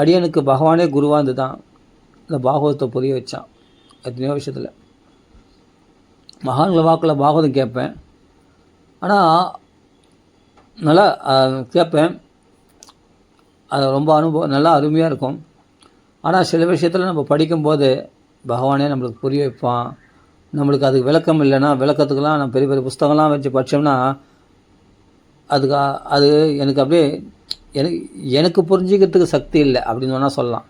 அடியனுக்கு பகவானே குருவாக இருந்து தான் இந்த பாகவதத்தை புரிய வச்சான். எத்தனையோ விஷயத்தில் மகான்கள் வாக்கில் பாகவதம் கேட்பேன். ஆனால் நல்லா கேட்பேன். அது ரொம்ப நல்லா அருமையாக இருக்கும். ஆனால் சில விஷயத்தில் நம்ம படிக்கும்போது பகவானே நம்மளுக்கு புரிய வைப்பான். நம்மளுக்கு அதுக்கு விளக்கம் இல்லைன்னா, விளக்கத்துக்கெல்லாம் நம்ம பெரிய பெரிய புஸ்தகம்லாம் வச்சு படித்தோம்னா அது எனக்கு அப்படியே எனக்கு புரிஞ்சிக்கிறதுக்கு சக்தி இல்லை அப்படின்னு வேணால் சொல்லலாம்.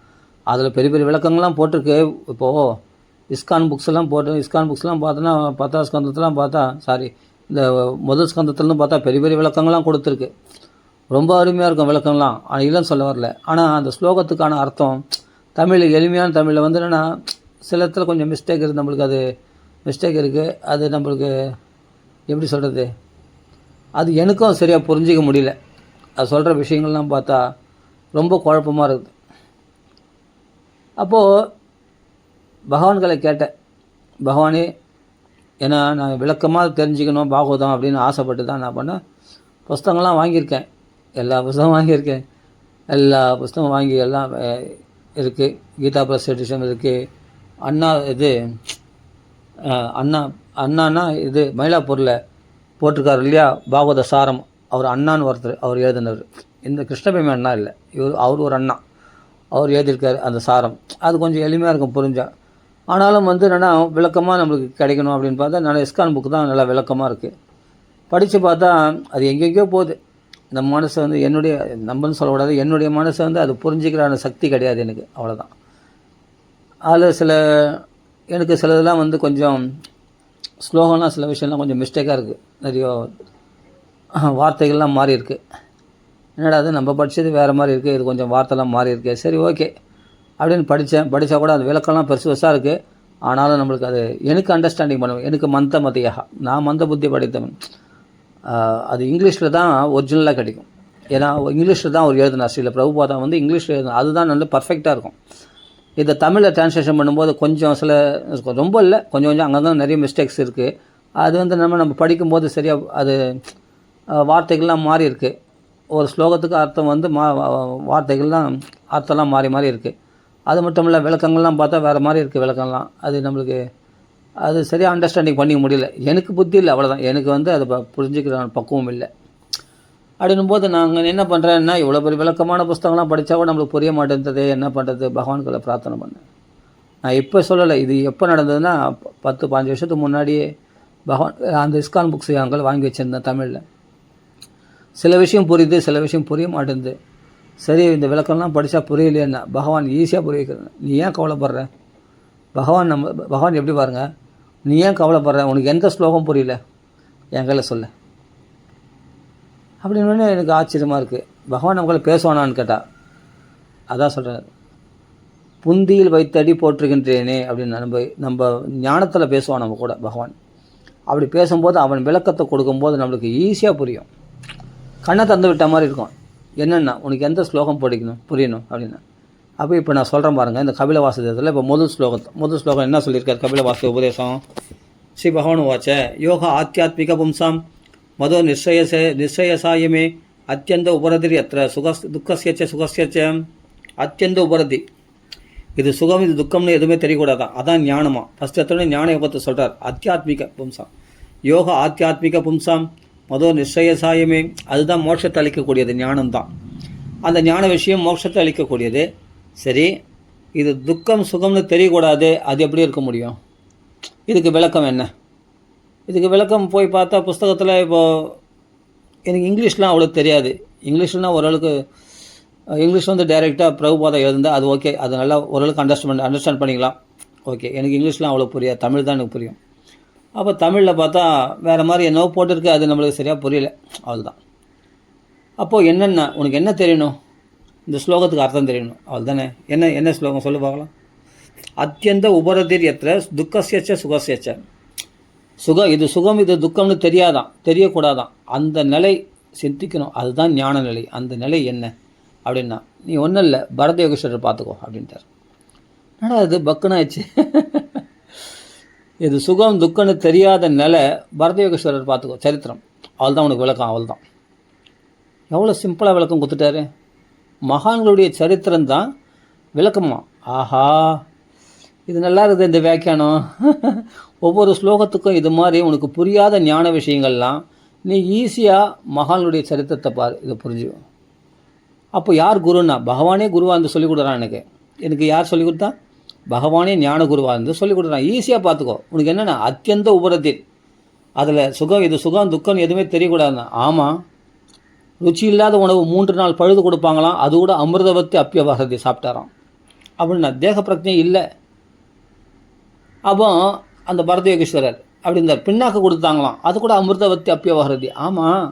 அதில் பெரிய பெரிய விளக்கங்கள்லாம் போட்டிருக்கு. இப்போது இஸ்கான் புக்ஸ்லாம் பார்த்தோன்னா 10ஆம் ஸ்கந்தத்துலாம் பார்த்தா இந்த முதல் ஸ்கந்தத்துலன்னு பார்த்தா பெரிய பெரிய விளக்கங்கள்லாம் கொடுத்துருக்கு. ரொம்ப அருமையாக இருக்கும் விளக்கங்கள்லாம். இல்லைன்னு சொல்ல வரல. ஆனால் அந்த ஸ்லோகத்துக்கான அர்த்தம் தமிழில் எளிமையான தமிழில் வந்து என்னென்னா சில இடத்துல கொஞ்சம் மிஸ்டேக் இருக்குது. நம்மளுக்கு அது மிஸ்டேக் இருக்குது. அது நம்மளுக்கு எப்படி சொல்கிறது, அது எனக்கும் சரியாக புரிஞ்சிக்க முடியல. அது சொல்கிற விஷயங்கள்லாம் பார்த்தா ரொம்ப குழப்பமாக இருக்குது. அப்போது பகவான்களை கேட்டேன். பகவானே, ஏன்னா நான் விளக்கமாக தெரிஞ்சுக்கணும் பாகவதம் அப்படின்னு ஆசைப்பட்டு தான் நான் பண்ணேன். புஸ்தகங்கள்லாம் வாங்கியிருக்கேன். எல்லா புஸ்தகமும் வாங்கியிருக்கேன். எல்லா புஸ்தகம் வாங்கி எல்லாம் இருக்குது. கீதா ப்ளஸ் எடிஷன் இருக்குது. அண்ணான்னா இது மயிலாப்பூரில் போட்டிருக்காரு இல்லையா, பாகவத சாரம். அவர் அண்ணான்னு ஒருத்தர், அவர் எழுதினவர். இந்த கிருஷ்ணபேமி அண்ணா இல்லை, அவர் ஒரு அண்ணா, அவர் எழுதியிருக்காரு அந்த சாரம். அது கொஞ்சம் எளிமையாக இருக்கும் புரிஞ்சா. ஆனாலும் வந்து என்னென்னா விளக்கமாக நம்மளுக்கு கிடைக்கணும் அப்படின்னு பார்த்தா நல்லா இஸ்கான் புக்கு தான் நல்லா விளக்கமாக இருக்குது. படித்து பார்த்தா அது எங்கெங்கேயோ போகுது. நம்ம மனசை வந்து நம்மன்னு சொல்லக்கூடாது, என்னுடைய மனசை வந்து அது புரிஞ்சிக்கிறான சக்தி கிடையாது எனக்கு, அவ்வளோதான். அதில் எனக்கு சிலதெல்லாம் வந்து கொஞ்சம் ஸ்லோகம்லாம் சில விஷயம்லாம் கொஞ்சம் மிஸ்டேக்காக இருக்குது. நிறைய வார்த்தைகள்லாம் மாறி இருக்குது. என்னடா அது நம்ம படித்தது வேறு மாதிரி இருக்குது, இது கொஞ்சம் வார்த்தைலாம் மாறி இருக்குது. சரி ஓகே அப்படின்னு படித்தா கூட அது விளக்கம்லாம் பெருசாக இருக்குது. ஆனாலும் நம்மளுக்கு அது எனக்கு அண்டர்ஸ்டாண்டிங் பண்ணுவேன். எனக்கு மந்தியாக நான் மந்த புத்தி படித்தவன். அது இங்கிலீஷில் தான் ஒரிஜினலாக கிடைக்கும். ஏன்னா இங்கிலீஷில் தான் அவர் எழுதினார். ஸ்ரீல பிரபுபாதா வந்து இங்கிலீஷில் எழுதினார். அதுதான் நல்ல பர்ஃபெக்டாக இருக்கும். இதை தமிழில் ட்ரான்ஸ்லேஷன் பண்ணும்போது கொஞ்சம் ரொம்ப இல்லை, கொஞ்சம் அங்கங்கே நிறைய மிஸ்டேக்ஸ் இருக்குது. அது வந்து நம்ம படிக்கும்போது சரியாக அது வார்த்தைகள்லாம் மாறி இருக்குது. ஒரு ஸ்லோகத்துக்கு அர்த்தம் வந்து வார்த்தைகள்லாம் அர்த்தம்லாம் மாறி இருக்குது. அது மட்டும் இல்லை, விளக்கங்கள்லாம் பார்த்தா வேறு மாதிரி இருக்குது விளக்கம்லாம். அது நம்மளுக்கு அது சரியாக அண்டர்ஸ்டாண்டிங் பண்ணிக்க முடியல. எனக்கு புத்தி இல்லை, அவ்வளோதான். எனக்கு வந்து அதை புரிஞ்சுக்கிற பக்குவம் இல்லை. அப்படின்னும் போது நாங்கள் என்ன பண்ணுறேன்னா, இவ்வளோ பெரிய விளக்கமான புஸ்தகம்லாம் படித்தா கூட நம்மளுக்கு புரிய மாட்டேன்றது. என்ன பண்ணுறது, பகவான்களை பிரார்த்தனை பண்ணேன். நான் இப்போ சொல்லலை, இது எப்போ நடந்ததுன்னா 10-15 வருஷத்துக்கு முன்னாடியே பகவான் அந்த இஸ்கான் புக்ஸ் அங்கே வாங்கி வச்சுருந்தேன் தமிழில். சில விஷயம் புரியுது, சில விஷயம் புரிய மாட்டேங்குது. சரி, இந்த விளக்கம்லாம் படித்தா புரியலையேன்னா பகவான் ஈஸியாக புரிய வைக்கிறேன். நீ ஏன் கவலைப்படுற, பகவான் எப்படி பாருங்கள், நீ ஏன் கவலைப்படுற, உனக்கு எந்த ஸ்லோகம் புரியல என் கையில் சொல்ல அப்படின்னு எனக்கு ஆச்சரியமாக இருக்குது. பகவான் நம்மளை பேசுவானான்னு கேட்டால் அதான் சொல்கிறார், புந்தியில் வைத்தடி போற்றுகின்றேனே அப்படின்னு நம்ம ஞானத்தில் பேசுவான் நம்ம கூட பகவான். அப்படி பேசும்போது அவன் விளக்கத்தை கொடுக்கும்போது நம்மளுக்கு ஈஸியாக புரியும். கண்ணை தந்து விட்ட மாதிரி இருக்கும். என்னென்னா உனக்கு எந்த ஸ்லோகம் புரியணும் அப்படின்னா. அப்போ இப்போ நான் சொல்கிறேன் பாருங்கள், இந்த கபில வாசுதேவத்தில் இப்போ முதல் ஸ்லோகம் என்ன சொல்லியிருக்கார் கபில வாசுதேவ உபதேசம். ஸ்ரீ பகவான் வாச்ச யோகா ஆத்தியாத்மிக பும்சாம் மதோ நிச்சயசாயமே அத்தியந்த உபரதி அத்த சுகசியச்ச அத்தியந்த உபரதி. இது சுகம் இது துக்கம்னு எதுவுமே தெரியக்கூடாதான். அதான் ஞானமா. ஃபஸ்ட் எத்தனை ஞான யோகத்தை சொல்கிறார். ஆத்தியாத்மிக பும்சாம் யோகா ஆத்தியாத்மிக பும்சாம் மதோ நிச்சயசாயமே, அதுதான் மோட்சத்தை அளிக்கக்கூடியது, ஞானம்தான். அந்த ஞான விஷயம் மோட்சத்தை அளிக்கக்கூடியது. சரி, இது துக்கம் சுகம்னு தெரியக்கூடாது, அது எப்படி இருக்க முடியும்? இதுக்கு விளக்கம் என்ன? இதுக்கு விளக்கம் போய் பார்த்தா புஸ்தகத்தில் இப்போது எனக்கு இங்கிலீஷ்லாம் அவ்வளோ தெரியாது. இங்கிலீஷ்லாம் ஓரளவுக்கு இங்கிலீஷ் வந்து டைரெக்டாக பிரபுபாதா எழுதுந்தால் அது ஓகே, அது நல்லா ஓரளவுக்கு அண்டர்ஸ்டாண்ட் பண்ணிக்கலாம். ஓகே, எனக்கு இங்கிலீஷ்லாம் அவ்வளோ புரியாது, தமிழ் தான் எனக்கு புரியும். அப்போ தமிழில் பார்த்தா வேறு மாதிரி என்னவோ போட்டிருக்கு, அது நம்மளுக்கு சரியாக புரியல, அவ்வளோதான். அப்போது என்னென்ன உனக்கு என்ன தெரியணும், இந்த ஸ்லோகத்துக்கு அர்த்தம் தெரியணும், அவள் தானே. என்ன ஸ்லோகம் சொல்லு பார்க்கலாம். அத்தியந்த உபரதிர் எத்திர துக்கசியச்ச சுகசியச்ச. இது சுகம் இது துக்கம்னு தெரியக்கூடாதான். அந்த நிலை சிந்திக்கணும், அதுதான் ஞான நிலை. அந்த நிலை என்ன அப்படின்னா, நீ ஒன்றும் இல்லை பரத யோகேஸ்வரர் பார்த்துக்கோ அப்படின்ட்டார். என்னடா அது பக்குனாச்சு. இது சுகம் துக்கம்னு தெரியாத நிலை, பரத யோகேஸ்வரர் பார்த்துக்கோ, சரித்திரம். அவள் தான் உனக்கு விளக்கம். அவள் தான் எவ்வளோ சிம்பிளாக விளக்கம் கொடுத்துட்டாரு. மகான்களுடைய சரித்திரம்தான் விளக்கமா. ஆஹா, இது நல்லா இருக்குது இந்த வியாக்கியானம். ஒவ்வொரு ஸ்லோகத்துக்கும் இது மாதிரி உனக்கு புரியாத ஞான விஷயங்கள்லாம் நீ ஈஸியாக மகான்களுடைய சரித்திரத்தை பார், இதை புரிஞ்சுக்கும். அப்போ யார் குருன்னா பகவானே குருவாக இருந்து சொல்லிக் கொடுக்குறான். எனக்கு யார் சொல்லிக் கொடுத்தா? பகவானே ஞான குருவாக இருந்து சொல்லிக் கொடுக்குறான். ஈஸியாக பார்த்துக்கோ. உனக்கு என்னென்னா அத்தியந்த உபரத்தில் அதில் சுகம், இது சுகம் துக்கம் எதுவுமே தெரியக்கூடாதுன்னா. ஆமாம், ருச்சி இல்லாத உணவு 3 நாள் பழுது கொடுப்பாங்களாம், அது கூட அமிர்தவத்தி அப்பியபாரதி சாப்பிட்டாராம். அப்படின்னா தேக பிரச்சனை இல்லை. அப்போ அந்த பரதயோகேஸ்வரர் அப்படி இந்த பின்னாக்கு கொடுத்தாங்களாம், அது கூட அமிர்தவத்தி அப்பியபாரதி. ஆமாம்,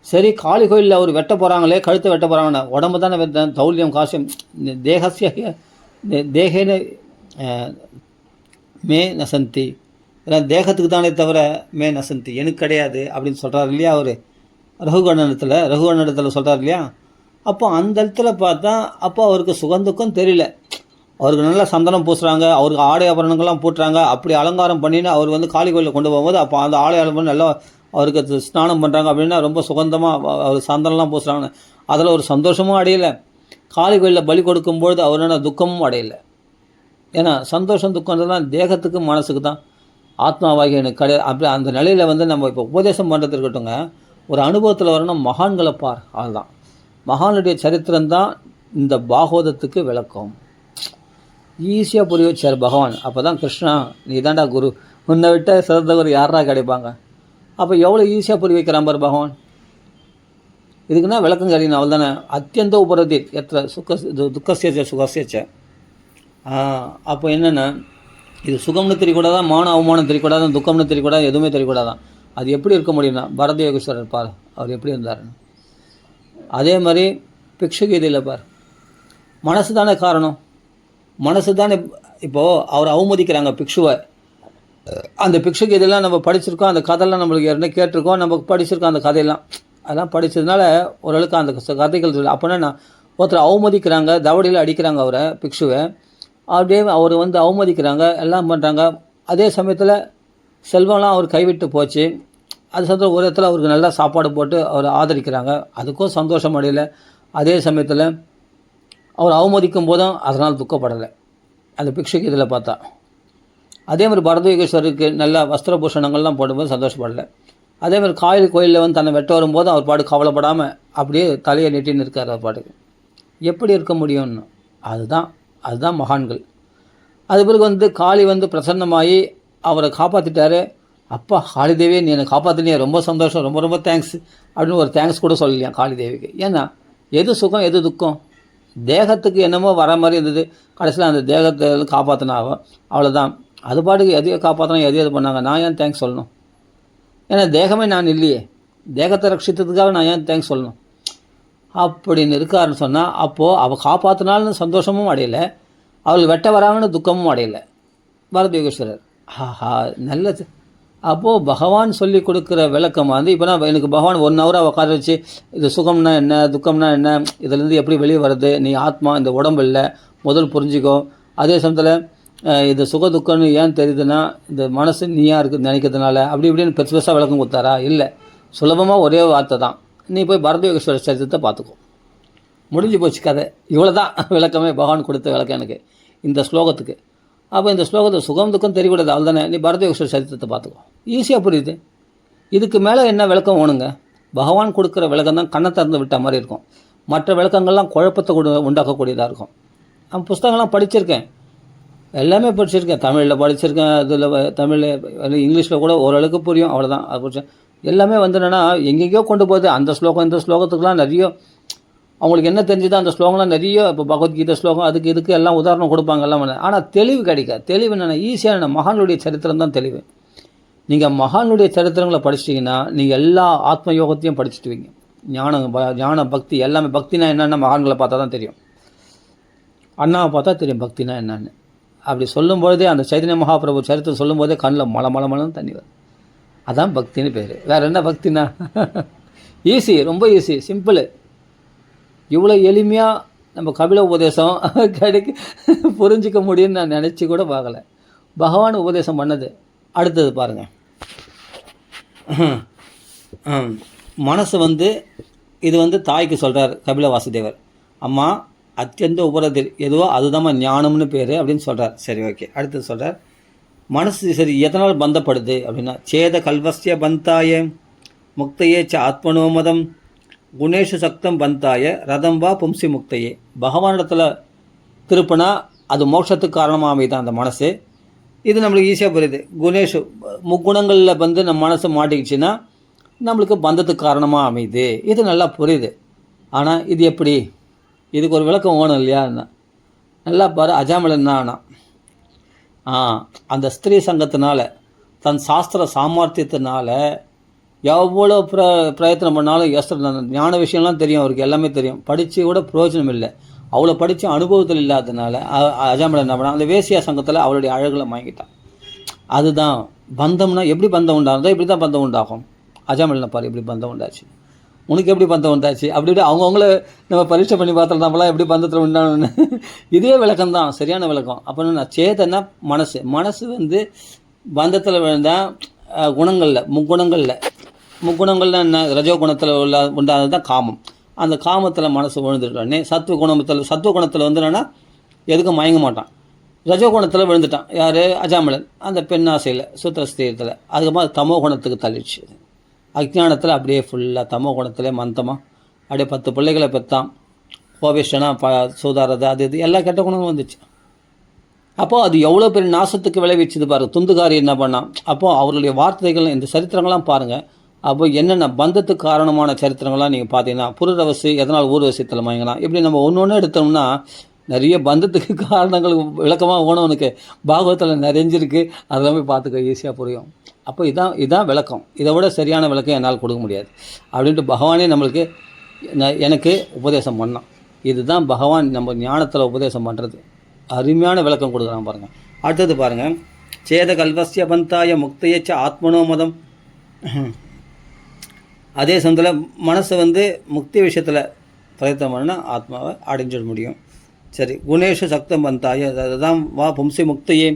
சரி, காளி கோயிலில் அவர் வெட்ட போகிறாங்களே, கழுத்தை வெட்ட போகிறாங்கண்ணா, உடம்பு தானே வெட்ட, தௌல்யம் காசியம் தேகசிய தேகேன மே நசந்தி, ஏன்னா தேகத்துக்கு தானே தவிர மே நசந்தி எனக்கு கிடையாது அப்படின்னு சொல்கிறார் இல்லையா அவர் ரகுவண்ணத்தில் சொல்கிறார் இல்லையா. அப்போ அந்த இடத்துல பார்த்தா அப்போ அவருக்கு சுகந்துக்கம் தெரியல. அவருக்கு நல்லா சந்தனம் பூசுகிறாங்க, அவருக்கு ஆடை ஆபரணங்கள்லாம் போட்டுறாங்க, அப்படி அலங்காரம் பண்ணின்னு அவர் வந்து காளி கோயிலில் கொண்டு போகும்போது அப்போ அந்த ஆடை ஆபரணம் நல்லா அவருக்கு ஸ்நானம் பண்ணுறாங்க அப்படின்னா ரொம்ப சுகந்தமாக அவர் சந்தனம்லாம் பூசுகிறாங்க. அதில் ஒரு சந்தோஷமும் அடையலை. காளி கோயிலில் பலி கொடுக்கும்பொழுது அவரோட துக்கமும் அடையலை. ஏன்னா சந்தோஷம் துக்கம்ன்றதுலாம் தேகத்துக்கு மனசுக்கு தான், ஆத்மாவாகி எனக்கு கிடையாது. அப்படி அந்த நிலையில் வந்து நம்ம இப்போ உபதேசம் பண்ணுறது இருக்கட்டுங்க, ஒரு அனுபவத்தில் வரணும். மகான்களை பார், அதுதான் மகானுடைய சரித்திரம்தான் இந்த பாகவதத்துக்கு விளக்கம். ஈஸியாக புரிய வச்சார் பகவான். அப்போ தான் கிருஷ்ணா நீ தாண்டா குரு, உன்னை விட்ட சிறந்தவர் யாரா கிடைப்பாங்க. அப்போ எவ்வளோ ஈஸியாக புரிய வைக்கிறான் பார் பகவான். இதுக்குன்னா விளக்கம் கிடையாது, அவள் தானே. அத்தியந்த உபரதி எத்த துக்கசேச்ச சுகசேச்ச. அப்போ என்னென்னா இது சுகம்னு தெரியக்கூடாதான், மான அவமானம் தெரியக்கூடாதான், துக்கம்னு தெரியக்கூடாது, எதுவுமே தெரியக்கூடாதான். அது எப்படி இருக்க முடியும்னா பரதயோகேஸ்வரர் பார், அவர் எப்படி இருந்தாருன்னு. அதே மாதிரி பிக்ஷுகீதையில் பார், மனசு தானே காரணம், மனசு தானே. இப்போது அவர் அவமதிக்கிறாங்க பிக்ஷுவை. அந்த பிக்ஷுகீதையெல்லாம் நம்ம படிச்சிருக்கோம், அந்த கதையெல்லாம் நம்மளுக்கு ஏற்கனவே கேட்டிருக்கோம், நம்ம படிச்சிருக்கோம் அந்த கதையெல்லாம். அதெல்லாம் படித்ததுனால ஓரளவுக்கு அந்த கதைகள் இல்லை. அப்போனா ஒருத்தர் அவமதிக்கிறாங்க, தவடியில் அடிக்கிறாங்க அவரை, பிக்ஷுவை. அப்படியே அவர் வந்து அவமதிக்கிறாங்க, எல்லாம் பண்ணுறாங்க. அதே சமயத்தில் செல்வம்லாம் அவர் கைவிட்டு போச்சு. அது சமயத்தில் ஒரு இடத்துல அவருக்கு நல்லா சாப்பாடு போட்டு அவரை ஆதரிக்கிறாங்க, அதுக்கும் சந்தோஷம் அடையலை. அதே சமயத்தில் அவர் அவமதிக்கும் போதும் அதனால் துக்கப்படலை அந்த பிக்ஷுக்கு இதில் பார்த்தா. அதே மாதிரி பரதயோகேஸ்வருக்கு நல்ல வஸ்திரபூஷணங்கள்லாம் போடும்போது சந்தோஷப்படலை. அதே மாதிரி கோயிலில் வந்து தன்னை வெட்ட வரும்போது அவர் பாட்டு கவலைப்படாமல் அப்படியே தலையை நெட்டின்னு இருக்கார் அவர் பாட்டுக்கு. எப்படி இருக்க முடியும்னு அதுதான் மகான்கள். அது பிறகு வந்து காளி வந்து பிரசன்னமாகி அவரை காப்பாற்றிட்டாரு. அப்பா காளிதேவி நீ என்னை காப்பாற்றினியே, ரொம்ப சந்தோஷம், ரொம்ப ரொம்ப தேங்க்ஸ் அப்படின்னு ஒரு தேங்க்ஸ் கூட சொல்லலையா காளிதேவிக்கு. ஏன்னா எது சுகம் எது துக்கம், தேகத்துக்கு என்னமோ வர மாதிரி இருந்தது, கடைசியில் அந்த தேகத்தை காப்பாற்றினாவோ அவ்வளோதான். அது பாட்டுக்கு எதையோ காப்பாற்றினா எதையோ பண்ணாங்க, நான் ஏன் தேங்க்ஸ் சொல்லணும்? ஏன்னா தேகமே நான் இல்லையே, தேகத்தை ரட்சித்ததுக்காக நான் ஏன் தேங்க்ஸ் சொல்லணும் அப்படின்னு இருக்காருன்னு சொன்னால், அப்போது அவள் காப்பாற்றினாலும் சந்தோஷமும் அடையலை, அவள் வெட்ட வராங்கன்னு துக்கமும் அடையலை பரதயோகேஸ்வரர். ஆஹா நல்லது. அப்போது பகவான் சொல்லி கொடுக்குற விளக்கம் வந்து இப்போ நான் எனக்கு பகவான் 1 ஹவராக உட்கார வச்சு இது சுகம்னா என்ன துக்கம்னா என்ன, இதுலேருந்து எப்படி வெளியே வருது, நீ ஆத்மா இந்த உடம்பு இல்லை முதல் புரிஞ்சிக்கோ. அதே சமயத்தில் இது சுக துக்கம்னு ஏன் தெரியுதுன்னா இந்த மனசு நீயா இருக்குது நினைக்கிறதுனால, அப்படி இப்படின்னு பெருசு பெருசாக விளக்கம் கொடுத்தாரா? இல்லை, சுலபமாக ஒரே வார்த்தை தான், நீ போய் பரதயோகேஸ்வரர் சரித்திரத்தை பார்த்துக்கோ, முடிஞ்சு போச்சு கதை. இவ்வளோ தான் விளக்கமே பகவான் கொடுத்த விளக்கம் எனக்கு இந்த ஸ்லோகத்துக்கு. அப்போ இந்த ஸ்லோகத்தை சுகம் துக்கம் தெரியக்கூடாது, அவள் தானே, நீ பரதயோகேஸ்வரர் சரித்திரத்தை பார்த்துக்கோ, ஈஸியாக புரியுது. இதுக்கு மேலே என்ன விளக்கம் வேணுங்க? பகவான் கொடுக்குற விளக்கம் தான் கண்ணை திறந்து விட்ட மாதிரி இருக்கும். மற்ற விளக்கங்கள்லாம் குழப்பத்தை உண்டாக்கக்கூடியதாக இருக்கும். நான் புஸ்தகங்கள்லாம் படிச்சிருக்கேன், எல்லாமே படிச்சிருக்கேன், தமிழில் படிச்சிருக்கேன், அதில் தமிழில் இங்கிலீஷில் கூட ஓரளவுக்கு புரியும், அவ்வளோதான். அது படித்தேன். எல்லாமே வந்து என்னென்னா எங்கெங்கேயோ கொண்டு போகுது. அந்த ஸ்லோகம் இந்த ஸ்லோகத்துக்குலாம் நிறைய அவங்களுக்கு என்ன தெரிஞ்சுதோ அந்த ஸ்லோகம்லாம் நிறைய, இப்போ பகவத்கீதை ஸ்லோகம் அதுக்கு இதுக்கு எல்லாம் உதாரணம் கொடுப்பாங்க எல்லாம். ஆனால் தெளிவு கிடைக்காது. தெளிவு என்னென்ன, ஈஸியான மகானுடைய சரித்திரம் தான் தெளிவு. நீங்கள் மகானுடைய சரித்திரங்களை படிச்சிட்டிங்கன்னா நீங்கள் எல்லா ஆத்ம யோகத்தையும் படிச்சுட்டுவீங்க. ஞான பக்தி எல்லாமே. பக்தினா என்னென்ன மகான்களை பார்த்தா தான் தெரியும், அண்ணாவை பார்த்தா தெரியும் பக்தினா என்னென்னு. அப்படி சொல்லும்போதே அந்த சைதன்ய மகாபிரபு சரித்திரம் சொல்லும்போதே கண்ணில் மலமலன்னு தண்ணி வரும். அதான் பக்தின்னு பேர். வேறு என்ன பக்தினா? ஈஸி, ரொம்ப ஈஸி, சிம்பிள். இவ்வளோ எளிமையாக நம்ம கபில உபதேசம் புரிஞ்சிக்க முடியும்னு நான் நினச்சி கூட பார்க்கல. பகவான் உபதேசம் பண்ணது. அடுத்தது பாருங்கள், மனசு வந்து இது வந்து தாய்க்கு சொல்கிறார் கபில வாசுதேவர். அம்மா அத்தியந்த உபரதில் எதுவோ அதுதாம்மா ஞானம்னு பேர் அப்படின்னு சொல்கிறார். சரி, ஓகே. அடுத்து சொல்கிறார், மனசு சரி எதனால் பந்தப்படுது அப்படின்னா, சேத கல்வஸ்ய பந்தாய முக்தையே ச ஆத்மனோமதம் குணேஷு சக்தம் பந்தாய ரதம் வா பும்சி முக்தையே. பகவானிடத்தில் திருப்பினா அது மோட்சத்துக்கு காரணமாக அமைதான் அந்த மனசு. இது நம்மளுக்கு ஈஸியாக புரியுது. குணேஷு முக்குணங்களில் வந்து நம்ம மனசு மாட்டிக்கிச்சுன்னா நம்மளுக்கு பந்தத்துக்கு காரணமாக அமையுது. இது நல்லா புரியுது. ஆனால் இது எப்படி, இதுக்கு ஒரு விளக்கம் வேணும் இல்லையா? நல்லா பாரு, அஜாமிளன் என்ன ஆனா அந்த ஸ்திரீ சங்கத்தினால தன் சாஸ்திர சாமர்த்தியத்தினால எவ்வளோ பிரயத்தனம் பண்ணாலும் ஞான விஷயம்லாம் தெரியும், அவருக்கு எல்லாமே தெரியும், படித்து கூட பிரயோஜனம் இல்லை. அவ்வளோ படித்து அனுபவத்தில் இல்லாததுனால அஜாமிளன் என்ன பண்ணான், அந்த வேசியா சங்கத்தில் அவளுடைய அழகில் வாங்கிட்டான். அதுதான் பந்தம்னா. எப்படி பந்தம் உண்டாகுதோ இப்படி தான் பந்தம் உண்டாகும். அஜாமிளனை பாரு, எப்படி பந்தம் உண்டாச்சு, உனக்கு எப்படி பந்தம் உண்டாச்சு, அப்படி இப்படி அவங்கவுங்கள நம்ம பரீட்சை பண்ணி பார்த்தோம் நம்மளாம் எப்படி பந்தத்தில் உண்டானு. இதே விளக்கம் தான், சரியான விளக்கம். அப்போ என்ன, சேதனா மனசு வந்து பந்தத்தில் விழுந்தால் குணங்களில் முக்குணங்களில் என்ன, ரஜோ குணத்தில் உண்டானது தான் காமம். அந்த காமத்தில் மனசு விழுந்துட்டோடனே சத்துவ குணத்தில் வந்து என்னென்னா எதுக்கும் மயங்க மாட்டான். ரஜோ குணத்தில் விழுந்துட்டான் யார், அஜாமிளன், அந்த பெண்ணாசையில் சூத்திரஸ்தீரத்தில். அதுக்கப்புறம் தமோ குணத்துக்கு தள்ளிடுச்சு. அஜ்ஞானத்தில் அப்படியே ஃபுல்லாக தமோ குணத்திலே மந்தமாக அப்படியே 10 பிள்ளைகளை பெற்றான். கோபிஷ்டனா சூதாரது அது இது எல்லா கெட்ட குணமும் வந்துச்சு. அப்போது அது எவ்வளோ பெரிய நாசத்துக்கு விளைவிச்சது பாருங்கள். துந்துகாரி என்ன பண்ணான். அப்போது அவர்களுடைய வார்த்தைகள், இந்த சரித்திரங்கள்லாம் பாருங்கள். அப்போ என்னென்ன பந்தத்துக்கு காரணமான சரித்திரங்கள்லாம் நீங்கள் பார்த்தீங்கன்னா, புரரவசி எதனால் ஊர்வசியத்தில் மயங்கலாம், இப்படி நம்ம ஒன்று எடுத்தோம்னா நிறைய பந்தத்துக்கு காரணங்கள் விளக்கமாக ஓனவனுக்கு பாகவத்தில் நிறைஞ்சிருக்கு. அதெல்லாம் போய் பார்த்துக்க ஈஸியாக புரியும். அப்போ இதான் விளக்கம். இதை விட சரியான விளக்கம் என்னால் கொடுக்க முடியாது அப்படின்ட்டு பகவானே நம்மளுக்கு எனக்கு உபதேசம் பண்ணான். இதுதான் பகவான் நம்ம ஞானத்தில் உபதேசம் பண்ணுறது. அருமையான விளக்கம் கொடுக்குறான் பாருங்கள். அடுத்தது பாருங்கள், சேத கல்வஸ்ய பந்தாய முக்தையச்ச ஆத்மனோமதம். அதே சமயத்தில் மனசை வந்து முக்தி விஷயத்தில் பிரயத்தனம் பண்ணால் ஆத்மாவை அடைஞ்சிட முடியும். சரி, குணேஷு சக்தம் பந்தாய அதுதான் வா பும்சி முக்தையே.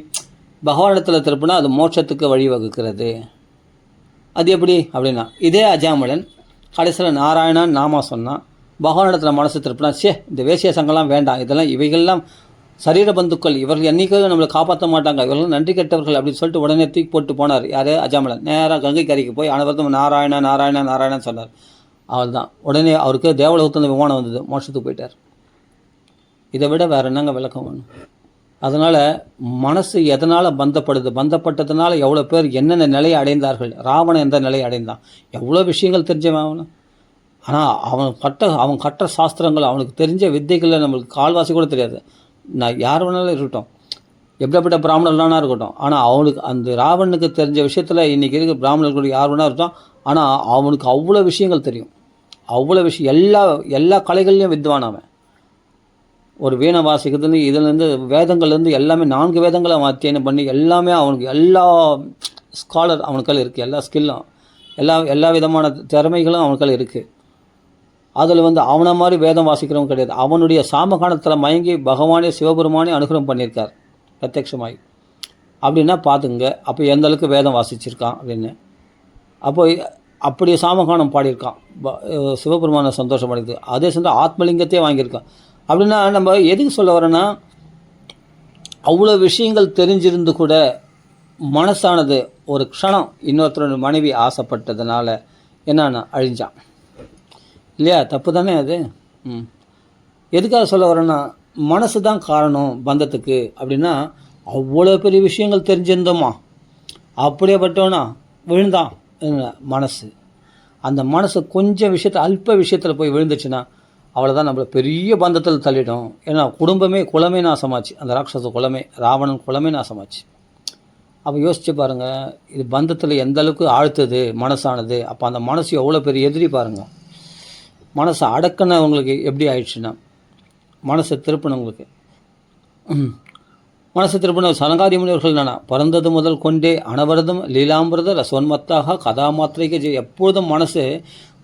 பகவானிடத்தில் திருப்பினா அது மோட்சத்துக்கு வழிவகுக்கிறது. அது எப்படி அப்படின்னா, இதே அஜாமிளன் கடைசியில் நாராயணான் நாமா சொன்னான். பகவானிடத்தில் மனசு திருப்பினா, இந்த வேசிய சங்கம்லாம் வேண்டாம், இவைகள்லாம் சரீர பந்துக்கள், இவர்கள் என்றைக்கும் நம்மளை காப்பாற்ற மாட்டாங்க, இவர்கள் நன்றி கெட்டவர்கள் அப்படின்னு சொல்லிட்டு உடனே தூக்கி போட்டு போனார். யார், அஜாமிளன். நேராக கங்கை கரைக்கு போய் அனவர்த்தம் நாராயணன் சொன்னார். அவள் தான் உடனே அவருக்கு தேவலோகத்தில் விமானம் வந்தது, மோட்சத்துக்கு போயிட்டார். இதை விட வேறு என்னங்க விளக்கம் வேணும்? அதனால் மனசு எதனால் பந்தப்பட்டதுனால எவ்வளோ பேர் என்னென்ன நிலையை அடைந்தார்கள். ராவணன் எந்த நிலையை அடைந்தான், எவ்வளோ விஷயங்கள் தெரிஞ்சவன் அவனு. ஆனால் அவன் கற்ற சாஸ்திரங்கள், அவனுக்கு தெரிஞ்ச வித்தைகளில் நம்மளுக்கு கால்வாசி கூட தெரியாது. நான் யார் வேணாலும் இருக்கட்டும், எப்படிப்பட்ட பிராமணர்களானா இருக்கட்டும், ஆனால் அவனுக்கு அந்த ராவணனுக்கு தெரிஞ்ச விஷயத்தில் இன்றைக்கி இருக்கிற பிராமணர்களுடைய யார் வேணா இருக்கட்டும், ஆனால் அவனுக்கு அவ்வளோ விஷயங்கள் தெரியும். அவ்வளோ விஷயம், எல்லா கலைகள்லையும் வித்வான் அவன். ஒரு வீணை வாசிக்கிறதுலேருந்து இதுலேருந்து வேதங்கள்லேருந்து எல்லாமே 4 வேதங்களை அவன் அத்தியனம் பண்ணி எல்லாமே அவனுக்கு எல்லா ஸ்காலர் அவனுக்கள் இருக்குது. எல்லா ஸ்கில்லும் எல்லா விதமான திறமைகளும் அவனுக்கள் இருக்குது. அதில் வந்து அவனை மாதிரி வேதம் வாசிக்கிறவங்க கிடையாது. அவனுடைய சாமகானத்தில் மயங்கி பகவானே சிவபெருமானே அனுகிரகம் பண்ணியிருக்கார் பிரத்யட்சமாகி. அப்படின்னா பார்த்துங்க, அப்போ எந்த அளவுக்கு வேதம் வாசிச்சிருக்கான் அப்படின்னு. அப்போ அப்படியே சாமகானம் பாடியிருக்கான், சிவபெருமானை சந்தோஷப்படுது. அதே சமயம் ஆத்மலிங்கத்தையே வாங்கியிருக்கான். அப்படின்னா நம்ம எதுக்கு சொல்ல வரோன்னா, அவ்வளோ விஷயங்கள் தெரிஞ்சிருந்து கூட மனசானது ஒரு க்ஷணம் இன்னொருத்தரோட மனைவி ஆசைப்பட்டதுனால என்னன்னா அழிஞ்சான் இல்லையா? தப்பு தானே அது. எதுக்காக சொல்ல வரேன்னா, மனசு தான் காரணம் பந்தத்துக்கு. அப்படின்னா அவ்வளோ பெரிய விஷயங்கள் தெரிஞ்சிருந்தோமா, அப்படியேப்பட்டோன்னா விழுந்தான் மனசு. அந்த மனசு கொஞ்சம் அல்ப விஷயத்தில் போய் விழுந்துச்சுன்னா அவ்வளோதான், நம்மளை பெரிய பந்தத்தில் தள்ளிடும். ஏன்னா குலமே நாசமாச்சு. அந்த ராட்சச குலமே, ராவணன் குலமே நாசமாச்சு. அப்போ யோசிச்சு பாருங்கள், இது பந்தத்தில் எந்த அளவுக்கு ஆழ்த்துது மனசானது. அப்போ அந்த மனசு எவ்வளோ பெரிய எதிரி பாருங்கள். மனசை அடக்கினவங்களுக்கு எப்படி ஆயிடுச்சுன்னா, மனசை திருப்பினவங்களுக்கு சனகாதி முனிவர்கள் என்னன்னா, பிறந்தது முதல் கொண்டே அனவரதம் லீலாம்பிரத ரசோன்மத்தாக கதாமாத்திரைக்கு எப்பொழுதும் மனசு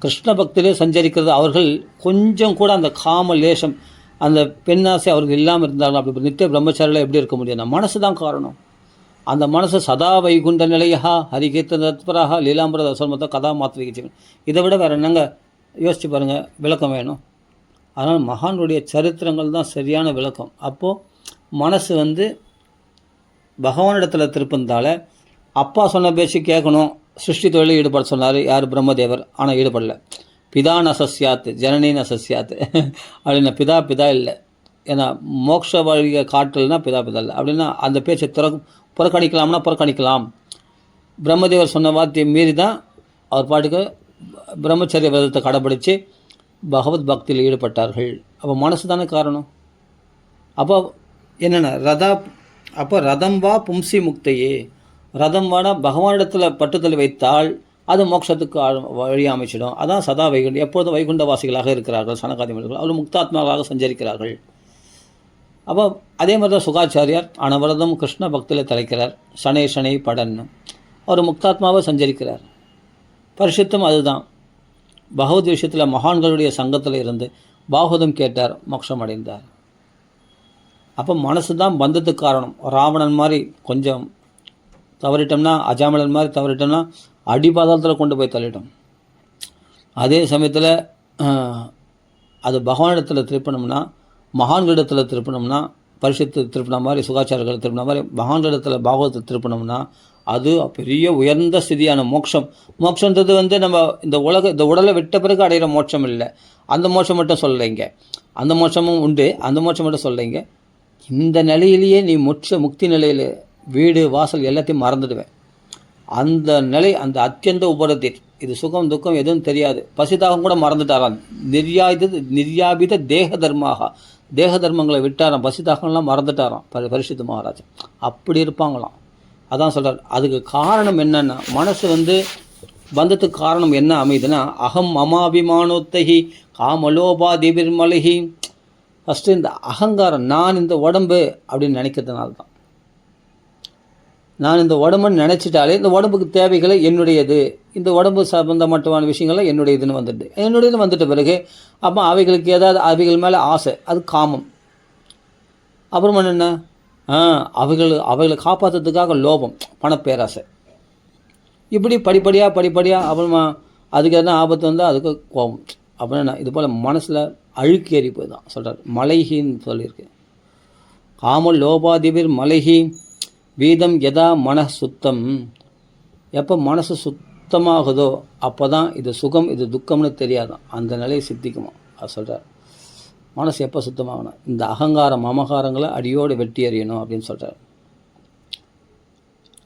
கிருஷ்ண பக்தியிலே சஞ்சரிக்கிறது. அவர்கள் கொஞ்சம் கூட அந்த காம லேசம், அந்த பெண்ணாசை அவர்கள் இல்லாமல் இருந்தாலும் அப்படி நித்திய பிரம்மச்சாரியில் எப்படி இருக்க முடியும்னா மனசு தான் காரணம். அந்த மனசு சதா வைகுண்ட நிலையா ஹரிகீர்த்தன தத்பராக லீலாம்பிரத ரசோன்மத்தாக கதாமாத்திரைக்கு. இதை விட வேறு என்னங்க யோசிச்சு பாருங்கள், விளக்கம் வேணும். அதனால் மகானுடைய சரித்திரங்கள் தான் சரியான விளக்கம். அப்போது மனசு வந்து பகவானிடத்தில் திருப்பந்தால் அப்பா சொன்ன பேச்சு கேட்கணும். சிருஷ்டி தொழிலில் ஈடுபட சொன்னார் யார்? பிரம்மதேவர். ஆனால் ஈடுபடலை. பிதா நசஸ்யாத்து ஜனனி நசஸ்யாத்து அப்படின்னா பிதா இல்லை. ஏன்னா மோட்ச வழியை காட்டல்னா பிதா இல்லை அப்படின்னா அந்த பேச்சை புறக்கணிக்கலாம்னா புறக்கணிக்கலாம். பிரம்மதேவர் சொன்ன வார்த்தையை மீறி தான் அவர் பாட்டுக்கு பிரம்மச்சரிய விரதத்தை கடைப்பிடித்து பகவத் பக்தியில் ஈடுபட்டார்கள். அப்போ மனசு தானே காரணம். அப்போ என்னென்ன ரதம் வா பும்சி முக்தையே, ரதம் வாடா பகவானிடத்தில் பட்டுத்தல் வைத்தால் அது மோட்சத்துக்கு வழி அமைச்சிடும். அதான் சதா வைகுண்டம், எப்பொழுதும் வைகுண்டவாசிகளாக இருக்கிறார்கள் சனகாதி மனிதர்கள். அவர்கள் முக்தாத்மாவாக சஞ்சரிக்கிறார்கள். அப்போ அதே மாதிரி தான் சுகாச்சாரியார் அனவரதம் கிருஷ்ண பக்தியில் தலைக்கிறார். சனை படன்னு அவர் முக்தாத்மாவை சஞ்சரிக்கிறார். பரிசுத்தம் அதுதான். பகவத் விஷயத்தில் மகான்களுடைய சங்கத்தில் இருந்து பாகவதம் கேட்டார், மோட்சம் அடைந்தார். அப்போ மனசு தான் பந்தத்துக்கு காரணம். ராவணன் மாதிரி கொஞ்சம் தவறிட்டோம்னா, அஜாமலன் மாதிரி தவறிட்டோம்னா அடிபாதாளத்தில் கொண்டு போய் தள்ளிட்டோம். அதே சமயத்தில் அது பகவானிடத்தில் திருப்பினோம்னா, மகான்களிடத்தில் திருப்பினோம்னா, பரிசுத்து திருப்பின மாதிரி, சுகாச்சாரர்கள் திருப்பின மாதிரி மகான்களிடத்தில் பாகவத்தை திருப்பினோம்னா அது பெரிய உயர்ந்த ஸ்திதியான மோட்சம். மோட்சன்றது வந்து நம்ம இந்த உடலை விட்ட பிறகு அடைகிற மோட்சம் இல்லை. அந்த மோட்சம் மட்டும் சொல்லலைங்க. அந்த மோட்சமும் உண்டு, அந்த மோட்சம் மட்டும் சொல்லலைங்க. இந்த நிலையிலேயே நீ முக்தி நிலையில் வீடு வாசல் எல்லாத்தையும் மறந்துடுவேன். அந்த நிலை, அந்த அத்தியந்த உபரத்தில் இது சுகம் துக்கம் எதுவும் தெரியாது. பசிதாகம் கூட மறந்துட்டாராம். நிர்யாபித தேக தர்மங்களை விட்டாராம். பசிதாகம்லாம் மறந்துட்டாராம் பரிசுத்த மகாராஜா. அப்படி இருப்பாங்களாம். அதான் சொல்கிறார். அதுக்கு காரணம் என்னென்னா, மனசு வந்து பந்தத்துக்கு காரணம் என்ன அமைதுன்னா, அகம் மமாபிமானோத்தகி காமலோபாதிபிர்மலகி. ஃபஸ்ட்டு இந்த அகங்காரம், நான் இந்த உடம்பு அப்படின்னு நினைக்கிறதுனால தான். நான் இந்த உடம்புன்னு நினச்சிட்டாலே இந்த உடம்புக்கு தேவைகளை என்னுடையது, இந்த உடம்பு சம்பந்தமட்டமான விஷயங்கள்லாம் என்னுடையதுன்னு வந்துட்ட பிறகு அப்போ அவைகளுக்கு ஏதாவது அவைகள் மேலே ஆசை, அது காமம். அப்புறமா என்ன, அவைகளை காப்பாற்றுறதுக்காக லோபம், பணப்பேராசை. இப்படி படிப்படியாக அப்புறமா அதுக்கு எதனா ஆபத்து வந்தால் அதுக்கு கோபம். அப்படின்னா இது போல் மனசில் அழுக்கு ஏறி போய் தான் சொல்கிறார். மலைகின்னு சொல்லியிருக்கு. காம லோபாதிபிர் மலைகி வீதம் எதா மன சுத்தம். எப்போ மனசு சுத்தமாகுதோ அப்போ தான் இது சுகம் இது துக்கம்னு தெரியாதான், அந்த நிலையை சித்திக்குமா. அது சொல்கிறார். மனசு எப்போ சுத்தமாகணும், இந்த அகங்காரம் மமகாரங்களை அடியோடு வெட்டி எறியணும் அப்படின்னு சொல்கிறார்.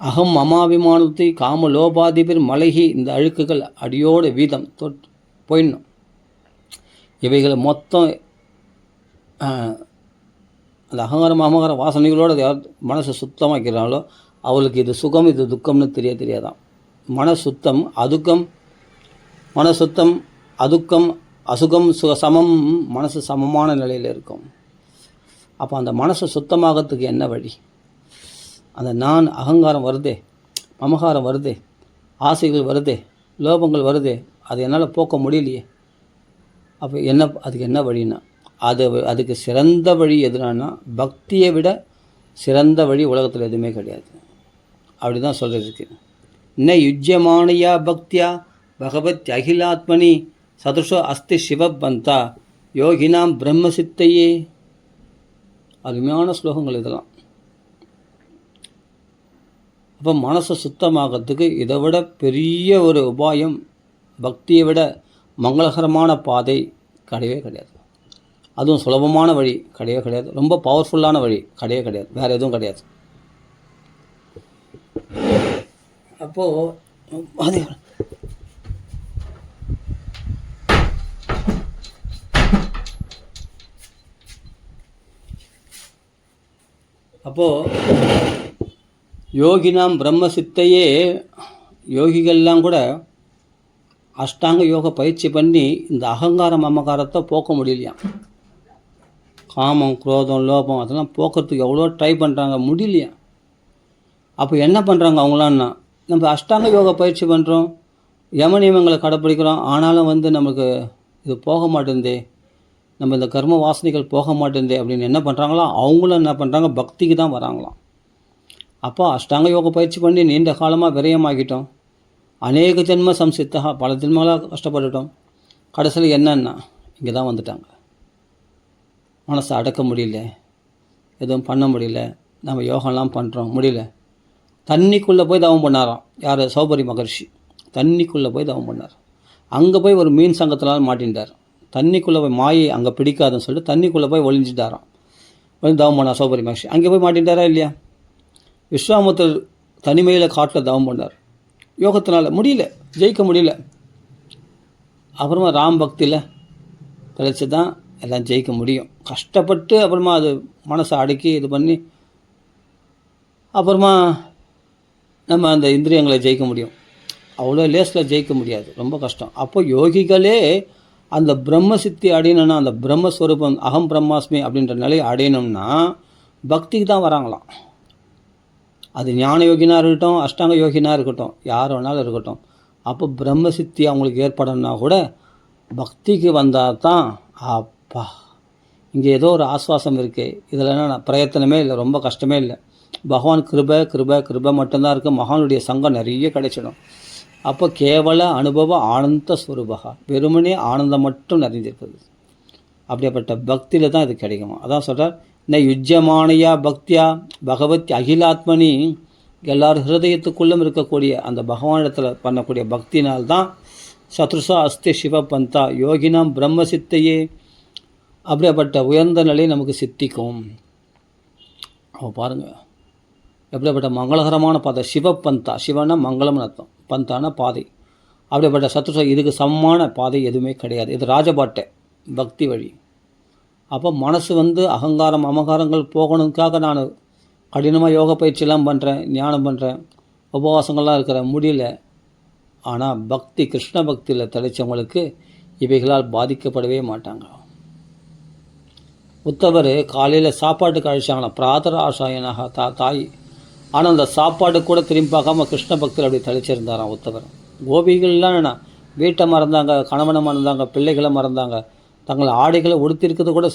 அகம் மமாபிமானத்தை காம லோபாதிபிர் மலைகி, இந்த அழுக்குகள் அடியோடு வீதம் போயிடணும். இவைகளை மொத்தம் அந்த அகங்காரம் மமகார வாசனைகளோடு யார் மனசை சுத்தமாக்கிறாங்களோ அவளுக்கு இது சுகம் இது துக்கம்னு தெரியாதான். மனசுத்தம் அதுக்கம் அசுகம் சமம். மனசு சமமான நிலையில் இருக்கும். அப்போ அந்த மனசு சுத்தமாகறதுக்கு என்ன வழி? அந்த நான் அகங்காரம் வருதே, மமகாரம் வருதே, ஆசைகள் வருதே, லோபங்கள் வருதே, அது என்னால் போக்க முடியலையே. அப்போ அதுக்கு என்ன வழின்னா, அதுக்கு சிறந்த வழி எதுனா, பக்தியை விட சிறந்த வழி உலகத்தில் எதுவுமே கிடையாது. அப்படி தான் சொல்கிறதுக்கு. ந யுஜ்யமானையா பக்தியா பகவத் அகிலாத்மனி சதுஷோ அஸ்தி சிவபந்தா யோகினாம் பிரம்மசித்தையே. அருமையான ஸ்லோகங்கள் இதெல்லாம். அப்போ மனசை சுத்தமாகிறதுக்கு இதை விட பெரிய ஒரு உபாயம், பக்தியை விட மங்களகரமான பாதை கிடையவே கிடையாது. அதுவும் சுலபமான வழி கிடையவே கிடையாது. ரொம்ப பவர்ஃபுல்லான வழி கிடையவே கிடையாது. வேறு எதுவும் கிடையாது. அப்போது யோகினாம் பிரம்மசித்தையே, யோகிகள்லாம் கூட அஷ்டாங்க யோக பயிற்சி பண்ணி இந்த அகங்கார மமகாரத்தை போக்க முடியலையாம். காமம் குரோதம் லோபம் அதெல்லாம் போக்குறதுக்கு எவ்வளோ ட்ரை பண்ணுறாங்க, முடியலையா. அப்போ என்ன பண்ணுறாங்க அவங்களான்னா, நம்ம அஷ்டாங்க யோக பயிற்சி பண்ணுறோம், யம நியமங்களை கடைப்பிடிக்கிறோம், ஆனாலும் நமக்கு இது போக மாட்டேங்குதே, நம்ம இந்த கர்ம வாசனைகள் போக மாட்டேங்குதே அப்படின்னு என்ன பண்ணுறாங்களோ அவங்களும் என்ன பண்ணுறாங்க, பக்திக்கு தான் வராங்களாம். அப்போ அஷ்டாங்க யோக பயிற்சி பண்ணி நீண்ட காலமாக விரயமாகிட்டோம், அநேக ஜென்ம சம்சித்தா, பல ஜென்மங்களாக கஷ்டப்பட்டுட்டோம். கடைசியில் என்னன்னா இங்கே தான் வந்துட்டாங்க. மனசை அடக்க முடியல, எதுவும் பண்ண முடியல, நம்ம யோகம்லாம் பண்ணுறோம் முடியல. தண்ணிக்குள்ளே போய் தவம் பண்ணாராம். யார்? சௌபரி மகர்ஷி தண்ணிக்குள்ளே போய் தவம் பண்ணார். அங்கே போய் ஒரு மீன் சங்கத்தினால் மாட்டின்ட்டார். தண்ணிக்குள்ளே போய் மாயை அங்கே பிடிக்காதுன்னு சொல்லிட்டு தண்ணிக்குள்ளே போய் ஒளிஞ்சிட்டாராம். தவம் பண்ணார் சௌபரி மகர்ஷி. அங்கே போய் மாட்டின்ட்டாரா இல்லையா? விஸ்வாமித்திரர் தனிமையில் காட்டில் தவம் பண்ணார். யோகத்தினால் முடியல, ஜெயிக்க முடியல. அப்புறமா ராம் பக்தியில் தெளித்து தான் எல்லாம் ஜெயிக்க முடியும். கஷ்டப்பட்டு அப்புறமா அது மனசை அடக்கி இது பண்ணி அப்புறமா நம்ம அந்த இந்திரியங்களை ஜெயிக்க முடியும். அவ்வளோ லேஸில் ஜெயிக்க முடியாது, ரொம்ப கஷ்டம். அப்போ யோகிகளே அந்த பிரம்ம சித்தி அடையணும்னா, அந்த பிரம்மஸ்வரூபம் அகம் பிரம்மாஸ்மி அப்படின்ற நிலையை அடையணும்னா பக்திக்கு தான் வராங்களாம். அது ஞான யோகினா இருக்கட்டும், அஷ்டாங்க யோகினா இருக்கட்டும், யார் வேணாலும் இருக்கட்டும். அப்போ பிரம்ம சித்தி அவங்களுக்கு ஏற்படணும்னா கூட பக்திக்கு வந்தால் தான் அப்பா இங்கே ஏதோ ஒரு ஆஸ்வாசம் இருக்குது. இதில் என்ன பிரயத்தனமே இல்லை, ரொம்ப கஷ்டமே இல்லை. பகவான் கிருபை கிருபை கிருபை மட்டும்தான் இருக்குது. மகானுடைய சங்கம் நிறைய கிடைச்சிடும். அப்போ கேவல அனுபவ ஆனந்த ஸ்வரூபகா, வெறுமனே ஆனந்தம் மட்டும் நிறைஞ்சிருக்குது. அப்படிப்பட்ட பக்தியில் தான் இது கிடைக்குமா. அதான் சொல்கிறார், ந யுஜ்யமானையா பக்தியா பகவத் அகிலாத்மனி, எல்லார் ஹிருதயத்துக்குள்ளும் இருக்கக்கூடிய அந்த பகவானிடத்தில் பண்ணக்கூடிய பக்தினால்தான் சத்ருசா அஸ்தி சிவ பந்தா யோகினாம் பிரம்ம சித்தையே, அப்படிப்பட்ட உயர்ந்த நிலை நமக்கு சித்திக்கும். அவன் பாருங்கள் எப்படிப்பட்ட மங்களகரமான பாதை. சிவபந்தா, சிவனா மங்களம்னு அர்த்தம், பந்தான பாதை. அப்படிப்பட்ட சத்ருசா இதுக்கு சமமான பாதை எதுவுமே கிடையாது. இது ராஜபாட்டை பக்தி வழி. அப்போ மனசு அகங்காரம் அமகாரங்கள் போகணுக்காக நான் கடினமாக யோக பயிற்சியெல்லாம் பண்ணுறேன், ஞானம் பண்ணுறேன், உபவாசங்கள்லாம் இருக்கிறேன், முடியல. ஆனால் பக்தி கிருஷ்ண பக்தியில் தெளித்தவங்களுக்கு இவைகளால் பாதிக்கப்படவே மாட்டாங்க. உத்தவர் காலையில் சாப்பாட்டுக்கு அழிச்சாங்களாம், பிராதர ஆசாயனாக தாய். ஆனால் அந்த சாப்பாடு கூட திரும்பி பார்க்காம கிருஷ்ண பக்தியில் அப்படி தெளிச்சிருந்தாராம் உத்தவர். கோபிகள்லாம் என்ன வீட்டை மறந்தாங்க, கணவனை மறந்தாங்க, பிள்ளைகளை மறந்தாங்க, தங்களை ஆடைகளை உடுத்திருக்கிறது கூட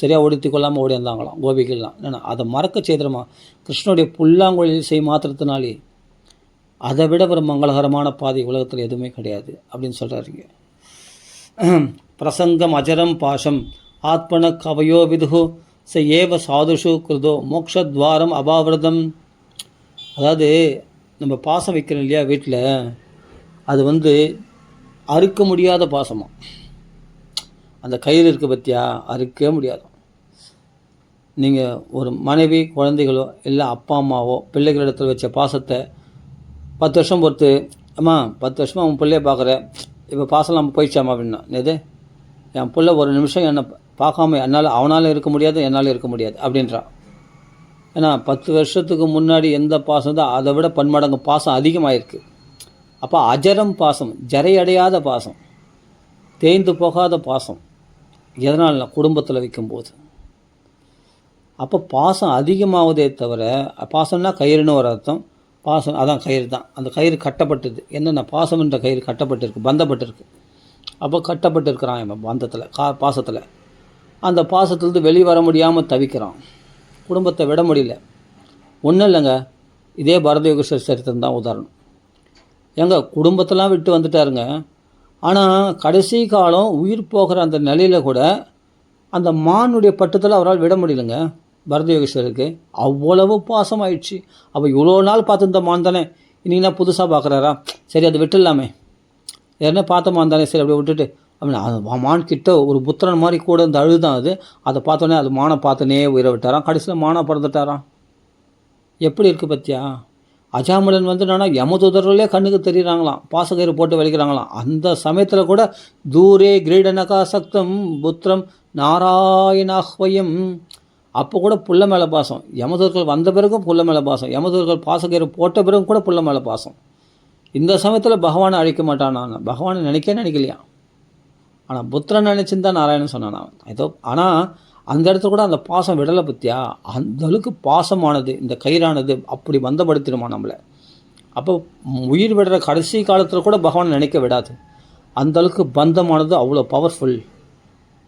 சரியாக உடுத்தி கொள்ளாமல் ஓடி வந்தாங்களாம் கோபிகள்லாம். ஏன்னா அதை மறக்க செய்திருமா கிருஷ்ணனுடைய புல்லாங்குழலில் செய் மாத்திரத்தினாலே. அதை விட ஒரு மங்களகரமான பாதை உலகத்தில் எதுவுமே கிடையாது அப்படின்னு சொல்கிறாருங்க. பிரசங்கம் அஜரம் பாஷம் ஆத்மன கவயோ விதுகு ச ஏவ சாதுஷு கிருதோ மோக்ஷத்வாரம் அபாவிரதம். அதாவது நம்ம பாசம் வைக்கிறோம் இல்லையா வீட்டில், அது அறுக்க முடியாத பாசமாக. அந்த கயிறு இருக்குது பற்றியா, அறுக்கவே முடியாது. நீங்கள் ஒரு மனைவி குழந்தைகளோ இல்லை அப்பா அம்மாவோ பிள்ளைகளிடத்தில் வச்ச பாசத்தை 10 வருஷம் பொறுத்து, அம்மா 10 வருஷமாக உன் பிள்ளைய பார்க்குறேன், இப்போ பாசம் நம்ம போயிடுச்சாமா அப்படின்னா, எது என் பிள்ளை ஒரு நிமிஷம் என்னை பார்க்காம அவனால் இருக்க முடியாது, என்னால் இருக்க முடியாது அப்படின்றான். ஏன்னா 10 வருஷத்துக்கு முன்னாடி எந்த பாசம் தான் அதை விட பன்மடங்கு பாசம் அதிகமாகிருக்கு. அப்போ அஜரம் பாசம், ஜரையடையாத பாசம், தேய்ந்து போகாத பாசம். எதனால் குடும்பத்தில் வைக்கும்போது அப்போ பாசம் அதிகமாவதே தவிர, பாசம்னா கயிறுன்னு ஒரு அர்த்தம். பாசம் அதான் கயிறு தான், அந்த கயிறு கட்டப்பட்டது. என்னென்ன பாசம் என்ற கயிறு கட்டப்பட்டிருக்கு, பந்தப்பட்டிருக்கு. அப்போ கட்டப்பட்டிருக்கிறான் இவன் பந்தத்தில், பாசத்தில். அந்த பாசத்துலேருந்து வெளியே வர முடியாமல் தவிக்கிறான், குடும்பத்தை விட முடியல. ஒன்றும் இல்லைங்க, இதே பரதயோகேஸ்வரர் சரித்திரம் தான் உதாரணம். குடும்பத்தெல்லாம் விட்டு வந்துட்டாருங்க. ஆனால் கடைசி காலம் உயிர் போகிற அந்த நிலையில் கூட அந்த மானுடைய பட்டத்தில் அவரால் விட முடியலைங்க பரதயோகேஸ்வரருக்கு. அவ்வளவு பாசம் ஆயிடுச்சு. அப்போ இவ்வளோ நாள் பார்த்துருந்த மான் தானே இன்றைக்கி புதுசாக பார்க்குறாரா, சரி அதை விட்டுடலாமே, யாருன்னா பார்த்த மான் தானே, சரி அப்படியே விட்டுட்டு அப்படின்னா அது மான் கிட்ட ஒரு புத்திரன் மாதிரி கூட இந்த அழுதான் அது. அதை பார்த்தோன்னே அது மானை பார்த்தனே உயிரை விட்டாராம். கடைசியில் மானை பிறந்துட்டாராம். எப்படி இருக்குது பற்றியா? அஜாமலன் என்னன்னா யமதூதர்களே கண்ணுக்கு தெரியுறாங்களாம், பாசகயிறு போட்டு வலிக்கிறாங்களாம். அந்த சமயத்தில் கூட தூரே கிரீடனகா சக்தம் புத்திரம் நாராயணாஹ்வயம். அப்போ கூட புள்ள மேலே பாசம். யமதூதர்கள் வந்த பிறகும் புள்ள மேலே பாசம், யமதூதர்கள் பாசகயிறு போட்ட பிறகும் கூட புள்ள மேலே பாசம். இந்த சமயத்தில் பகவானை அழிக்க மாட்டான். நான் பகவானை நினைக்கலையா, ஆனால் புத்திரன் நினச்சிருந்தான் நாராயணன் சொன்னான் அவன் ஏதோ. ஆனால் அந்த இடத்துல கூட அந்த பாசம் விடலை பற்றியா, அந்த அளவுக்கு பாசமானது இந்த கயிறானது அப்படி பந்தப்படுத்திடுமா நம்மளை. அப்போ உயிர் விடுற கடைசி காலத்தில் கூட பகவான் நினைக்க விடாது. அந்த அளவுக்கு பந்தமானது அவ்வளோ பவர்ஃபுல்.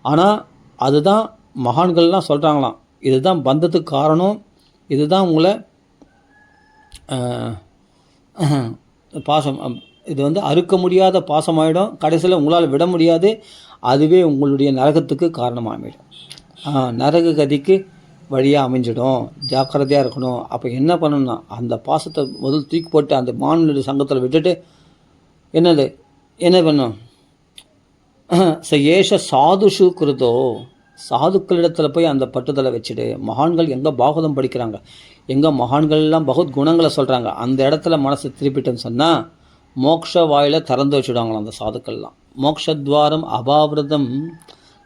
ஆனால் அதுதான் மகான்கள்லாம் சொல்கிறாங்களாம், இதுதான் பந்தத்துக்கு காரணம், இதுதான் உங்களை பாசம், இது அறுக்க முடியாத பாசமாயிடும், கடைசியில் உங்களால் விட முடியாது, அதுவே உங்களுடைய நரகத்துக்கு காரணமாகிடும். நரக கதிக்கு வழியாக அமைஞ்சிடும், ஜாக்கிரதையாக இருக்கணும். அப்போ என்ன பண்ணணும்னா அந்த பாசத்தை முதல் தூக்கி போட்டு அந்த மானுடைய சங்கத்தில் விட்டுட்டு என்ன பண்ணும், ஏஷ சாதுஷு கிருதோ, சாதுக்களிடத்தில் போய் அந்த பட்டுதலை வச்சுடு. மகான்கள் எங்கே பாகவதம் படிக்கிறாங்க, எங்கே மகான்கள்லாம் பகவத் குணங்களை சொல்கிறாங்க, அந்த இடத்துல மனசை திருப்பிட்டேன்னு சொன்னால் மோக்ஷ வாயில் திறந்து வச்சுடுவாங்களாம் அந்த சாதுக்கள்லாம். மோக்ஷத்வாரம் அபாவிரதம்,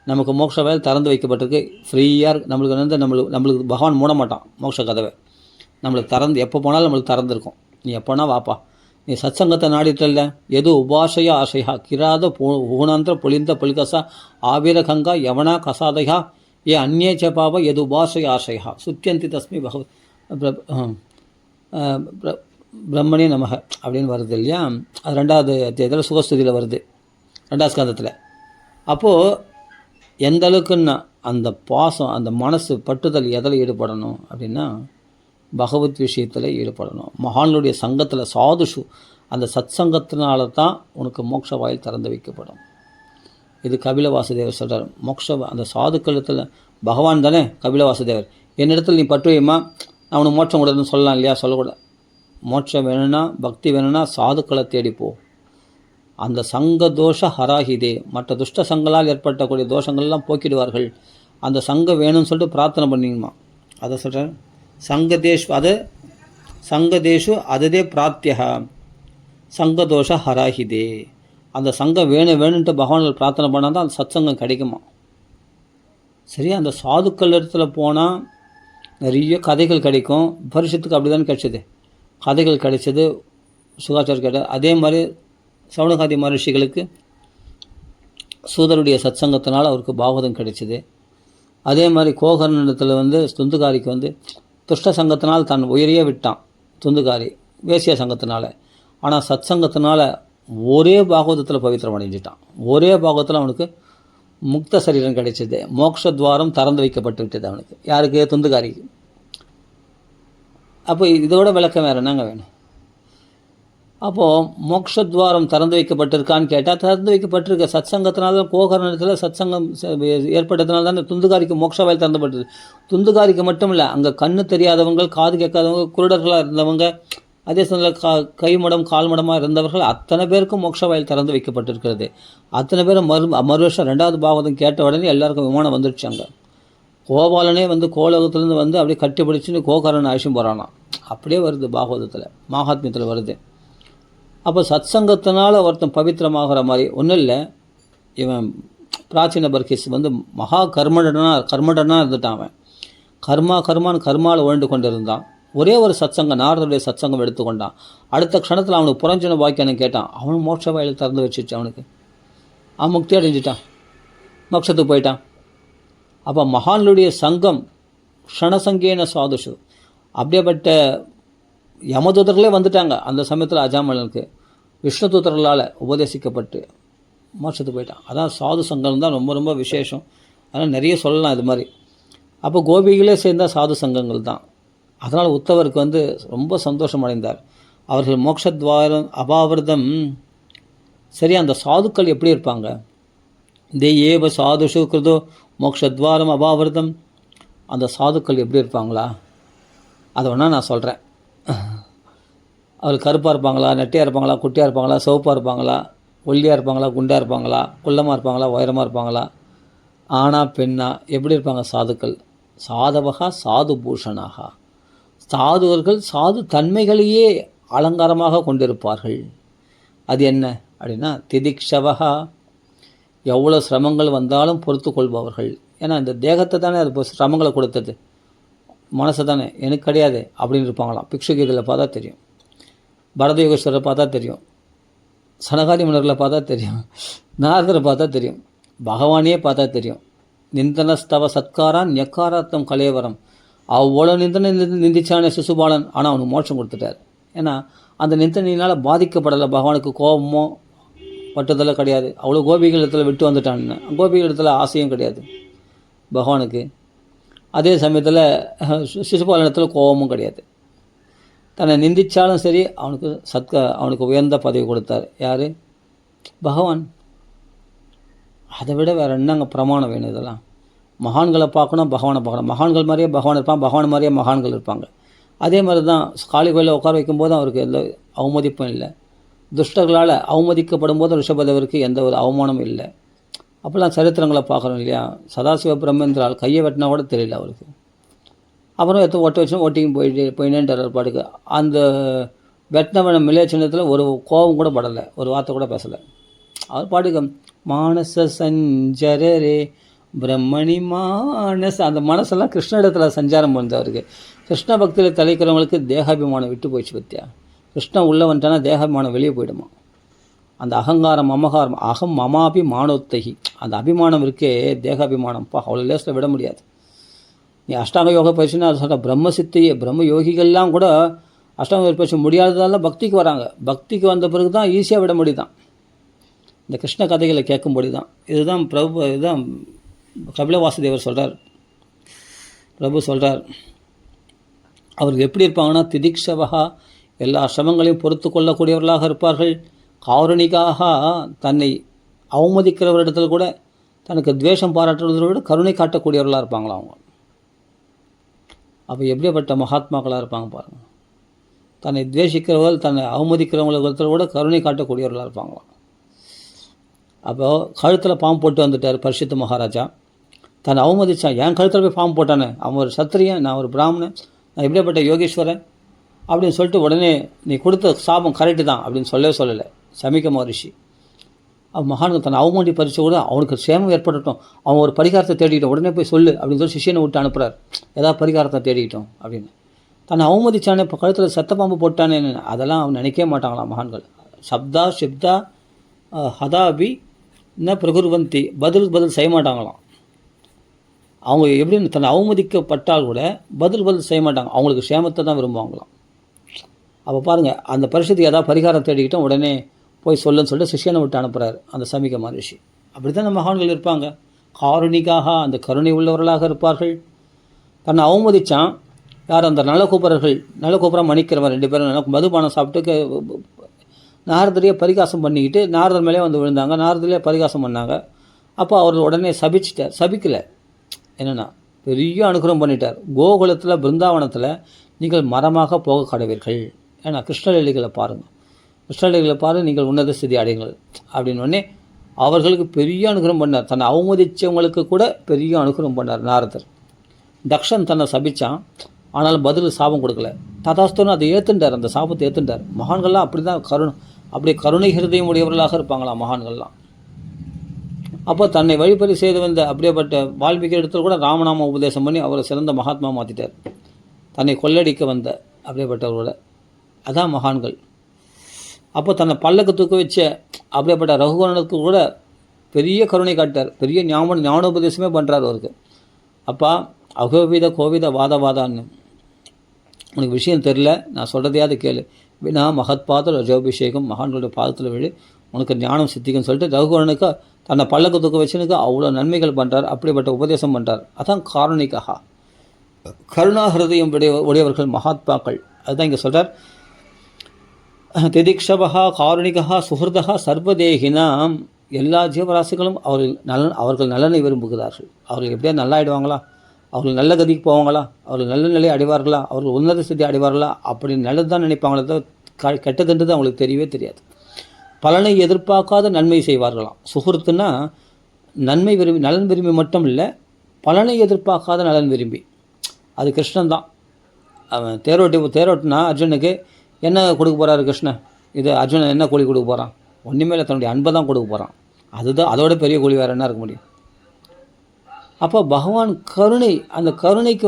நமக்கு மோட்ச வாயில் திறந்து வைக்கப்பட்டிருக்கு, ஃப்ரீயாக நம்மளுக்கு பகவான் மூட மாட்டான் மோட்ச கதவை. நம்மளுக்கு திறந்து எப்போ போனாலும் நம்மளுக்கு திறந்துருக்கும். நீ எப்போனா வாப்பா, நீ சத்சங்கத்தை நாடிட்டல்ல, எது உபாசையா ஆசையா கிராத ஊனாந்திர பொலிந்த பொலிகசா ஆவீர கங்கா யவனா கசாதையா ஏ அந்நேச்ச பாவ எது உபாசைய ஆசையா சுத்தியந்தி தஸ்மி பிரம்மணே நமக அப்படின்னு வருது இல்லையா. அது 2வது அத்தியாயத்தில் சுகஸ்துதியில் வருது, 2வது ஸ்கந்தத்தில். அப்போது எந்த அளவுக்குன்னா அந்த பாசம், அந்த மனசு பட்டுதல் எதில் ஈடுபடணும் அப்படின்னா பகவத் விஷயத்தில் ஈடுபடணும். மகான்களுடைய சங்கத்தில் சாதுஷு, அந்த சத் சங்கத்தினால தான் உனக்கு மோட்ச வாயில் திறந்து வைக்கப்படும். இது கபில வாசுதேவர் சொல்கிறார். அந்த சாதுக்களத்தில் பகவான் தானே கபில வாசுதேவர், என்னிடத்தில் நீ பற்று வைமா, நான் உனக்கு மோட்சம் கூடாதுன்னு சொல்லலாம் இல்லையா, சொல்லக்கூடாது. மோட்சம் வேணும்னா, பக்தி வேணும்னா சாதுக்களை தேடிப்போ. அந்த சங்க தோஷ ஹராஹிதே, மற்ற துஷ்ட சங்களால் ஏற்பட்டக்கூடிய தோஷங்கள்லாம் போக்கிடுவார்கள். அந்த சங்கம் வேணும்னு சொல்லிட்டு பிரார்த்தனை பண்ணிங்கம்மா. அதை சொல்கிறேன், சங்கதேஷு அததே பிரார்த்தியா சங்கதோஷ ஹராஹிதே. அந்த சங்கம் வேணுன்ட்டு பகவான்கள் பிரார்த்தனை பண்ணால் தான் அந்த சத் சங்கம் கிடைக்குமா. சரி, அந்த சாதுக்கள் இடத்துல போனால் நிறைய கதைகள் கிடைக்கும். பரிஷத்துக்கு அப்படி தான் கிடைச்சது, கதைகள் கிடைச்சது, சுகாச்சாரம் கிடையாது. அதே மாதிரி சவுனகாதி மகர்ஷிகளுக்கு சூதருடைய சத் சங்கத்தினால் அவருக்கு பாகவதம் கிடைச்சிது. அதே மாதிரி கோகர்ணத்தில் துந்துகாரிக்கு துஷ்ட சங்கத்தினால் தன் உயிரையே விட்டான் துந்துகாரி, வேசிய சங்கத்தினால. ஆனால் சத் சங்கத்தினால் ஒரே பாகவதத்தில் பவித்திரம் அடைஞ்சிட்டான். ஒரே பாகவதத்தில் அவனுக்கு முக்த சரீரம் கிடைச்சிது, மோட்சத்வாரம் திறந்து வைக்கப்பட்டு விட்டது அவனுக்கு. யாருக்கு? துந்துகாரிக்கு. அப்போ இதோட விளக்கம் வேறு என்னங்க வேணும்? அப்போது மோட்சத்வாரம் திறந்து வைக்கப்பட்டிருக்கான்னு கேட்டால் திறந்து வைக்கப்பட்டிருக்க. சத் சங்கத்தினால கோகர்ணத்தில் சத் சங்கம் ஏற்பட்டதுனால தான் துந்துகாரிக்கு மோட்ச வாயில் திறந்துப்பட்டது. துந்துகாரிக்கு மட்டும் இல்லை, அங்கே கண்ணு தெரியாதவங்க, காது கேட்காதவங்க, குருடர்களாக இருந்தவங்க, அதே சமயத்தில் கைமடம் கால்மடமாக இருந்தவர்கள் அத்தனை பேருக்கும் மோட்ச வாயில் திறந்து வைக்கப்பட்டிருக்கிறது. அத்தனை பேரும் மறு வருஷம் 2வது பாகவதம் கேட்ட உடனே எல்லாருக்கும் விமானம் வந்துடுச்சாங்க. கோபாலனே கோலோகத்துலேருந்து அப்படியே கட்டி பிடிச்சின்னு கோகர்ணன் அழிச்சும் போகிறானா. அப்படியே வருது பாகவதத்தில், மகாத்மியத்தில் வருது. அப்போ சத் சங்கத்தினால் ஒருத்தன் பவித்திரமாகிற மாதிரி ஒன்றும் இல்லை. இவன் பிராச்சீன பர்கிஸ் மகா கர்மடனாக இருந்துட்டான். அவன் கர்மான்னு கர்மாவில் உழண்டு கொண்டு இருந்தான். ஒரே ஒரு சத்சங்கம், நாரதருடைய சத்சங்கம் எடுத்துக்கொண்டான். அடுத்த க்ஷணத்தில் அவனுக்கு புரஞ்சன வாக்கியானு கேட்டான். அவன் மோட்ச வாயில் திறந்து வச்சுச்சு அவனுக்கு. அவன் முக்தி அடைஞ்சிட்டான், மோட்சத்துக்கு போயிட்டான். அப்போ மகான்களுடைய சங்கம் க்ஷணசங்கேன சாதுஷு. அப்படியேப்பட்ட யமதூதர்களே வந்துட்டாங்க அந்த சமயத்தில் அஜாமலனுக்கு, விஷ்ணு தூதர்களால் உபதேசிக்கப்பட்டு மோட்சத்துக்கு போயிட்டான். அதான் சாது சங்கம் தான் ரொம்ப ரொம்ப விசேஷம். அதனால் நிறைய சொல்லலாம் இது மாதிரி. அப்போ கோபிகளே சேர்ந்தால் சாது சங்கங்கள் தான். அதனால் உத்தவருக்கு ரொம்ப சந்தோஷம் அடைந்தார். அவர்கள் மோட்சத்வாரம் அபாவிரதம். சரி, அந்த சாதுக்கள் எப்படி இருப்பாங்க? ஏவ சாதுஷு கிருதோ மோட்சத்வாரம் அபாவிரதம். அந்த சாதுக்கள் எப்படி இருப்பாங்களா? அதை வேணால் நான் சொல்கிறேன். அவர் கருப்பாக இருப்பாங்களா, நெட்டையாக இருப்பாங்களா, குட்டியாக இருப்பாங்களா, சிவப்பாக இருப்பாங்களா, ஒல்லியாக இருப்பாங்களா, குண்டாக இருப்பாங்களா, குள்ளமாக இருப்பாங்களா, உயரமாக இருப்பாங்களா, ஆணா பெண்ணா, எப்படி இருப்பாங்க சாதுக்கள்? சாதவகா சாது பூஷணாக, சாதுவர்கள் சாது தன்மைகளையே அலங்காரமாக கொண்டிருப்பார்கள். அது என்ன அப்படின்னா திதிக்ஷவகா, எவ்வளோ சிரமங்கள் வந்தாலும் பொறுத்து கொள்பவர்கள். ஏன்னா இந்த தேகத்தை தானே அது சிரமங்களை கொடுத்தது, மனசை தானே, எனக்கு கிடையாது அப்படின்னு இருப்பாங்களாம். பிக்ஷுகீதையில் பார்த்தா தெரியும், பரத யோகேஸ்வரரை பார்த்தா தெரியும், சனகாதி மன்னர்களை பார்த்தா தெரியும், நாரதரை பார்த்தா தெரியும், பகவானே பார்த்தா தெரியும். நிந்தனஸ்தவ சத்காரான் ஞக்காராத்தம் கலேவரம். அவ்வளோ நிந்திச்சானே சிசுபாலன், ஆனால் அவனுக்கு மோட்சம் கொடுத்துட்டார். ஏன்னா அந்த நிந்தனையினால் பாதிக்கப்படலை. பகவானுக்கு கோபமோ பட்டதெல்லாம் கிடையாது. அவ்வளோ கோபிகள் இடத்துல விட்டு வந்துட்டான்னு, கோபிகள் இடத்துல ஆசையும் கிடையாது பகவானுக்கு. அதே சமயத்தில் சிசுபாலன் இடத்துல கோபமும் கிடையாது. தன்னை நிந்திச்சாலும் சரி அவனுக்கு உயர்ந்த பதவி கொடுத்தார். யார்? பகவான். அதை விட வேறு என்னங்க பிரமாணம் வேணும்? இதெல்லாம் மகான்களை பார்க்கணும், பகவானை பார்க்கணும். மகான்கள் மாதிரியே பகவான் இருப்பான், பகவான் மாதிரியே மகான்கள் இருப்பாங்க. அதே மாதிரி தான் காளி கோயிலில் உட்கார வைக்கும்போது அவருக்கு எந்த அவமதிப்பும் இல்லை. துஷ்டர்களால் அவமதிக்கப்படும் போது ரிஷபதேவருக்கு எந்த ஒரு அவமானமும் இல்லை. அப்போல்லாம் சரித்திரங்களை பார்க்குறோம் இல்லையா. சதாசிவ பிரம்மேந்திரால் கையை வெட்டினா கூட தெரியல அவருக்கு. அப்புறம் எடுத்து ஒட்ட வச்சு ஓட்டிங்க போயினேன்றார் பாட்டுக்கு. அந்த வெட்டினவன மிளைய சின்னத்தில் ஒரு கோபம் கூட படலை, ஒரு வார்த்தை கூட பேசலை. அவர் பாட்டுக்கு மானச சஞ்சரே பிரம்மணி மானச, அந்த மனசெல்லாம் கிருஷ்ண இடத்துல சஞ்சாரம் பண்ணவருக்கு. கிருஷ்ண பக்தியில் தலைக்கிறவங்களுக்கு தேகாபிமானம் விட்டு போயிடுச்சு பத்தியா. கிருஷ்ணன் உள்ளே வந்துட்டானா தேகாபிமானம் வெளியே போயிடுமா. அந்த அகங்காரம் அமகாரம் அகம் மமாபி மானோத்தகி, அந்த அபிமானம் இருக்கே தேகாபிமானம்ப்பா, அவ்வளோ லேசில் விட முடியாது. நீ அஷ்டாங்க யோக பயிற்சினா அது சொல்கிற பிரம்ம சித்தியே, பிரம்ம யோகிகள்லாம் கூட அஷ்டாங்க பயிற்சி முடியாததால பக்திக்கு வராங்க. பக்திக்கு வந்த பிறகு தான் ஈஸியாக விட முடியுதான். இந்த கிருஷ்ண கதைகளை கேட்கும்படி தான். இதுதான் இதுதான் கபில வாசுதேவர் சொல்கிறார். பிரபு சொல்கிறார், அவர்கள் எப்படி இருப்பாங்கன்னா திதிக்ஷவகா, எல்லா சிரமங்களையும் பொறுத்து கொள்ளக்கூடியவர்களாக இருப்பார்கள். காருணிக்காக, தன்னை அவமதிக்கிறவரிடத்தில் கூட தனக்கு துவேஷம் பாராட்டுறதை விட கருணை காட்டக்கூடியவர்களாக இருப்பாங்களா அவங்க. அப்போ எப்படிப்பட்ட மகாத்மாக்களாக இருப்பாங்க பாருங்கள். தன்னை துவேஷிக்கிறவர்கள் தன்னை அவமதிக்கிறவங்களிடத்தில் கூட கருணை காட்டக்கூடியவர்களாக இருப்பாங்களாம். அப்போது கழுத்தில் பாம்பு போட்டு வந்துட்டார் பரிசுத்த மகாராஜா. தன்னை அவமதித்தான், என் கழுத்தில் போய் பாம்பு போட்டானே, அவன் ஒரு சத்திரியன், நான் ஒரு பிராமணன், நான் எப்படிப்பட்ட யோகேஸ்வரன் அப்படின்னு சொல்லிட்டு உடனே நீ கொடுத்த சாபம் கரெக்டு தான் அப்படின்னு சொல்லலை சமிக்க மகரிஷி. அவன் மகானுக்கு தன்னை அவமதி பறித்து கூட அவனுக்கு சேமம் ஏற்படட்டும், அவன் ஒரு பரிகாரத்தை தேடிக்கிட்டோம், உடனே போய் சொல்லு அப்படின்னு சொல்லி சிஷியனை விட்டு அனுப்புகிறார். ஏதாவது பரிகாரத்தை தேடிக்கிட்டோம் அப்படின்னு. தன்னை அவமதிச்சானே, இப்போ கழுத்தில் செத்த பாம்பு போட்டானே, அதெல்லாம் அவன் நினைக்கவே மாட்டாங்களாம் மகான்கள். சப்தா ஷிப்தா ஹதாபி ந பிரகுர்வந்தி, பதில் செய்ய மாட்டாங்களாம். அவங்க எப்படின்னு தன்னை அவமதிக்கப்பட்டால் கூட பதில் செய்ய மாட்டாங்க, அவங்களுக்கு சேமத்தை தான் விரும்புவாங்களாம். அப்போ பாருங்கள், அந்த பரிசுத்துக்கு ஏதாவது பரிகாரம் தேடிக்கிட்டோம், உடனே போய் சொல்லுன்னு சொல்லிட்டு சிஷியனை விட்டு அனுப்புகிறார் அந்த சமிக மகரிஷி. அப்படி தான் நம்ம மகான்கள் இருப்பாங்க. காருணிக்காக, அந்த கருணை உள்ளவர்களாக இருப்பார்கள். தன்னை அவமதித்தான் யார், அந்த நலகூபரம் மணிக்கிறவன் 2 பேரும் மதுபானம் சாப்பிட்டு நாரதரையே பரிகாசம் பண்ணிக்கிட்டு நாரதர் மேலே வந்து விழுந்தாங்க. நாரதரையே பரிகாசம் பண்ணாங்க. அப்போ அவர் உடனே சபிச்சிட்டார். சபிக்கலை, என்னென்னா பெரிய அனுகிரகம் பண்ணிட்டார். கோகுலத்தில் பிருந்தாவனத்தில் நீங்கள் மரமாக போக கடவீர்கள். ஏன்னா கிருஷ்ணலீலைகளை பாருங்கள், கிருஷ்ணலீலைகளை பாருங்கள், நீங்கள் உன்னத ஸ்திதி அடையுங்கள் அப்படின்னு உடனே அவர்களுக்கு பெரிய அனுகிரகம் பண்ணார். தன்னை அவமதித்தவங்களுக்கு கூட பெரிய அனுகிரகம் பண்ணார் நாரதர். தக்ஷன் தன்னை சபித்தான், ஆனாலும் பதில் சாபம் கொடுக்கல. ததாஸ்தோன்னு அதை ஏற்றுண்டார், அந்த சாபத்தை ஏற்றுண்டார். மகான்கள்லாம் அப்படி தான் அப்படியே கருணை ஹிருதயம் உடையவர்களாக இருப்பாங்களா மகான்கள்லாம். அப்போ தன்னை வழிபறி செய்து வந்த அப்படியேப்பட்ட வால்மீகி இடத்துல கூட ராமநாம உபதேசம் பண்ணி அவரை சிறந்த மகாத்மா மாற்றிட்டார். தன்னை கொள்ளடிக்க வந்த அப்படியேப்பட்டவரோட அதான் மகான்கள். அப்போ தன்னை பல்லக்கு தூக்க வச்ச அப்படியேப்பட்ட ரகுவரனுக்கு கூட பெரிய கருணை காட்டார். பெரிய ஞானோபதேசமே பண்ணுறார் அவருக்கு. அப்பா அகோவித கோவித வாதான்னு உனக்கு விஷயம் தெரில, நான் சொல்கிறதையாவது கேளு. வினா மகத்பாத ரஜோபிஷேகம், மகான்களுடைய பாதத்தில் விழு, உனக்கு ஞானம் சித்திக்குன்னு சொல்லிட்டு ரகுவரனுக்கு தன்னை பல்லக்கு தூக்க வச்சனுக்கு அவ்வளோ நன்மைகள் பண்ணுறார். அப்படிப்பட்ட உபதேசம் பண்ணுறார். அதான் காரணிக்காக கருணா ஹிருதயம் உடையவர்கள் மகாத்மாக்கள். அதுதான் இங்கே சொல்கிறார். திதிக்ஷபா காரணிகா சுஹൃதா சர்வதேகினாம், எல்லா ஜீவராசிகளும் அவர்கள் நலனை விரும்புகிறார்கள். அவர்கள் எப்படியா நல்லா ஆகிடுவாங்களா, அவர்கள் நல்ல கதிக்கு போவாங்களா, அவர்கள் நல்ல நிலையை அடைவார்களா, அவர்கள் உன்னத ஸ்திதி அடைவார்களா, அப்படி நல்லது தான் நினைப்பாங்களே தவிர கெட்டதுன்றது அவங்களுக்கு தெரியவே தெரியாது. பலனை எதிர்பார்க்காத நன்மை செய்வார்களாம். சுஹൃத்துன்னா நன்மை விரும்பி நலன் விரும்பி மட்டும் இல்லை, பலனை எதிர்பார்க்காத நலன் விரும்பி. அது கிருஷ்ணன் தான். அவன் தேரோட்டினா அர்ஜுனுக்கு என்ன கொடுக்க போகிறாரு கிருஷ்ணன்? இது அர்ஜுனன் என்ன கூலி கொடுக்க போகிறான்? ஒன்றுமே இல்லை, தன்னுடைய அன்பை தான் கொடுக்க போகிறான். அதுதான் அதோட பெரிய கூலி வேறு என்ன இருக்க முடியும்? அப்போ பகவான் கருணை, அந்த கருணைக்கு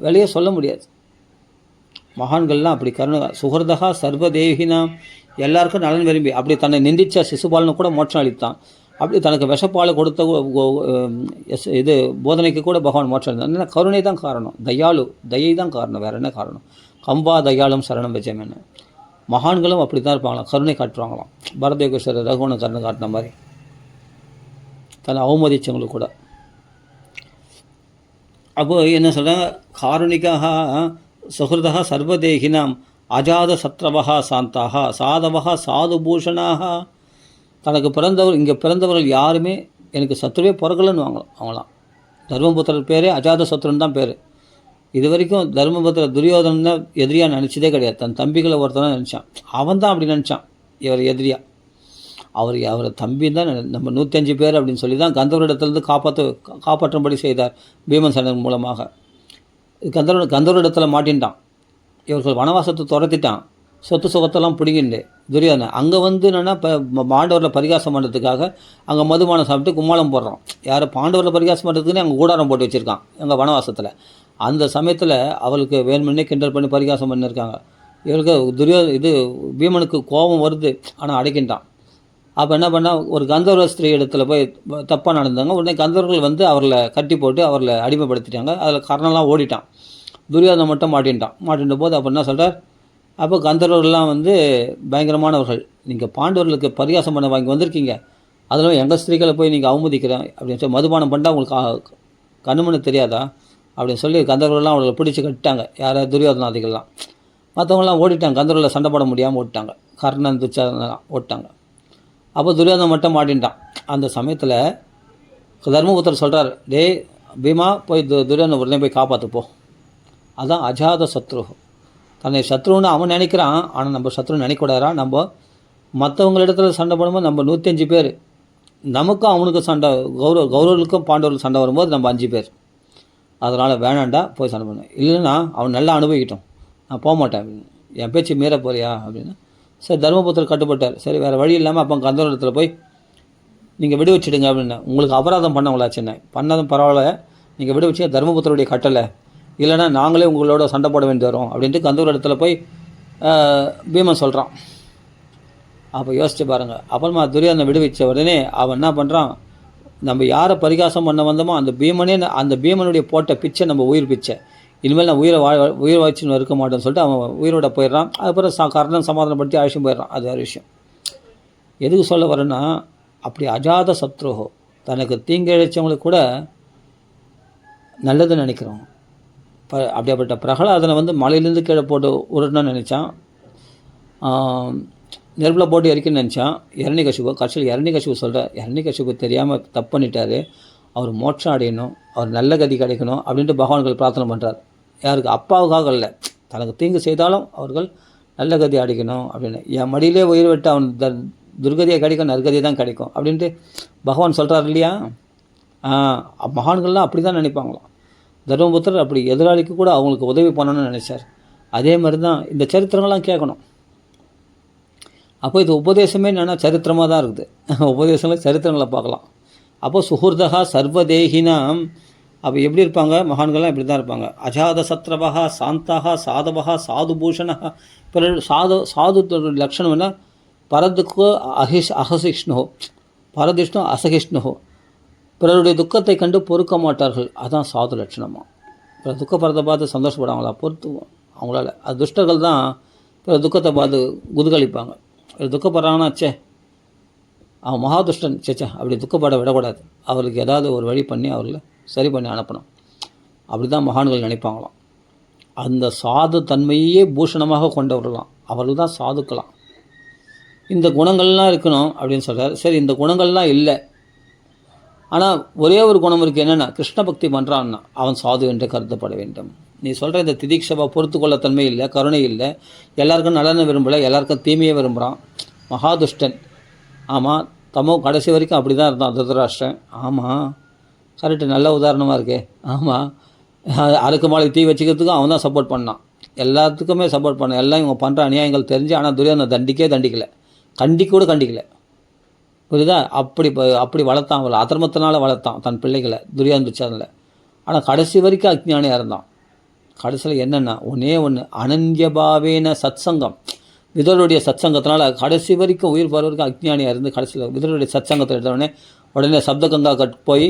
விலையே சொல்ல முடியாது. மகான்கள்லாம் அப்படி கருணை சுஹൃதா சர்வதேகினாம், எல்லாருக்கும் நலன் விரும்பி. அப்படி தன்னை நிந்திச்ச சிசுபாலனு கூட மோட்சம் அளித்தான். அப்படி தனக்கு விஷப்பாலை கொடுத்த இது போதனைக்கு கூட பகவான் மோட்சம் அளித்தான். ஏன்னா கருணை தான் காரணம், தயை தான் காரணம், வேறு என்ன காரணம்? கம்பா தயாலும் சரணம் வச்சம் என்ன. மகான்களும் அப்படி தான் இருப்பாங்களாம், கருணை காட்டுவாங்களாம். பரதேகேஸ்வரர் ரகுவனை கருணை காட்டின மாதிரி தன்னை அவமதிச்சவங்களுக்கு கூட. அப்போது என்ன சொல்கிறாங்க, காரணிக்காக சுஹൃதா சர்வதேகினாம் அஜாத சத்ரவகா சாந்தாக சாதவகா சாதுபூஷணாக. தனக்கு இங்கே பிறந்தவர்கள் யாருமே எனக்கு சத்துருவே பிறக்கலன்னு வாங்கலாம் அவங்களாம். தர்மபுத்திரர் பேரே அஜாதசத்ருன்னு தான் பேர். இது வரைக்கும் தர்மபுத்திர துரியோதனன் தான் எதிரியாக நினச்சதே கிடையாது. தன் தம்பிகளை ஒருத்தன் நினச்சான். அவன் தான் அப்படி நினச்சான் இவர் எதிரியா. அவரை தம்பி தான் நம்ம 105 பேர் அப்படின்னு சொல்லி தான் கந்தவரிடத்துலேருந்து காப்பாற்றும்படி செய்தார் பீமன் சண்டர் மூலமாக. கந்தவரிடத்தில் மாட்டின்ட்டான். இவர்கள் வனவாசத்தை துரத்திட்டான். சொத்து சுகத்தெல்லாம் பிடிங்கிண்டு துரியோதனன் அங்கே வந்து என்னென்னா இப்போ பாண்டவரில் பரிகாசம் பண்ணுறதுக்காக அங்கே மதுபானம் சாப்பிட்டு கும்மாளம் போடுறான். யார் பாண்டவரில் பரிகாசம் பண்ணுறதுக்குன்னு அங்கே கூடாரம் போட்டு வச்சுருக்கான் எங்கள் வனவாசத்தில். அந்த சமயத்தில் அவளுக்கு வேணுமென்னே கிண்டல் பண்ணி பரிகாசம் பண்ணியிருக்காங்க. இவருக்கு பீமனுக்கு கோபம் வருது, ஆனால் அடைக்கின்றான். அப்போ என்ன பண்ணால் ஒரு கந்தர்வ ஸ்திரீ இடத்துல போய் தப்பாக நடந்தாங்க. உடனே கந்தர்வர்கள் வந்து அவர்களை கட்டி போட்டு அவர்களை அடிமைப்படுத்திட்டாங்க. அதில் கர்ணெல்லாம் ஓடிட்டான். துரியோதனை மட்டும் மாட்டின்ற போது அப்போ என்ன சொல்கிறார், அப்போ கந்தர்வர்கள்லாம் வந்து பயங்கரமானவர்கள், நீங்கள் பாண்டவர்களுக்கு பரிகாசம் பண்ண வாங்கி வந்திருக்கீங்க, அதில் எங்கள் ஸ்திரீகளை போய் நீங்கள் அவமதிக்கிறேன் அப்படின்னு சொல்லி மதுபானம் பண்ணால் உங்களுக்கு கண்ணுமனு தெரியாதா அப்படின்னு சொல்லி கந்தர்வர்கள்லாம் அவர்களை பிடிச்சி கட்டிட்டாங்க. யாரை துரியோதனாதிகள்லாம். மற்றவங்களாம் ஓடிட்டாங்க. கந்தர்வர்களை சண்டை போட முடியாமல் ஓடிட்டாங்க. கர்ணன் துச்சாதனெல்லாம் ஓடிட்டாங்க. அப்போ துரியோதனை மட்டும் மாட்டின்ட்டான். அந்த சமயத்தில் தர்மபுத்திரர் சொல்கிறார், டே பீமா போய் துரியோதனை உடனே போய் காப்பாற்றுப்போ. அதுதான் அஜாத சத்ரு. தன்னை சத்ருன்னு அவன் நினைக்கிறான், ஆனால் நம்ம சத்ருன்னு நினைக்கூடாதா. நம்ம மற்றவங்களிடத்துல சண்டை போடும்போது நம்ம 105 பேர், நமக்கும் அவனுக்கு சண்டை, கௌரவர்களுக்கும் பாண்டவர்களுக்கும் சண்டை வரும்போது நம்ம 5 பேர். அதனால் வேணாண்டா போய் சண்டை பண்ண, இல்லைன்னா அவன் நல்லா அனுபவிக்கிட்டோம், நான் போக மாட்டேன் அப்படின்னு. என் பேச்சு மீற போறியா அப்படின்னு. சரி தர்மபுத்திரர் கட்டுப்பட்டார். சரி வேறு வழி இல்லாமல் அப்போ கந்தவரிடத்தில் போய் நீங்கள் விடு வச்சுடுங்க அப்படின்னு. உங்களுக்கு அபராதம் பண்ணவங்களா சின்ன பண்ணதும் பரவாயில்ல, நீங்கள் விடு வச்சு தர்மபுத்திரருடைய கட்டளை, இல்லைனா நாங்களே உங்களோட சண்டை போட வேண்டி வரோம் அப்படின்ட்டு கந்தவரிடத்தில் போய் பீமன் சொல்கிறான். அப்போ யோசிச்சு பாருங்கள். அப்புறமா துரியோதனை விடுவிச்ச உடனே அவன் என்ன பண்ணுறான், நம்ம யாரை பரிகாசம் பண்ண வந்தோமோ அந்த பீமனுடைய போட்ட பிச்சை நம்ம உயிர் பிச்சை, இனிமேல் நான் உயிர் வாய்ச்சின்னு இருக்க மாட்டேன்னு சொல்லிட்டு அவன் உயிரோட போயிடுறான். அதுக்கப்புறம் கர்ணன் சமாதானப்படுத்தி அழைச்சிட்டு போயிடுறான். அது வேறு விஷயம். எதுக்கு சொல்ல வரேன்னா, அப்படி அஜாத சத்ருஹோ, தனக்கு தீங்கிழைச்சவங்களுக்கு கூட நல்லதுன்னு நினைக்கிறோம். அப்படியாப்பட்ட பிரகலாதனை வந்து மலையிலேருந்து கீழே போட்டு உருட்டணும்னு நினச்சான். நெருப்பில் போட்டு எரிக்கணும்னு நினச்சான் இரணிகசிபு. கடைசியில் இரணிகசிபு இரணிகசிபு தெரியாமல் தப்பு பண்ணிட்டார், அவர் மோட்சம் அடையணும், அவர் நல்ல கதி கிடைக்கணும் அப்படின்ட்டு பகவான்கள் பிரார்த்தனை பண்ணுறார். யாருக்கு? அப்பாவுக்காக இல்லை, தனக்கு தீங்கு செய்தாலும் அவர்கள் நல்ல கதி அடைக்கணும் அப்படின்னு. என் மடியிலே உயிர் விட்டு அவன் துர்கதியை கிடைக்கும், நற்கதியை தான் கிடைக்கும் அப்படின்ட்டு பகவான் சொல்கிறார் இல்லையா. மகான்கள்லாம் அப்படி தான் நினைப்பாங்களாம். தர்மபுத்திரர் அப்படி எதிராளிக்கு கூட அவங்களுக்கு உதவி பண்ணணும்னு நினைச்சார். அதே மாதிரி தான் இந்த சரித்திரங்கள்லாம் கேட்கணும். அப்போ இது உபதேசமே என்னென்னா சரித்திரமாக தான் இருக்குது. உபதேசங்கள் சரித்திரங்களை பார்க்கலாம். அப்போ சுஹூர்தகா சர்வதேகினாம். அப்போ எப்படி இருப்பாங்க மகான்கள்லாம்? இப்படி தான் இருப்பாங்க. அஜாத சத்ரவா சாந்தா சாதவா சாதுபூஷணா. பிறர் சாது லட்சணம் என்ன? பரதுக்கு அகசிஷ்ணோ, பரதிஷ்ணு அசகிஷ்ணோ. பிறருடைய துக்கத்தை கண்டு பொறுக்க மாட்டார்கள், அதுதான் சாது லட்சணமாக. பிறர் துக்கப்படுறதை பார்த்து சந்தோஷப்படுவாங்களா? பொறுத்துவோம் அவங்களால. அது துஷ்டர்கள் தான் பிறர் துக்கத்தை பார்த்து குதுகலிப்பாங்க. துக்கப்படுறாங்கன்னா சே அவன் மகாதுஷ்டன், சேச்சா அப்படி துக்கப்பட விடக்கூடாது, அவருக்கு ஏதாவது ஒரு வழி பண்ணி அவர்களை சரி பண்ணி அனுப்பணும், அப்படி தான் மகான்கள் நினைப்பாங்களாம். அந்த சாது தன்மையே பூஷணமாக கொண்டவர்களாம், அவர்கள் தான் சாதுக்கலாம். இந்த குணங்கள்லாம் இருக்கணும் அப்படின்னு சொல்கிறார். சரி, இந்த குணங்கள்லாம் இல்லை, ஆனால் ஒரே ஒரு குணம் இருக்குது. என்னென்னா, கிருஷ்ண பக்தி பண்ணுறான்னா அவன் சாது என்று கருதப்பட வேண்டும். நீ சொல்கிற இந்த திதீக்ஷபா பொறுத்து கொள்ள தன்மை இல்லை, கருணை இல்லை, எல்லாருக்கும் நலனை விரும்பலை, எல்லாருக்கும் தீமையை விரும்புகிறான், மகாதுஷ்டன். ஆமாம், தமோ கடைசி வரைக்கும் அப்படி தான் இருந்தான் திருதராஷ்டிரன். ஆமாம், கரெக்டு, நல்ல உதாரணமாக இருக்கே. ஆமாம், அறுக்கு மாலை தீ வச்சுக்கிறதுக்கும் அவன் தான் சப்போர்ட் பண்ணான், எல்லாத்துக்குமே சப்போர்ட் பண்ணான். எல்லாம் இவங்க பண்ணுற அநியாயங்கள் தெரிஞ்சு, ஆனால் துரியோதனை தண்டிக்கலை, கண்டிக்கலை. புரியுதா? அப்படி வளர்த்தான், அவளை அதர்மத்தினால வளர்த்தான் தன் பிள்ளைகளை, துரியோதன துச்சாதனில். ஆனால் கடைசி வரைக்கும் அஜ்ஞானியாக இருந்தான். கடைசியில் என்னென்னா ஒன்று அனன்யபாவேன சத்சங்கம், விதருடைய சத்சங்கத்தினால கடைசி வரைக்கும் உயிர் போகிற வரைக்கும் அஜ்ஞானியாக இருந்து கடைசியில் விதருடைய சத்சங்கத்தை எடுத்தவுடனே உடனே சப்தகங்கா போய்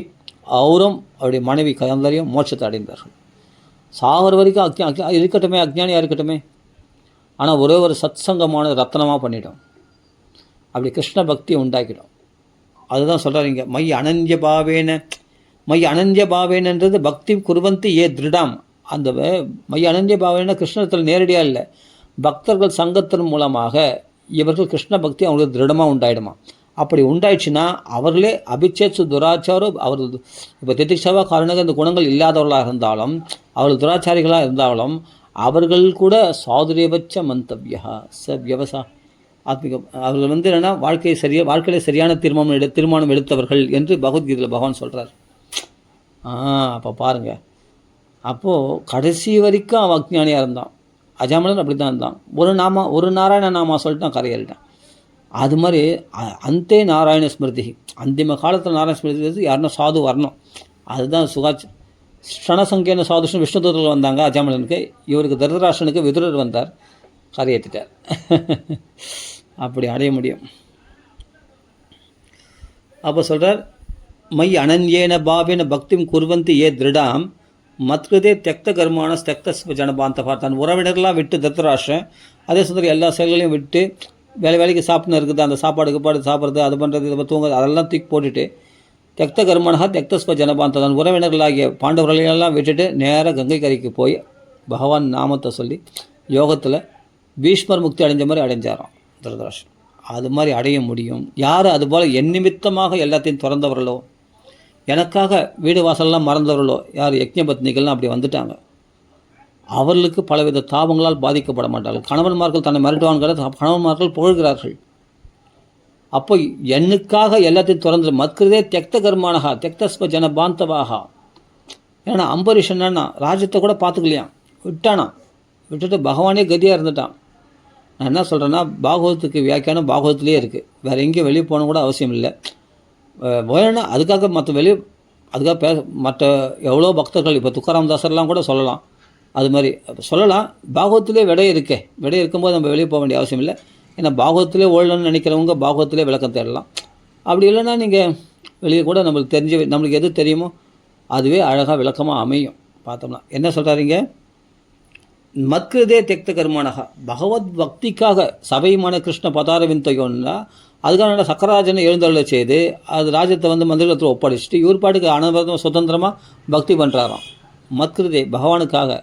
அவரும் அவருடைய மனைவி கந்தரையும் மோட்சத்தை அடைந்தார்கள். சாகர வரைக்கும் இருக்கட்டுமே, அஜ்ஞானியாக இருக்கட்டுமே, ஆனால் ஒரே ஒரு சத்சங்கமான ரத்னமாக பண்ணிடும், அப்படி கிருஷ்ண பக்தியை உண்டாக்கிடும். அதுதான் சொல்கிறார் இங்கே, மை அனன்ய பாவேனன்றது பக்தி குருவந்தி ஏ திருடாம். அந்த மை அனன்ய பாவேன கிருஷ்ணத்தில் நேரடியாக இல்லை, பக்தர்கள் சங்கத்தின் மூலமாக இவர்கள் கிருஷ்ண பக்தி அவங்களுக்கு திருடமாக உண்டாயிடுமா. அப்படி உண்டாயிடுச்சுன்னா அவர்களே அபிச்சேத்சு துராச்சாரம், அவர் இப்போ திதிக்ஷவா காரணங்க இந்த குணங்கள் இல்லாதவர்களாக இருந்தாலும், அவர்கள் துராச்சாரிகளாக இருந்தாலும், அவர்கள் கூட சாதுரியபட்ச மந்தவியா ச வியவசா ஆத்மிகம், அவர்கள் என்னென்னா வாழ்க்கையில சரியான தீர்மானம் எடுத்தவர்கள் என்று பகவத்கீதையில் பகவான் சொல்கிறார். அப்போ பாருங்கள், அப்போது கடைசி வரைக்கும் அவன் அஜ்ஞானியாக இருந்தான். அஜாமலன் அப்படி தான் இருந்தான். ஒரு நாராயண நாமா சொல்லிட்டு நான் கரையேறிட்டேன். அது மாதிரி அந்தே நாராயண ஸ்மிருதி, அந்திம காலத்தில் நாராயண ஸ்மிருதி யாருன்னா சாது வரணும். அதுதான் க்ஷணசங்கேன சாதுஷ்ணு விஷ்ணுதூதர்கள் வந்தாங்க அஜாமலனுக்கு. இவருக்கு தர்தராஷ்டனுக்கு விதுரர் வந்தார், கரையேற்றிட்டார். அப்படி அடைய முடியும். அப்போ சொல்கிறார், மை அனன்யேன பாவேன பக்திம் குர்வந்தி ஏ திருடாம் மத்கிருதே தெக்த கர்மான தெக்த ஜனபாந்தபா. தன் உறவினர்களாக விட்டு தர்தராஷ்டிரன் அதே சுந்தரி எல்லா செயல்களையும் விட்டு வேலைக்கு சாப்பிட்னு இருக்குது, அந்த சாப்பாடு சாப்பிட்றது, அது பண்ணுறது, இதை தூங்குறது, அதெல்லாம் தூக்கி போட்டுட்டு தெக்த கர்மனா தெக்தஸ்ப ஜனபாந்த தன் உறவினர்களாகிய பாண்டவர்களையெல்லாம் விட்டுட்டு நேராக கங்கை கரைக்கு போய் பகவான் நாமத்தை சொல்லி யோகத்தில் பீஷ்மர் முக்தி அடைஞ்ச மாதிரி அடைஞ்சாராம் திருதராஷ்டிரன். அது மாதிரி அடைய முடியும். யார் அதுபோல் என் நிமித்தமாக எல்லாத்தையும் திறந்தவர்களோ, எனக்காக வீடு வாசல்லாம் மறந்தவர்களோ, யார் யக்ஞபத்னிகள்லாம் அப்படி வந்துட்டாங்க, அவர்களுக்கு பலவித தாபங்களால் பாதிக்கப்பட மாட்டார்கள். கணவன்மார்கள் தன்னை மிரட்டுவான்கிற கணவன்மார்கள் புகழ்கிறார்கள். அப்போ எண்ணுக்காக எல்லாத்தையும் திறந்து மத்கிருதே தெக்த கர்மானகா தெக்தஸ்ப ஜன பாந்தவாகா. ஏன்னா அம்பரீஷன் ராஜ்யத்தை கூட பார்த்துக்கலையாம், விட்டுட்டு பகவானே கதியாக இருந்துட்டான். நான் என்ன சொல்கிறேன்னா, பாகவதத்துக்கு வியாக்கியானம் பாகவதத்துலேயே இருக்குது, வேறு எங்கேயும் வெளியே போகணும் கூட அவசியம் இல்லை. வேணும்னா அதுக்காக மற்ற எவ்வளோ பக்தர்கள் இப்போ துக்காராம் தாசர்லாம் கூட சொல்லலாம், அது மாதிரி சொல்லலாம். பாகவத்திலே விடை இருக்கும்போது நம்ம வெளியே போக வேண்டிய அவசியம் இல்லை. ஏன்னா பாகவத்திலே ஓடணும்னு நினைக்கிறவங்க பாகவத்திலே விளக்கம் தேடலாம். அப்படி இல்லைன்னா நீங்கள் வெளியே கூட நம்மளுக்கு எது தெரியுமோ அதுவே அழகாக விளக்கமாக அமையும். பார்த்தோம்னா என்ன சொல்கிறாருங்க, மத்கிருதே தெக்த கர்மனகா பகவத் பக்திக்காக சபைமான கிருஷ்ண பதாரவிந்தோன்னா அதுக்கான சக்கராஜனை எழுந்தருளை செய்து அது ராஜ்யத்தை மந்திரத்தில் ஒப்படைச்சிட்டு இவர் பாட்டுக்கு அனவரதம் சுதந்திரமாக பக்தி பண்ணுறாராம். மத்கிருதே பகவானுக்காக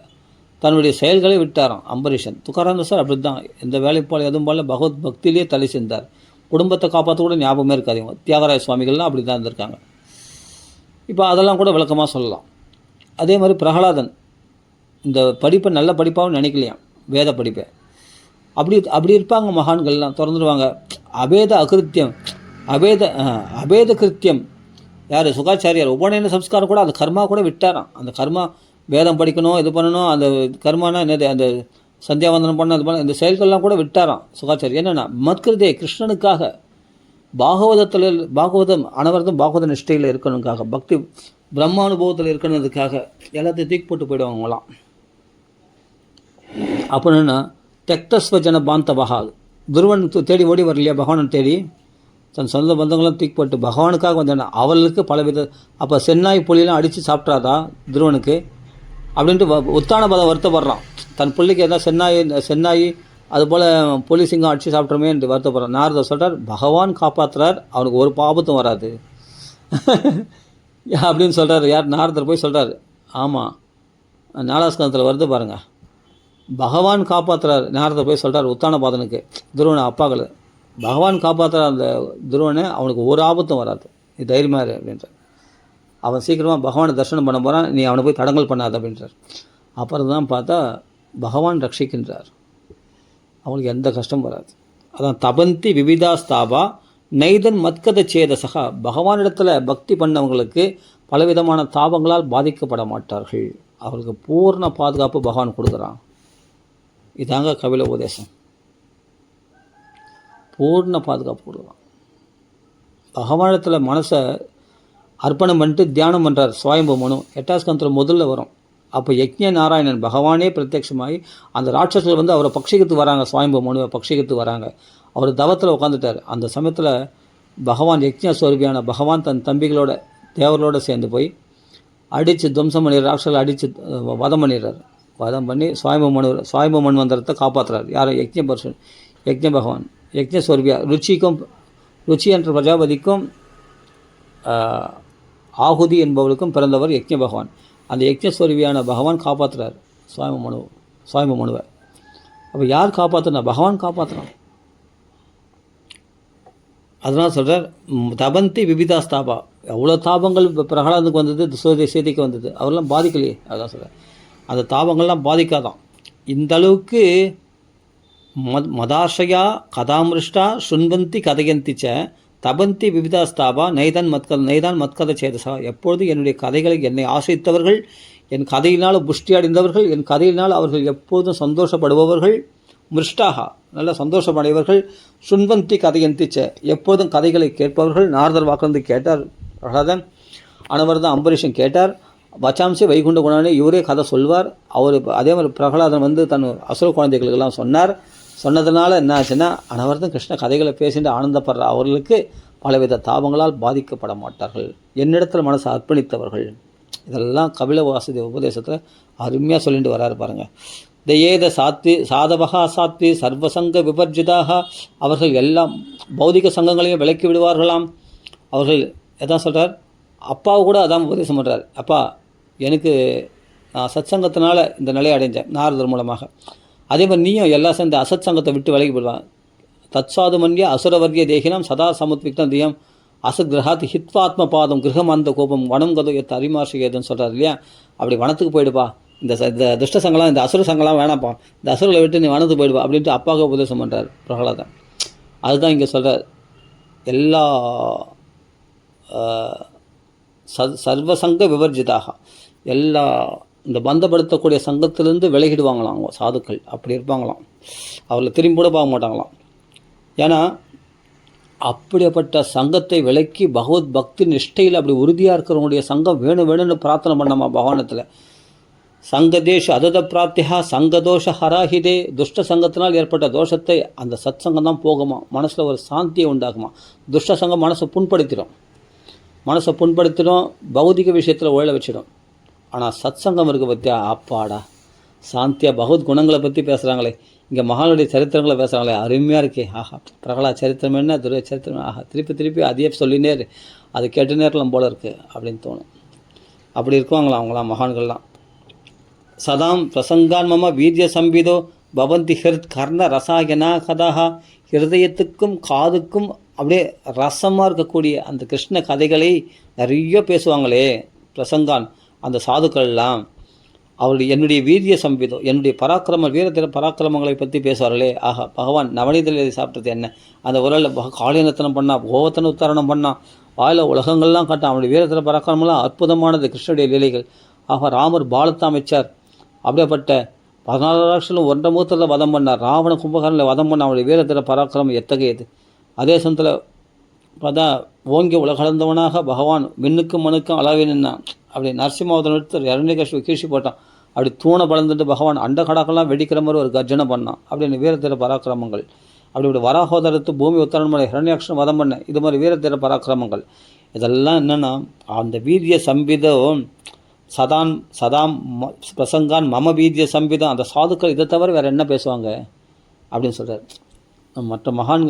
தன்னுடைய செயல்களை விட்டாராம் அம்பரீஷன். துக்காராம் சார் அப்படி தான், எந்த வேலை போல் எதுவும் போல பகவத் பக்தியிலே தலை செஞ்சார். குடும்பத்தை காப்பாற்ற கூட ஞாபகமே இருக்காது. தியாகராய சுவாமிகள்லாம் அப்படி தான் இருந்திருக்காங்க. இப்போ அதெல்லாம் கூட விளக்கமாக சொல்லலாம். அதே மாதிரி பிரகலாதன் இந்த படிப்பை நல்ல படிப்பாகவும் நினைக்கலையாம், வேத படிப்பை. அப்படி இருப்பாங்க மகான்கள்லாம், திறந்துடுவாங்க. அபேத கிருத்தியம் யார் சுகாச்சாரியார் உபநயன சம்ஸ்காரம் கூட அந்த கர்மா கூட விட்டாராம். அந்த கர்மா வேதம் படிக்கணும், இது பண்ணணும், அந்த கர்மானா என்னது, அந்த சந்தியாவந்தனம் பண்ண அது பண்ண இந்த செயல்கள்லாம் கூட விட்டாராம் சுகாச்சாரியர். என்னென்னா மத்கிருதே கிருஷ்ணனுக்காக பாகவதம் அனவரதம் பாகவத நிஷ்டையில் இருக்கணுக்காக, பக்தி பிரம்மானுபவத்தில் இருக்கணுன்றதுக்காக எல்லாத்தையும் தூக்கி போட்டு போயிடுவாங்க அவங்களாம். அப்போ என்னென்னா தெக்தஸ்வஜன பாந்தவகா, துருவன் தேடி ஓடி வரலையா பகவானை தேடி, தன் சொந்த பந்தங்களும் தூக்கி போட்டு பகவானுக்காக வந்தாங்க. அவளுக்கு பலவித அப்போ சென்னாய் புலியெல்லாம் அடித்து சாப்பிட்றாதா துருவனுக்கு அப்படின்ட்டு உத்தான பதம் வருத்தப்படுறான். தன் பிள்ளைக்கு எதாவது சென்னாய் அதுபோல் புலி சிங்கம் அடித்து சாப்பிட்றமே என்று வருத்தப்படுறான். நாரதர் சொல்கிறார், பகவான் காப்பாற்றுறார், அவனுக்கு ஒரு பாபத்தும் வராது அப்படின்னு சொல்கிறார். யார்? நாரதர் போய் சொல்கிறார். ஆமாம், நாலாஸ்கந்தத்தில் வருது பாருங்கள், பகவான் காப்பாற்றுறார். நாரதர் போய் சொல்கிறார் உத்தானபாதனுக்கு, துருவனை அப்பாக்கள், பகவான் காப்பாற்றுறார் அந்த துருவனை, அவனுக்கு ஒரு ஆபத்தும் வராது, நீ தைரியமாக இரு அப்படின்றார். அவன் சீக்கிரமாக பகவானை தரிசனம் பண்ண போகிறான், நீ அவனை போய் தடங்கல் பண்ணாத அப்படின்றார். அப்புறம் தான் பார்த்தா பகவான் ரட்சிக்கின்றார், அவனுக்கு எந்த கஷ்டமும் வராது. அதான் தபந்தி விவிதாஸ்தாபா நைதன் மத்கத சேதசகா, பகவானிடத்தில் பக்தி பண்ணவங்களுக்கு பலவிதமான தாபங்களால் பாதிக்கப்பட மாட்டார்கள், அவர்களுக்கு பூர்ண பாதுகாப்பு பகவான் கொடுக்குறான். இதாங்க கபில உபதேசம், பூர்ண பாதுகாப்பு கொடுக்குறான். பகவானிடத்தில் மனசை அர்ப்பணம் பண்ணிட்டு தியானம் பண்ணுறார் சுவாயம்பு மனு, 8ஆம் ஸ்கந்தத்தில் முதல்ல வரும். அப்போ யக்ஞ நாராயணன் பகவானே பிரத்யட்சமாகி அந்த ராட்சசர்கள் அவரை பட்சிக்கிட்டு வராங்க, சுவாயம்பு மனுவை பட்சிக்கிட்டு வராங்க. அவர் தவத்தில் உட்காந்துட்டார். அந்த சமயத்தில் பகவான் யக்ஞ ஸ்வரூபியான பகவான் தன் தம்பிகளோட தேவர்களோடு சேர்ந்து போய் அடித்து துவம்சம் பண்ணி ராட்சசர்கள் அடித்து வதம் பண்ணிடுறார். வதம் பண்ணி சுவாயம்பு மன்வந்தரத்தை காப்பாற்றுறார். யார்? யக்ஞ பகவான் யக்ஞ ஸ்வரூபியா ருச்சி என்ற பிரஜாபதிக்கும் ஆகுதி என்பவளுக்கும் பிறந்தவர் யக்ஞ பகவான். அந்த யக்ஞஸ்வரூபியான பகவான் காப்பாற்றுறார் சுவாயம்பு மனுவை. அப்போ யார் காப்பாற்றுனா? பகவான் காப்பாற்றுறான். அதனால் சொல்கிறார் தபந்தி விபிதாஸ்தாபா. எவ்வளோ தாபங்கள் இப்போ பிரகலாதுக்கு வந்தது, சேதிக்கு வந்தது, அவரெல்லாம் பாதிக்கலையே. அதான் சொல்கிறார், அந்த தாபங்கள்லாம் பாதிக்காதான். இந்த அளவுக்கு மதாஷயா கதாமிருஷ்டா சுன்வந்தி கதையந்திச்ச தபந்தி விபிதாஸ்தாபா நைதான் மத்கத சேதசா. எப்பொழுது என்னுடைய கதைகளை என்னை ஆசைத்தவர்கள், என் கதையினால் புஷ்டி அடைந்தவர்கள், என் கதையினால் அவர்கள் எப்பொழுதும் சந்தோஷப்படுபவர்கள், மிருஷ்டாகா நல்ல சந்தோஷமடைவர்கள், சுன்வந்தி கதையந்திச்ச எப்போதும் கதைகளை கேட்பவர்கள். நாரதர் வாக்கிலிருந்து கேட்டார் பிரகலாதன், அனவர்தான் அம்பரீஷன் கேட்டார், வச்சாம்சி வைகுண்ட குணானே இவரே கதை சொல்வார். அவர் அதே மாதிரி பிரகலாதன் தன் அசுர குழந்தைகளுக்கெல்லாம் சொன்னதுனால என்ன ஆச்சுன்னா, அனவர்தான் கிருஷ்ண கதைகளை பேசிட்டு ஆனந்தப்படுற அவர்களுக்கு பலவித தாபங்களால் பாதிக்கப்பட மாட்டார்கள், என்னிடத்தில் மனசை அர்ப்பணித்தவர்கள். இதெல்லாம் கபில வாசுதேவ உபதேசத்தில் அருமையாக சொல்லிட்டு வராரு பாருங்கள். தயேத சாதவகா சாத்வி சர்வசங்க விபர்ஜிதாக. அவர்கள் எல்லாம் பௌதிக சங்கங்களையும் விலக்கி விடுவார்களாம். அவர்கள் எதான் சொல்கிறார், அப்பாவை கூட அதான் உபதேசம் பண்ணுறார். அப்பா, எனக்கு நான் சத்சங்கத்தினால இந்த நிலையை அடைஞ்சேன் நாரதர் மூலமாக. அதே மாதிரி நீயும் எல்லாம் சேர்ந்து அசத் சங்கத்தை விட்டு விலகி போடுவான். தத்சாதுமன்ய அசுரவர்கிய தேகினம் சதா சமுத்விக்னம் தியம் அசத் கிரகாத் ஹித்வாத்ம பாதம் கிரகமாந்த கோபம் வனம் கதோ எத் அரிமார்ஷிகேதுன்னு சொல்கிறார் இல்லையா. அப்படி வனத்துக்கு போயிடுப்பா, இந்த துஷ்ட சங்கலாம், இந்த அசுர சங்கலாம் வேணாப்பா, இந்த அசுரங்களை விட்டு நீ வனத்துக்கு போயிடுவா அப்படின்ட்டு அப்பாவுக்கு உபதேசம் பண்ணுறார் பிரகலாதன். அதுதான் இங்கே சொல்கிறார், எல்லா சர்வசங்க விவர்ஜிதாக, எல்லா இந்த பந்தப்படுத்தக்கூடிய சங்கத்திலேருந்து விலகிடுவாங்களாம் அவங்க சாதுக்கள். அப்படி இருப்பாங்களாம், அவர்களை திரும்பி கூட பார்க்க மாட்டாங்களாம். ஏன்னா அப்படிப்பட்ட சங்கத்தை விலக்கி பகவத் பக்தி நிஷ்டையில் அப்படி உறுதியாக இருக்கிறவங்களுடைய சங்கம் வேணும்னு பிரார்த்தனை பண்ணாமா பகவானத்தில். சங்கதேஷ அதத பிராத்தியா சங்கதோஷ ஹராஹிதே. துஷ்ட சங்கத்தினால் ஏற்பட்ட தோஷத்தை அந்த சத் சங்கம் தான் போகுமா, மனசில் ஒரு சாந்தியை உண்டாகுமா. துஷ்ட சங்கம் மனசை புண்படுத்திடும், பௌதிக விஷயத்தில் உழல வச்சிடும். ஆனால் சத் சங்கம் இருக்க பற்றியா, அப்பாடா சாந்தியாக பகவத் குணங்களை பற்றி பேசுகிறாங்களே, இங்கே மகானுடைய சரித்திரங்களை பேசுகிறாங்களே, அருமையாக இருக்கே. ஆஹா, பிரகலா சரித்திரம் என்ன, துரிய சரித்திரம், ஆஹா திருப்பி அதையே சொல்லினே அது கேட்டு நேரம் போல இருக்குது அப்படின்னு தோணும். அப்படி இருக்குவாங்களாம் அவங்களாம் மகான்கள்லாம். சதாம் பிரசங்கான் மம வீரிய சம்பிதோ பவந்தி ஹிருத் கர்ண ரசாயனா கதாகா. ஹிருதயத்துக்கும் காதுக்கும் அப்படியே ரசமாக இருக்கக்கூடிய அந்த கிருஷ்ண கதைகளை நிறைய பேசுவாங்களே பிரசங்கான் அந்த சாதுக்கள்லாம். அவருடைய என்னுடைய வீரிய சம்பிதோ, என்னுடைய வீரத்திர பராக்கிரமங்களை பற்றி பேசுவார்களே. ஆஹா, பகவான் நவநீதலை சாப்பிட்டது என்ன, அந்த உரலில் காளியனத்தனம் பண்ணால், கோவத்தன உத்தாரணம் பண்ணால், வாயில் உலகங்கள்லாம் காட்டான். அவனுடைய வீரத்திர பராக்கிரமெல்லாம் அற்புதமானது கிருஷ்ணனுடைய லீலைகள். ஆக ராமர் பாலத்தை அமைச்சார், அப்படியேப்பட்ட 14 லட்சம் 1.5 மூத்தத்தில் வதம் பண்ணார். ராவண கும்பகர்ணில் வதம் பண்ண அவருடைய வீரத்திர பராக்கிரமம் எத்தகையது. அதே சமயத்தில் பார்த்தா ஓங்கி உலகளந்தவனாக பகவான் விண்ணுக்கும் மனுக்கும் அளவே நின்னான். அப்படி நரசிம்மாவதன் எடுத்து இரண்யகசிபு கீழ்ச்சி போட்டான். அப்படி தூணை பலந்துட்டு பகவான் அண்டகடாக்கெல்லாம் வெடிக்கிற மாதிரி ஒரு கர்ஜனை பண்ணான். அப்படின்னு வீரத்திர பராக்கிரமங்கள். அப்படி வராகோதரத்து பூமி உத்தரணம் பண்ண இரண்யாட்சம் வதம் பண்ண, இது மாதிரி வீரத்திர பராக்கிரமங்கள். இதெல்லாம் என்னென்னா அந்த வீரிய சம்பிதம் சதாம் பிரசங்கான் மம வீரிய சம்பிதம். அந்த சாதுக்கள் இதை தவிர வேறு என்ன பேசுவாங்க அப்படின்னு சொல்கிறார். மற்ற மகான்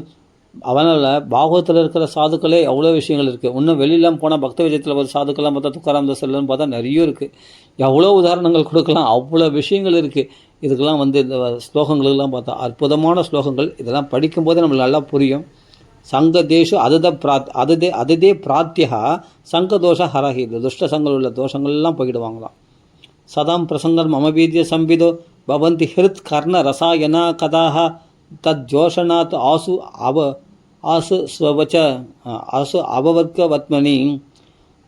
அவனால் பாகவத்தில் இருக்கிற சாதுக்களே எவ்வளோ விஷயங்கள் இருக்குது. இன்னும் வெளியெல்லாம் போனால் பக்த விஜயத்தில் ஒரு சாதுக்கெல்லாம் பார்த்தா துக்காராம் தாஸ்லாம் பார்த்தா நிறைய இருக்குது. எவ்வளோ உதாரணங்கள் கொடுக்கலாம், அவ்வளோ விஷயங்கள் இருக்குது. இதுக்கெல்லாம் இந்த ஸ்லோகங்களுக்கெல்லாம் பார்த்தா அற்புதமான ஸ்லோகங்கள். இதெல்லாம் படிக்கும்போதே நம்மளுக்கு நல்லா புரியும். சங்கதேஷு அததே பிராத்தியா சங்கதோஷ ஹரஹி. இந்த துஷ்ட சங்கங்கள் உள்ள தோஷங்கள்லாம் போய்கிடுவாங்களாம். சதாம் பிரசங்கர் மம வீரிய சம்பிதோ பவந்தி ஹிருத் கர்ண ரசாயனா கதாக தத் ஜோஷனாத் ஆசு ஸ்வவச்ச அபவர்க்க வத்மனி.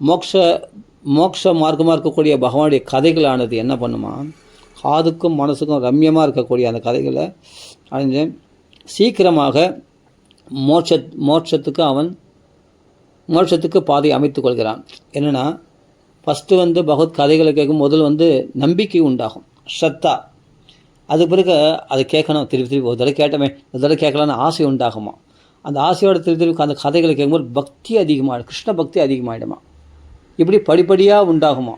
மோக்ஷ மார்க்கமாக இருக்கக்கூடிய பகவானுடைய கதைகளானது என்ன பண்ணுமா, காதுக்கும் மனசுக்கும் ரம்யமாக இருக்கக்கூடிய அந்த கதைகளை அடைஞ்சு சீக்கிரமாக மோட்சத்துக்கு பாதை அமைத்து கொள்கிறான். என்னென்னா ஃபஸ்ட்டு பகவத் கதைகளை கேட்கும் முதல் நம்பிக்கை உண்டாகும், ஸ்ரத்தா. அது பிறகு அதை கேட்கணும், திருப்பி ஒரு தடவை கேட்டமே ஒரு தடவை கேட்கலான்னு ஆசை உண்டாகுமா. அந்த ஆசையோட திருப்பி அந்த கதைகளை கேட்கும்போது பக்தி அதிகமாகிடும், கிருஷ்ண பக்தி அதிகமாகிடுமா. இப்படி படிப்படியாக உண்டாகுமா.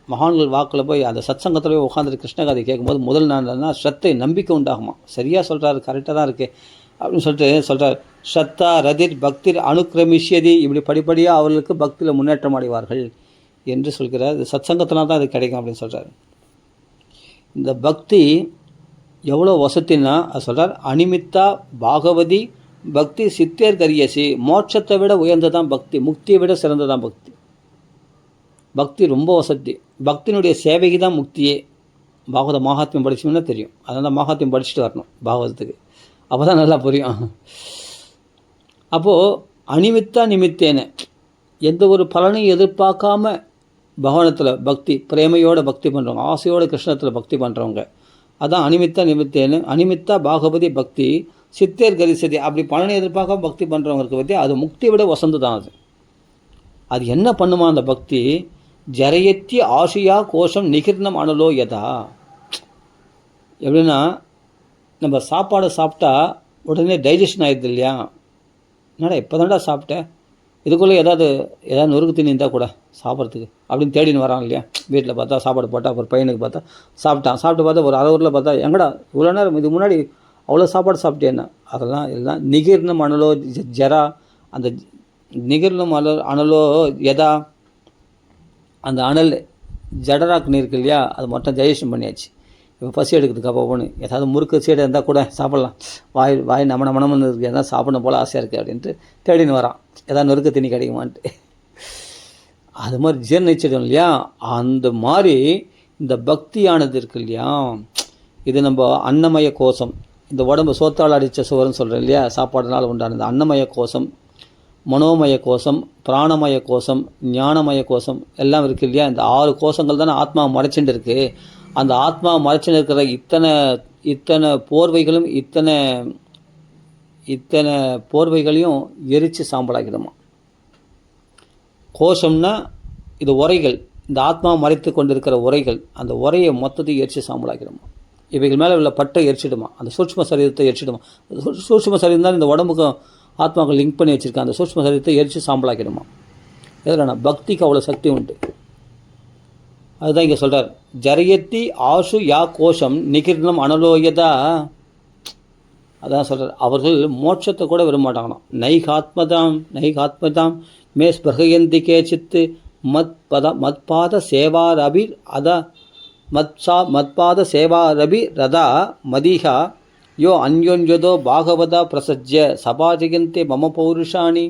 மகான்கள் வாக்கில் போய் அந்த சத் சங்கத்தில் போய் உட்காந்துட்டு கிருஷ்ண கதை கேட்கும்போது முதல் நாள்னா ஸ்ரத்தை நம்பிக்கை உண்டாகுமா. சரியாக சொல்கிறாரு, கரெக்டாக தான் இருக்குது அப்படின்னு சொல்கிறார். ஸ்ரத்தா ரதிர் பக்திர் அனுக்கிரமிஷியதி. இப்படி படிப்படியாக அவர்களுக்கு பக்தியில் முன்னேற்றம் அடைவார்கள் என்று சொல்கிறார். இது சத் சங்கத்தினால் தான் அது கிடைக்கும் அப்படின்னு சொல்கிறார். இந்த பக்தி எவ்வளோ வசத்தின்னா அது சொல்கிறார். அனிமித்தா பாகவதி பக்தி சித்தேர் கரியசி, மோட்சத்தை விட உயர்ந்ததான் பக்தி, முக்தியை விட சிறந்ததான் பக்தி. பக்தி ரொம்ப வசதி. பக்தியினுடைய சேவைக்கு தான் முக்தியே. பாகவத மகாத்மியம் படிச்சோம்னா தெரியும். அதனால் மகாத்மியம் படிச்சுட்டு வரணும் பாகவதத்துக்கு, அப்போ தான் நல்லா புரியும். அப்போது அனிமித்தா நிமித்தேன, எந்த ஒரு பலனையும் எதிர்பார்க்காம பகவானத்தில் பக்தி, பிரேமையோட பக்தி பண்ணுறவங்க, ஆசையோட கிருஷ்ணத்தில் பக்தி பண்ணுறவங்க, அதான் அனிமித்தா நிமித்தேன்னு. அனிமித்தா பாகவதி பக்தி சித்தேர் கரிசதி, அப்படி பலனை எதிர்பார்க்காம பக்தி பண்ணுறவங்களுக்கு பற்றி அது முக்தியை விட வசந்து தான். அது என்ன பண்ணுமா அந்த பக்தி? ஜரையத்தி ஆசியா கோஷம் நிகிர்ணம் அனலோ யதா. எப்படின்னா, நம்ம சாப்பாடு சாப்பிட்டா உடனே டைஜஷன் ஆகிடுது இல்லையா? என்னடா இப்போ தான்டா சாப்பிட்டேன், இதுக்குள்ளே ஏதாவது நொறுக்கு தண்ணி இருந்தால் கூட சாப்பிட்றதுக்கு அப்படின்னு தேடின்னு வரான் இல்லையா? வீட்டில் பார்த்தா சாப்பாடு போட்டால், அப்புறம் பையனுக்கு பார்த்தா சாப்பிட்டு பார்த்தா ஒரு அளவுரில் பார்த்தா, எங்கடா இவ்வளோ நேரம் இதுக்கு முன்னாடி அவ்வளோ சாப்பாடு சாப்பிட்டேன்னா, அதெல்லாம் எல்லாம் நிகிர்ணம் அனலோ ஜரா. அந்த நிகிர்ணம் அனலோ எதா, அந்த அனல் ஜடராக்குன்னு இருக்கு இல்லையா, அது மொத்தம் டைஜஷன் பண்ணியாச்சு. இப்போ பசி எடுக்கிறதுக்கு அப்போ போகணும், ஏதாவது முறுக்கு சீடை இருந்தால் கூட சாப்பிட்லாம், வாய் நமனு இருக்குது, எதாவது சாப்பிடணும் போல் ஆசையாக இருக்குது அப்படின்ட்டு தேடின்னு வரான், ஏதாவது நொறுக்க தண்ணி கிடைக்குமான்ட்டு. அது மாதிரி ஜீர்ணிச்சிடும் இல்லையா? அந்த மாதிரி இந்த பக்தியானது இருக்கு இல்லையா, இது நம்ம அன்னமய கோஷம், இந்த உடம்பு சோத்தால் அடித்த சுவர்னு சொல்கிறேன் இல்லையா, சாப்பாடுனால உண்டான இந்த அன்னமய கோஷம், மனோமய கோஷம், பிராணமய கோஷம், ஞானமய கோஷம் எல்லாம் இருக்குது இல்லையா? இந்த 6 கோஷங்கள் தானே ஆத்மா மறைச்சுட்டு இருக்குது. அந்த ஆத்மா மறைச்சுன்னு இருக்கிற இத்தனை போர்வைகளும் இத்தனை போர்வைகளையும் எரித்து சாம்பலாக்கிடுமா. கோஷம்னா இது உரைகள், இந்த ஆத்மா மறைத்து கொண்டிருக்கிற உரைகள், அந்த உரையை மொத்தத்தையும் எரித்து சாம்பலாக்கிடுமா. இவைகள் மேலே உள்ள பட்டை எரிச்சிடுமா, அந்த சூட்சும சரீரத்தை எரிச்சிடுமா. சூட்சும சரீரம் தான் இந்த உடம்புக்கும் ஆத்மாவுக்கு லிங்க் பண்ணி வச்சுருக்கேன். அந்த சூட்சும சரீரத்தை எரித்து சாம்பலாக்கிடுமா. எதில் பக்திக்கு அவ்வளோ சக்தி உண்டு. அதுதான் இங்கே சொல்கிறார், ஜரியத்தி ஆஷு யா கோஷம் நிகிர்ணம் அனலோயதா. அதான் சொல்கிறார், அவர்கள் மோட்சத்தை கூட விரும்பமாட்டாங்களாம். நைகாத்மதாம் மே ஸ்பர்கயந்தி கேச்சித்து மத்பாத சேவாரபி அத மத்பாத சேவாரபி ரதா மதிஹா யோ அன்யோன்யதோ பாகவதா பிரசஜ்ய சபாஜயந்தே மம பௌருஷாணி.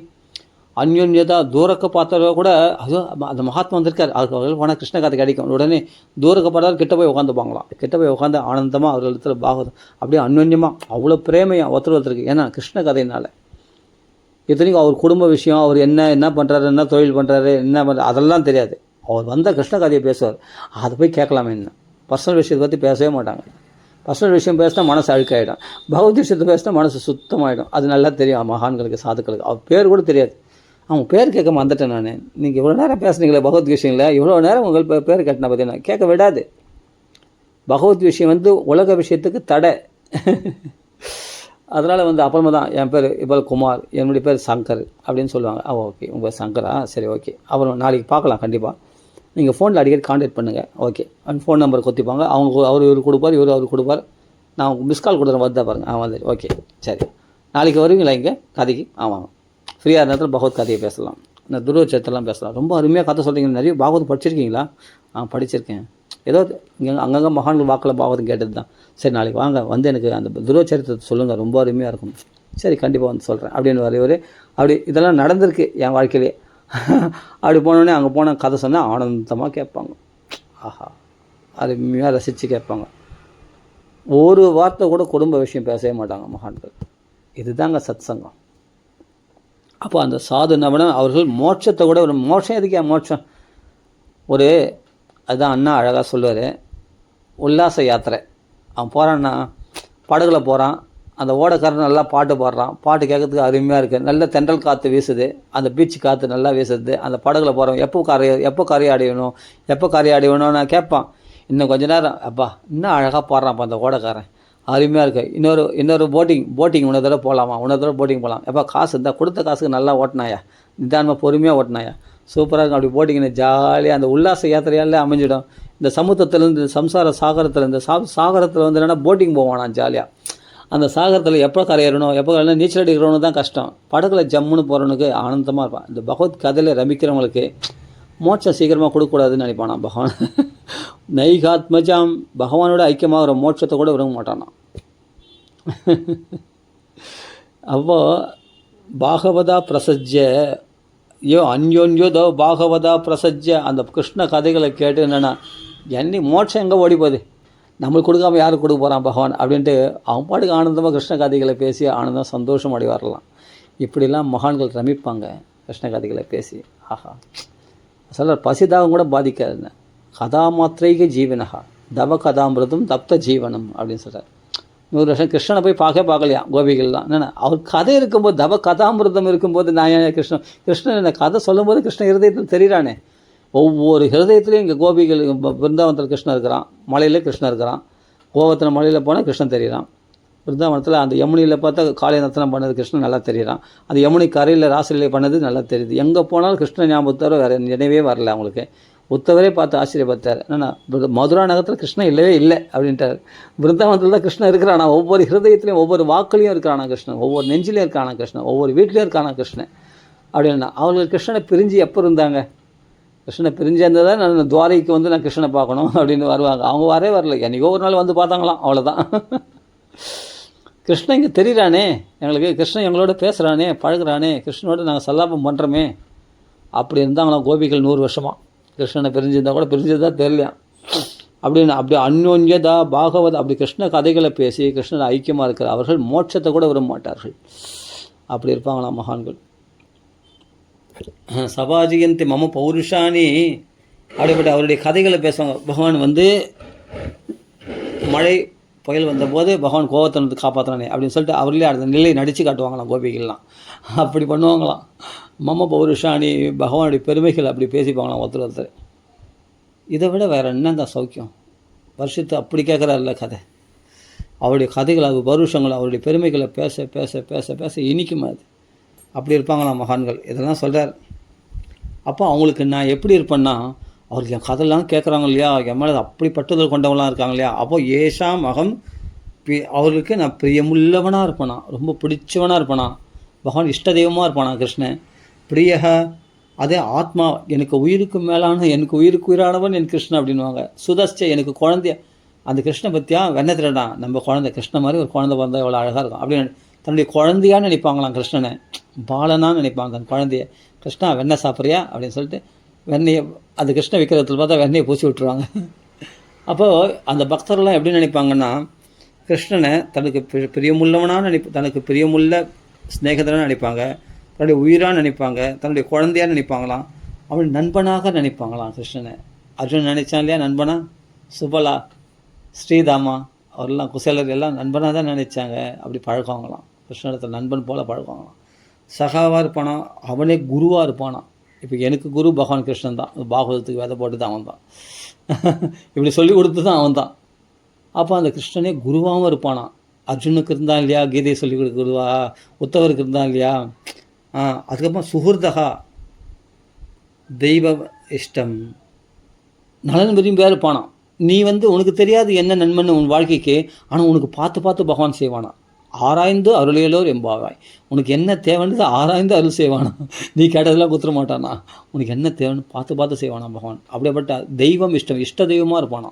அன்யோன்யதா தூரக்க பார்த்தவங்க கூட, அதோ அந்த மகாத்மா வந்திருக்கார், அவர்கள் போனால் கிருஷ்ண கதை கிடைக்கும், உடனே தூரக்க பார்த்தாலும் கிட்ட போய் உட்காந்துப்பாங்களாம். கிட்ட போய் உட்காந்து ஆனந்தமாக அவர்களிடத்தில் பாகவதம் அப்படியே அன்யோன்யமாக அவ்வளோ பிரேமையாக ஒருத்தருக்கு. ஏன்னா கிருஷ்ண கதையினால் இத்தனைக்கும் அவர் குடும்ப விஷயம், அவர் என்ன பண்ணுறாரு, என்ன தொழில் பண்ணுறாரு, என்ன பண்ணுறாரு அதெல்லாம் தெரியாது. அவர் வந்த கிருஷ்ண கதையை பேசுவார், அதை போய் கேட்கலாமே. என்ன பர்சனல் விஷயத்தை பற்றி பேசவே மாட்டாங்க. பர்சனல் விஷயம் பேசினா மனசு அழுக்காயிடும், பகவத் விஷயத்தை பேசினா மனசு சுத்தமாகிடும். அது நல்லா தெரியும் மகான்களுக்கு, சாதுக்களுக்கு. அவர் பேர் கூட தெரியாது. அவங்க பேர் கேட்க மறந்துட்டேன் நான். நீங்கள் இவ்வளோ நேரம் பேசுனீங்களே பகவத் விஷயங்கள, இவ்வளோ நேரம் உங்கள் பேர் கேட்டேன் பார்த்தீங்கன்னா கேட்க விடாது. பகவத் விஷயம் உலக விஷயத்துக்கு தடை. அதனால் அப்புறமா தான் என் பேர் இப்போ குமார், என்னுடைய பேர் சங்கர் அப்படின்னு சொல்லுவாங்க. ஓகே உங்கள் சங்கரா, சரி ஓகே, அப்புறம் நாளைக்கு பார்க்கலாம் கண்டிப்பாக. நீங்கள் ஃபோனில் அடிக்கடி கான்டாக்ட் பண்ணுங்கள். ஓகே, அந்த ஃபோன் நம்பர் கொத்திப்பாங்க, அவர் இவர் கொடுப்பார், அவர் கொடுப்பார். நான் மிஸ் கால் கொடுக்குறேன், வந்தா பாருங்கள். வந்து ஓகே சரி, நாளைக்கு வருவீங்களா இங்கே கதைக்கு? ஆமாம், ஃப்ரீயாக நேரத்தில் பகவத் கதையை பேசலாம், இந்த துருவச்சரித்திரம்லாம் பேசலாம். ரொம்ப அருமையாக கதை சொல்கிறீங்க. நிறைய பாகவத் படிச்சிருக்கீங்களா? படிச்சிருக்கேன். ஏதோ இங்கே அங்கங்கே மகான்கள் வாக்கில் பாகவதம் கேட்டது தான். சரி நாளைக்கு வாங்க, எனக்கு அந்த துருவச்சரித்திரத்தை சொல்லுங்கள், ரொம்ப அருமையாக இருக்கும். சரி கண்டிப்பாக சொல்கிறேன் அப்படின்னு வரையவர். அப்படி இதெல்லாம் நடந்திருக்கு என் வாழ்க்கையிலே. அப்படி போனோடனே அங்கே போன கதை சொன்னால் ஆனந்தமாக கேட்பாங்க. ஆஹா, அருமையாக ரசித்து கேட்பாங்க. ஒரு வார்த்தை கூட குடும்ப விஷயம் பேசவே மாட்டாங்க மகான்கள். இதுதாங்க சத் சங்கம். அப்போ அந்த சாது நபன அவர்கள் மோட்சத்தை கூட, ஒரு மோட்சம் எதுக்கே மோட்சம், அதுதான் அண்ணா அழகாக சொல்லுவார், உல்லாச யாத்திரை. அவன் போகிறான்னா படகுல போகிறான், அந்த ஓடக்காரன் நல்லா பாட்டு பாடுறான், பாட்டு கேட்கறதுக்கு அருமையாக இருக்குது, நல்ல தென்றல் காற்று வீசுது, அந்த பீச்சு காற்று நல்லா வீசுது. அந்த படகுல போகிறவன் எப்போ கரையாடி நான் கேட்பான். இன்னும் கொஞ்ச நேரம், அப்பா இன்னும் அழகாக பாடுறான்ப்பா அந்த ஓடக்காரன், அருமையாக இருக்குது. இன்னொரு போட்டிங் இன்னொரு தடவை போகலாமா, இன்னொரு தடவை போட்டிங் போகலாம். எப்போ காசு இருந்தால் கொடுத்த காசுக்கு நல்லா ஓட்டினாயா, நிதானமாக பொறுமையாக ஓட்டினாயா, சூப்பராக இருக்கும். அப்படி போட்டிங்கன்னு ஜாலியாக அந்த உல்லாச யாத்திரையால் அமைஞ்சிடும். இந்த சமுத்திரத்துலேருந்து சம்சார சாகரத்தில், இந்த சாகரத்தில் என்னென்னா போட்டிங் போவானா ஜாலியாக. அந்த சாகரத்தில் எப்போ கரையறணும், எப்போ நீச்சல் அடிக்கிறவனு தான் கஷ்டம். படகுல ஜம்முன்னு போகிறவனுக்கு ஆனந்தமாக இருப்பான். இந்த பகவத் கதையில் ரமிக்கிறவங்களுக்கு மோட்சம் சீக்கிரமாக கொடுக்கக்கூடாதுன்னு நினைப்பானா பகவான். நைகாத்மஜாம், பகவானோட ஐக்கியமாகிற மோட்சத்தை கூட விரும்ப மாட்டானா. அப்போது பாகவதா பிரசஜ்ய அந்யோன்யோதோ பாகவதா பிரசஜ்ய அந்த கிருஷ்ண கதைகளை கேட்டு என்னென்னா என்னை மோட்சம் எங்கே ஓடி போகுது, நம்மளுக்கு கொடுக்காம யாருக்கு கொடுக்க போகிறான் பகவான் அப்படின்ட்டு அவன் பாட்டுக்கு ஆனந்தமாக கிருஷ்ண கதைகளை பேசி ஆனந்தம் சந்தோஷம் அடி வரலாம். இப்படிலாம் மகான்கள் ரமிப்பாங்க கிருஷ்ண கதைகளை பேசி. ஆஹா சொல்கிற பசிதாகம் கூட பாதிக்காதுன்னு கதா மாத்திரைக ஜீவனகா தவ கதாமிரதம் தப்த ஜீவனம் அப்படின்னு சொல்கிறார். 100 வருஷம் கிருஷ்ணனை போய் பார்க்கலையா கோபிகள்லாம். என்னென்ன அவர் கதை இருக்கும்போது தவ கதாமிரதம் இருக்கும்போது நான் ஏன் கிருஷ்ணன் என்ன கதை சொல்லும்போது கிருஷ்ணன் ஹிருதயத்தில் தெரிகிறானே. ஒவ்வொரு ஹிருதயத்துலேயும் இங்கே கோபிகள் பிருந்தாவனத்தில் கிருஷ்ணன் இருக்கிறான், மலையில் கிருஷ்ணன் இருக்கிறான், கோவத்தில் மலையில் போனால் கிருஷ்ணன் தெரிகிறான், பிருந்தாவனத்தில் அந்த யமுனியில் பார்த்தா காளிய நர்த்தனம் பண்ணது கிருஷ்ணன் நல்லா தெரிகிறான், அந்த யமுனி கரையில் ராசலீலை பண்ணது நல்லா தெரியுது. எங்கே போனாலும் கிருஷ்ணன் ஞாபகத்தோட வேறு நினைவே வரல அவங்களுக்கு. உத்தவரே பார்த்து ஆச்சரியப்பட்டார். என்னென்னா மதுரா நகரத்தில் கிருஷ்ணன் இல்லவே இல்லை அப்படின்ட்டார். பிருந்தாவனத்தில் தான் கிருஷ்ணன் இருக்கிறானா, ஒவ்வொரு ஹிருதயத்துலேயும் ஒவ்வொரு வாக்குலையும் இருக்கிறானா கிருஷ்ணன், ஒவ்வொரு நெஞ்சிலையும் இருக்கானா கிருஷ்ணன், ஒவ்வொரு வீட்லேயும் இருக்கானா கிருஷ்ணன் அப்படின்னா. அவங்களுக்கு கிருஷ்ணனை பிரிஞ்சு எப்போ இருந்தாங்க, கிருஷ்ணனை பிரிஞ்சிருந்தால் தான் நான் துவாரைக்கு வந்து நான் கிருஷ்ணனை பார்க்கணும் அப்படின்னு வருவாங்க. அவங்க வரல, என்றைக்கோ ஒரு நாள் வந்து பார்த்தாங்களாம், அவ்வளோதான். கிருஷ்ணன் இங்கே தெரிகிறானே எங்களுக்கு, கிருஷ்ணன் எங்களோட பேசுகிறானே பழகுறானே, கிருஷ்ணனோட நாங்கள் சல்லாபம் பண்ணுறோமே அப்படி இருந்தாங்களாம் கோபிகள் 100 வருஷமாக. கிருஷ்ணனை பிரிஞ்சிருந்தால் கூட பிரிஞ்சதான் தெரியலையா அப்படின்னு. அப்படி அந்யோன்யதா பாகவத அப்படி கிருஷ்ண கதைகளை பேசி கிருஷ்ணன் ஐக்கியமாக இருக்கிற அவர்கள் மோட்சத்தை கூட விரும்ப மாட்டார்கள். அப்படி இருப்பாங்களாம் மகான்கள். சபாஜியந்தி மம பௌருஷானி அப்படிப்பட்ட அவருடைய கதைகளை பேசுவாங்க. பகவான் வந்து மழை புயல் வந்தபோது பகவான் கோவத்தை வந்து காப்பாற்றுறானே அப்படின்னு சொல்லிட்டு அவர்களே அந்த நிலையை நடித்து காட்டுவாங்களாம் கோபிகள்லாம். அப்படி பண்ணுவாங்களாம். மம பௌருஷானி பகவானுடைய பெருமைகள் அப்படி பேசிப்பாங்களாம் ஒருத்தர். இதை விட வேறு என்னங்க சௌக்கியம். வருஷத்தை அப்படி கேட்குறாருல கதை, அவருடைய கதைகள் அது பௌருஷங்கள் அவருடைய பெருமைகளை பேச பேச பேச பேச இனிக்குமா அது. அப்படி இருப்பாங்களாம் மகான்கள். இதெல்லாம் சொல்கிறார். அப்போ அவங்களுக்கு நான் எப்படி இருப்பேன்னா, அவருக்கு என் கதையெல்லாம் கேட்குறாங்க இல்லையா, என் மேலே அப்படி பட்டுதல் கொண்டவங்களாம் இருக்காங்க இல்லையா, அப்போ ஏஷாம் அகம் அவர்களுக்கு நான் பிரியமுள்ளவனாக இருப்பேனா, ரொம்ப பிடிச்சவனாக இருப்பேனா, பகவான் இஷ்ட தெய்வமாக இருப்பானா கிருஷ்ணன். பிரியக அதே ஆத்மா எனக்கு உயிருக்கு மேலான எனக்கு உயிருக்கு உயிரானவன் என் கிருஷ்ணன் அப்படின்வாங்க. சுதஸ்ச எனக்கு குழந்தைய அந்த கிருஷ்ண பற்றியா வெண்ணத்திரடா நம்ம குழந்தை கிருஷ்ண மாதிரி ஒரு குழந்தை பிறந்தா எவ்வளோ அழகாக இருக்கும் அப்படின்னு தன்னுடைய குழந்தையான்னு நினைப்பாங்களாம். கிருஷ்ணனை பாலனான்னு நினைப்பாங்க தன் குழந்தைய. கிருஷ்ணா வெண்ணெய் சாப்பிட்றியா அப்படின்னு சொல்லிட்டு வெண்ணெயை அந்த கிருஷ்ண விக்கிரத்தில் பார்த்தா வெண்ணெயை பூசி விட்டுருவாங்க. அப்போது அந்த பக்தர்கள்லாம் எப்படி நினைப்பாங்கன்னா, கிருஷ்ணனை தனக்கு பிரியமுள்ளவனாக தனக்கு பிரியமுள்ள ஸ்நேகிதராக நினைப்பாங்க, தன்னுடைய உயிராக நினைப்பாங்க, தன்னுடைய குழந்தையாக நினைப்பாங்களாம், அவன் நண்பனாக நினைப்பாங்களாம் கிருஷ்ணனை. அர்ஜுன் நினைச்சான் இல்லையா நண்பனா, சுபலா ஸ்ரீதாமா அவரெல்லாம் குசேலர் எல்லாம் நண்பனாக தான் நினைச்சாங்க. அப்படி பழகுவாங்களாம், கிருஷ்ணத்தில் நண்பன் போல் பழகுவாங்களாம். சகாவாக இருப்பானா, அவனே குருவாக இருப்பானா. இப்போ எனக்கு குரு பகவான் கிருஷ்ணன் தான், பாகவதத்துக்கு விதை போட்டு தான் அவன் தான், இப்படி சொல்லி கொடுத்து தான் அவன் தான். அப்போ அந்த கிருஷ்ணனே குருவாகவும் இருப்பானா. அர்ஜுனுக்கு இருந்தான் இல்லையா கீதையை சொல்லி கொடுக்க குருவா, உத்தவருக்கு இருந்தான் இல்லையா. அதுக்கப்புறம் சுஹுர்தகா தெய்வ இஷ்டம் நலன் விரும்பியாக இருப்பானா. நீ வந்து உனக்கு தெரியாது என்ன நன்மைன்னு உன் வாழ்க்கைக்கு, ஆனால் உனக்கு பார்த்து பார்த்து பகவான் செய்வானா. ஆராய்ந்து அருளையலோர் எம்பாவாய், உனக்கு என்ன தேவைன்னு ஆராய்ந்து அருள் செய்வானா. நீ கேட்டதெல்லாம் குத்துற மாட்டானா, உனக்கு என்ன தேவைன்னு பார்த்து பார்த்து செய்வானா பகவான். அப்படிப்பட்ட தெய்வம் இஷ்டம் இஷ்ட தெய்வமாக இருப்பானா.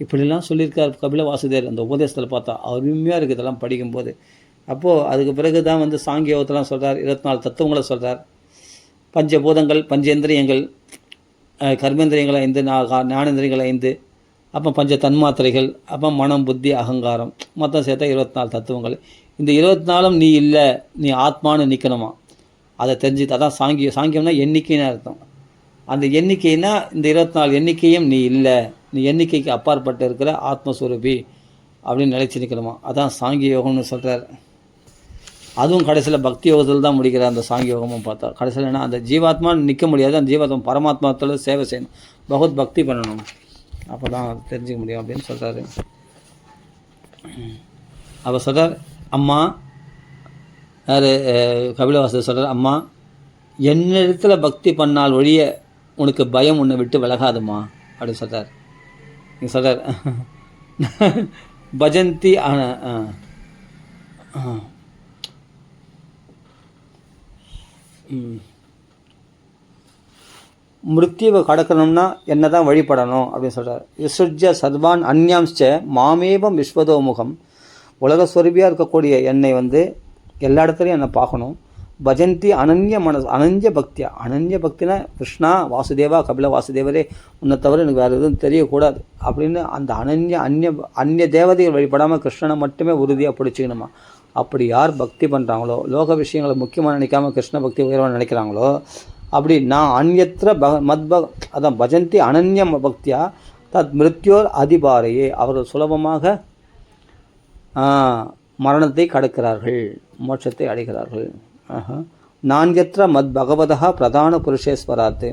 இப்படிலாம் சொல்லியிருக்கார் கபில வாசுதேவர் அந்த உபதேசத்தில். பார்த்தா அருமையாக இருக்குது இதெல்லாம் படிக்கும்போது. அப்போது அதுக்கு பிறகு தான் வந்து சாங்கியோகத்தெல்லாம் சொல்கிறார், 24 தத்துவங்களை சொல்கிறார். பஞ்சபூதங்கள், பஞ்சேந்திரியங்கள், கர்மேந்திரியங்கள் 5, ஞானேந்திரியங்கள் 5, அப்போ பஞ்ச தன்மாத்திரைகள், அப்போ மனம் புத்தி அகங்காரம், மொத்தம் சேர்த்தா 24 தத்துவங்கள். இந்த 24 நீ இல்லை, நீ ஆத்மானு நிற்கணுமா, அதை தெரிஞ்சுட்டு. அதான் சாங்கியம்னா எண்ணிக்கைன்னு அர்த்தம். அந்த எண்ணிக்கைனா இந்த 24 எண்ணிக்கையும் நீ இல்லை, நீ எண்ணிக்கைக்கு அப்பாற்பட்டு இருக்கிற ஆத்மஸ்வரூபி அப்படின்னு நிலைச்சி நிற்கணுமா. அதான் சாங்கிய யோகம்னு சொல்கிறார். அதுவும் கடைசியில் பக்தி யோகத்தில் தான் முடிக்கிற அந்த சாங்கிய யோகமும் பார்த்தா கடைசியில் என்ன, அந்த ஜீவாத்மான்னு நிற்க முடியாது, அந்த ஜீவாத்மா பரமாத்மாவோட சேவை செய்யணும், பகவத் பக்தி பண்ணணும், அப்போ தான் தெரிஞ்சிக்க முடியும் அப்படின்னு சொல்கிறாரு. அப்போ சொல்கிறார், அம்மா யார் கபிலவாசர் சொல்கிறார், அம்மா என்னிடத்தில் பக்தி பண்ணால் ஒழிய உனக்கு பயம் உன்னை விட்டு விலகாதுமா அப்படின்னு சொல்கிறார். நீங்கள் சொல்கிறார் பஜந்தி மிருத்யுவை கடக்கணும்னா என்ன தான் வழிபடணும் அப்படின்னு சொல்கிறார். விசுஜ்ய சர்வான் அந்யாம்ச்ச மாமேவம் விஸ்வதோமுகம், உலக சொருபியாக இருக்கக்கூடிய என்னை வந்து எல்லா இடத்துலையும் என்னை பார்க்கணும். பஜந்தி அனன்ய பக்தியா. அனன்ய பக்தினா கிருஷ்ணா வாசுதேவா கபில வாசுதேவரே உன்னை தவிர எனக்கு வேறு எதுவும் தெரியக்கூடாது அப்படின்னு அந்த அந்நிய தேவதைகள் வழிபடாமல் கிருஷ்ணனை மட்டுமே உறுதியாக பிடிச்சிக்கணுமா. அப்படி யார் பக்தி பண்ணுறாங்களோ, லோக விஷயங்களை முக்கியமாக நினைக்காம கிருஷ்ண பக்தி உயர்வாக நினைக்கிறாங்களோ, அப்படி நான் அந்யத்திர அதான் பஜந்தி அனன்ய பக்தியா தத் மிருத்யோர் அதிபாரையே, அவர்கள் சுலபமாக மரணத்தை கடக்கிறார்கள், மோட்சத்தை அடைகிறார்கள். நான்யத்திர மத் பகவதா பிரதான புருஷேஸ்வராத்து.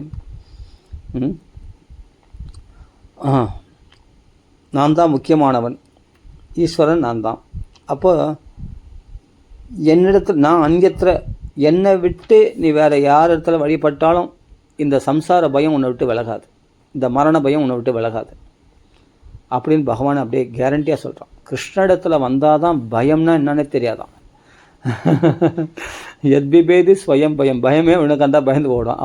நான் தான் முக்கியமானவன், ஈஸ்வரன் நான் தான். அப்போ என்னிடத்தில் நான் அந்யத்திர, என்னை விட்டு நீ வேறு யார் இடத்துல வழிபட்டாலும் இந்த சம்சார பயம் உன்னை விட்டு விலகாது, இந்த மரண பயம் உன்னை விட்டு விலகாது அப்படின்னு பகவான் அப்படியே கேரண்டியாக சொல்கிறான். கிருஷ்ணனிடத்தில் வந்தால் தான் பயம்னா என்னன்னே தெரியாதான். எத்பிபேதி ஸ்வயம் பயம், பயமே உனக்கு அந்த பயந்து போடும்.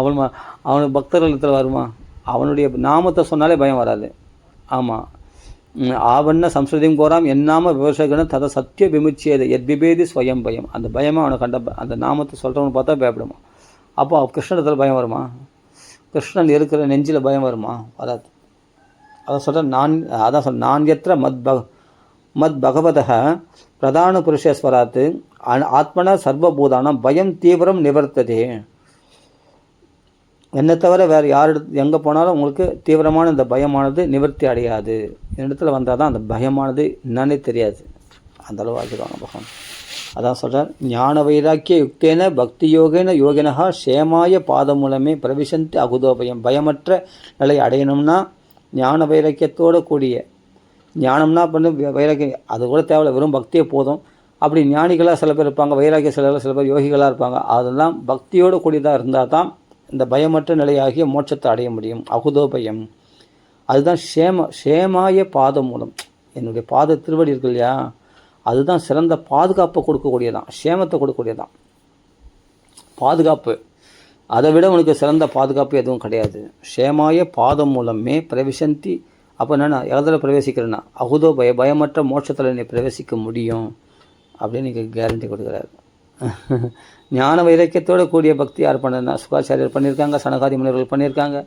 அவனுக்கு பக்தர்களிடத்தில் வருமா? அவனுடைய நாமத்தை சொன்னாலே பயம் வராது. ஆமாம், ஆவண்ண சம்ஸ்கிருதியும் கோராம் என்னாம விவசாயிகன தத சத்திய விமுச்சியது எத்பிபேதி ஸ்வயம் பயம். அந்த பயமாக அவனை கண்ட அந்த நாமத்தை சொல்கிறவனு பார்த்தா பயப்படுமா? அப்போ கிருஷ்ணத்தில் பயம் வருமா? கிருஷ்ணன் இருக்கிற நெஞ்சில் பயம் வருமா? வராது. அதை சொல்கிறேன். நான் எத்திர மத் பகவதः பிரதான புருஷேஸ்வராத்து ஆத்மன சர்வபூதானம் பயம் தீவிரம் நிவர்த்ததே. என்னை தவிர வேறு யார் எங்கே போனாலும் உங்களுக்கு தீவிரமான இந்த பயமானது நிவர்த்தி அடையாது. இடத்துல வந்தால் தான் அந்த பயமானது என்னன்னே தெரியாது, அந்தளவு ஆகிடுவாங்க பகவான். அதான் சொல்கிறார், ஞான வைராக்கிய யுக்தேன பக்தி யோகேன யோகினஹா சேமாய பாதம் மூலமே பிரவிசந்தி அகுதோபயம். பயமற்ற நிலை அடையணும்னா ஞான வைராக்கியத்தோடு கூடிய, ஞானம்னா பண்ணு வைராக்கியம் அது கூட தேவையில்லை, வெறும் பக்தியே போதும். அப்படி ஞானிகளாக சில பேர் இருப்பாங்க, வைராக்கிய சில பேர் யோகிகளாக இருப்பாங்க. அதெல்லாம் பக்தியோடு கூடியதாக இருந்தால் தான் இந்த பயமற்ற நிலையாகிய மோட்சத்தை அடைய முடியும். அகுதோபயம் அதுதான் சேமாய பாதம் மூலம். என்னுடைய பாத திருவடி இருக்கு இல்லையா, அதுதான் சிறந்த பாதுகாப்பை கொடுக்கக்கூடியதான், சேமத்தை கொடுக்கக்கூடியதான் பாதுகாப்பு. அதை விட உனக்கு சிறந்த பாதுகாப்பு எதுவும் கிடையாது. சேமாய பாதம் மூலமே பிரவிசந்தி. அப்போ என்னென்னா எதில் பிரவேசிக்கிறேன்னா அகுதோ பயமற்ற மோட்சத்தில் நீ பிரவேசிக்க முடியும் அப்படின்னு நீங்கள் கேரண்டி கொடுக்குறாரு. ஞான வைராக்கியத்தோடு கூடிய பக்தி யார் பண்ணா? சுகாச்சாரியர் பண்ணியிருக்காங்க, சனகாதி முனிவர்கள் பண்ணியிருக்காங்க,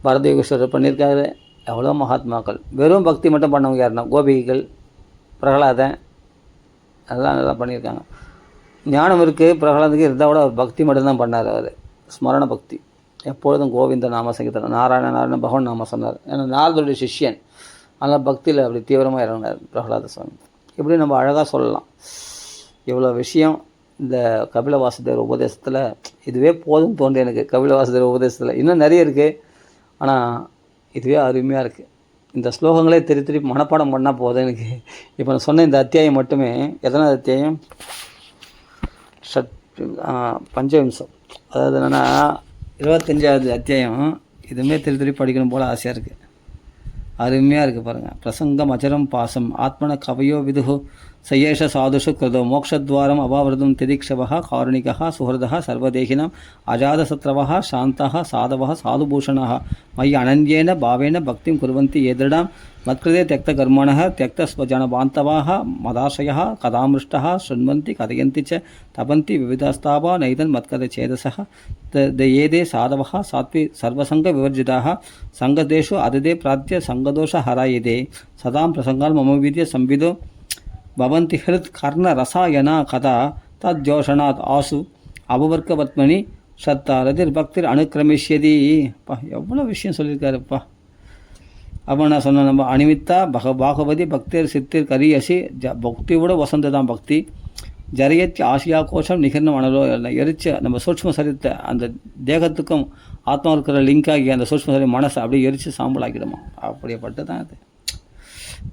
பரதயோகேஸ்வரர் பண்ணியிருக்காரு, எவ்வளோ மகாத்மாக்கள். வெறும் பக்தி மட்டும் பண்ணவங்க யாருன்னா கோபிகைகள், பிரகலாதன், அதெல்லாம் நல்லா பண்ணியிருக்காங்க. ஞானம் இருக்குது பிரகலாதுக்கு இருந்தால் கூட அவர் பக்தி மட்டும்தான் பண்ணார். அவர் ஸ்மரண பக்தி, எப்பொழுதும் கோவிந்த நாம சங்கீதம், நாராயண பகவான் நாம சொன்னார். ஏன்னா நாரதருடைய சிஷ்யன், அதனால் பக்தியில் அப்படி தீவிரமாக இறங்கினார் பிரகலாத சுவாமி. இப்படி நம்ம அழகாக சொல்லலாம். இவ்வளோ விஷயம் இந்த கபில வாசுதேவர் உபதேசத்தில் இதுவே போதும் தோன்றி எனக்கு. கபில வாசுதேவர் உபதேசத்தில் இன்னும் நிறைய இருக்குது, ஆனால் இதுவே அருமையாக இருக்குது. இந்த ஸ்லோகங்களே திருப்பி மனப்பாடம் பண்ணால் போதும் எனக்கு. இப்போ நான் சொன்ன இந்த அத்தியாயம் மட்டுமே, எத்தனாவது அத்தியாயம்? பஞ்சவிம்சம். அதாவது என்னென்னா 25வது அத்தியாயம். இதுவுமே திருப்பி படிக்கணும் போல் ஆசையாக இருக்குது, அருமையாக இருக்குது பாருங்கள். பிரசங்கம் அச்சரம் பாசம் ஆத்மன கவயோ விதுகு சயேஷ சாதுஷு கிருதோ மோக்ஷத்வாரம் அபாவிரதம் திதிக்ஷவா காருணிகா சுஹൃதா சர்வதேகினம் அஜாதசத்ரவா சாந்தா சாதவா சாதுபூஷணா மயி அனன்யேன பாவேன பக்திம் குர்வந்தி ஏதிருடாம் மத்கிருதே தியக்த கர்மணः தியக்த ஸ்வஜனபாந்தவாः மதாசயः கதாமிருஷ்டः शृण्वन्ति கதயந்தி ச தபந்தி விவிதாஸ்தாவா நைதன் மத்கத சேதசः ஏதே சாதவः சாத்வி சர்வசங்க விவர்ஜிதாः சங்கதேஷு அததே பிராத்திய சங்கதோஷ ஹராயதே சதாம் பிரசங்கால் மம வித்ய சம்விதோ பவந்தி ஹிருத் கர்ண ரசாயனா கதா தத்ஜோஷனாத் ஆசு அபவர்க்கவத்மனி சத்தாரதிர் பக்திர் அனுக்கிரமிஷ்யதி. பா எவ்வளோ விஷயம் சொல்லியிருக்காருப்பா. அப்போ நான் சொன்னேன், நம்ம அனிமித்தா பாகவதி பக்திர் சித்திர் கரியசி பக்தியோட வசந்த தான் பக்தி. ஜரியத்தி ஆசியா கோஷம் நிகர்ணம் அனலோ எரிச்ச நம்ம சூட்ச்ம சரீரத்தை அந்த தேகத்துக்கும் ஆத்மா இருக்கிற லிங்க் ஆகி அந்த சூட்ச்ம சரீர மனசை அப்படியே எரித்து சாம்பல் ஆக்கிடுமா. அப்படியேப்பட்டு தான் அது.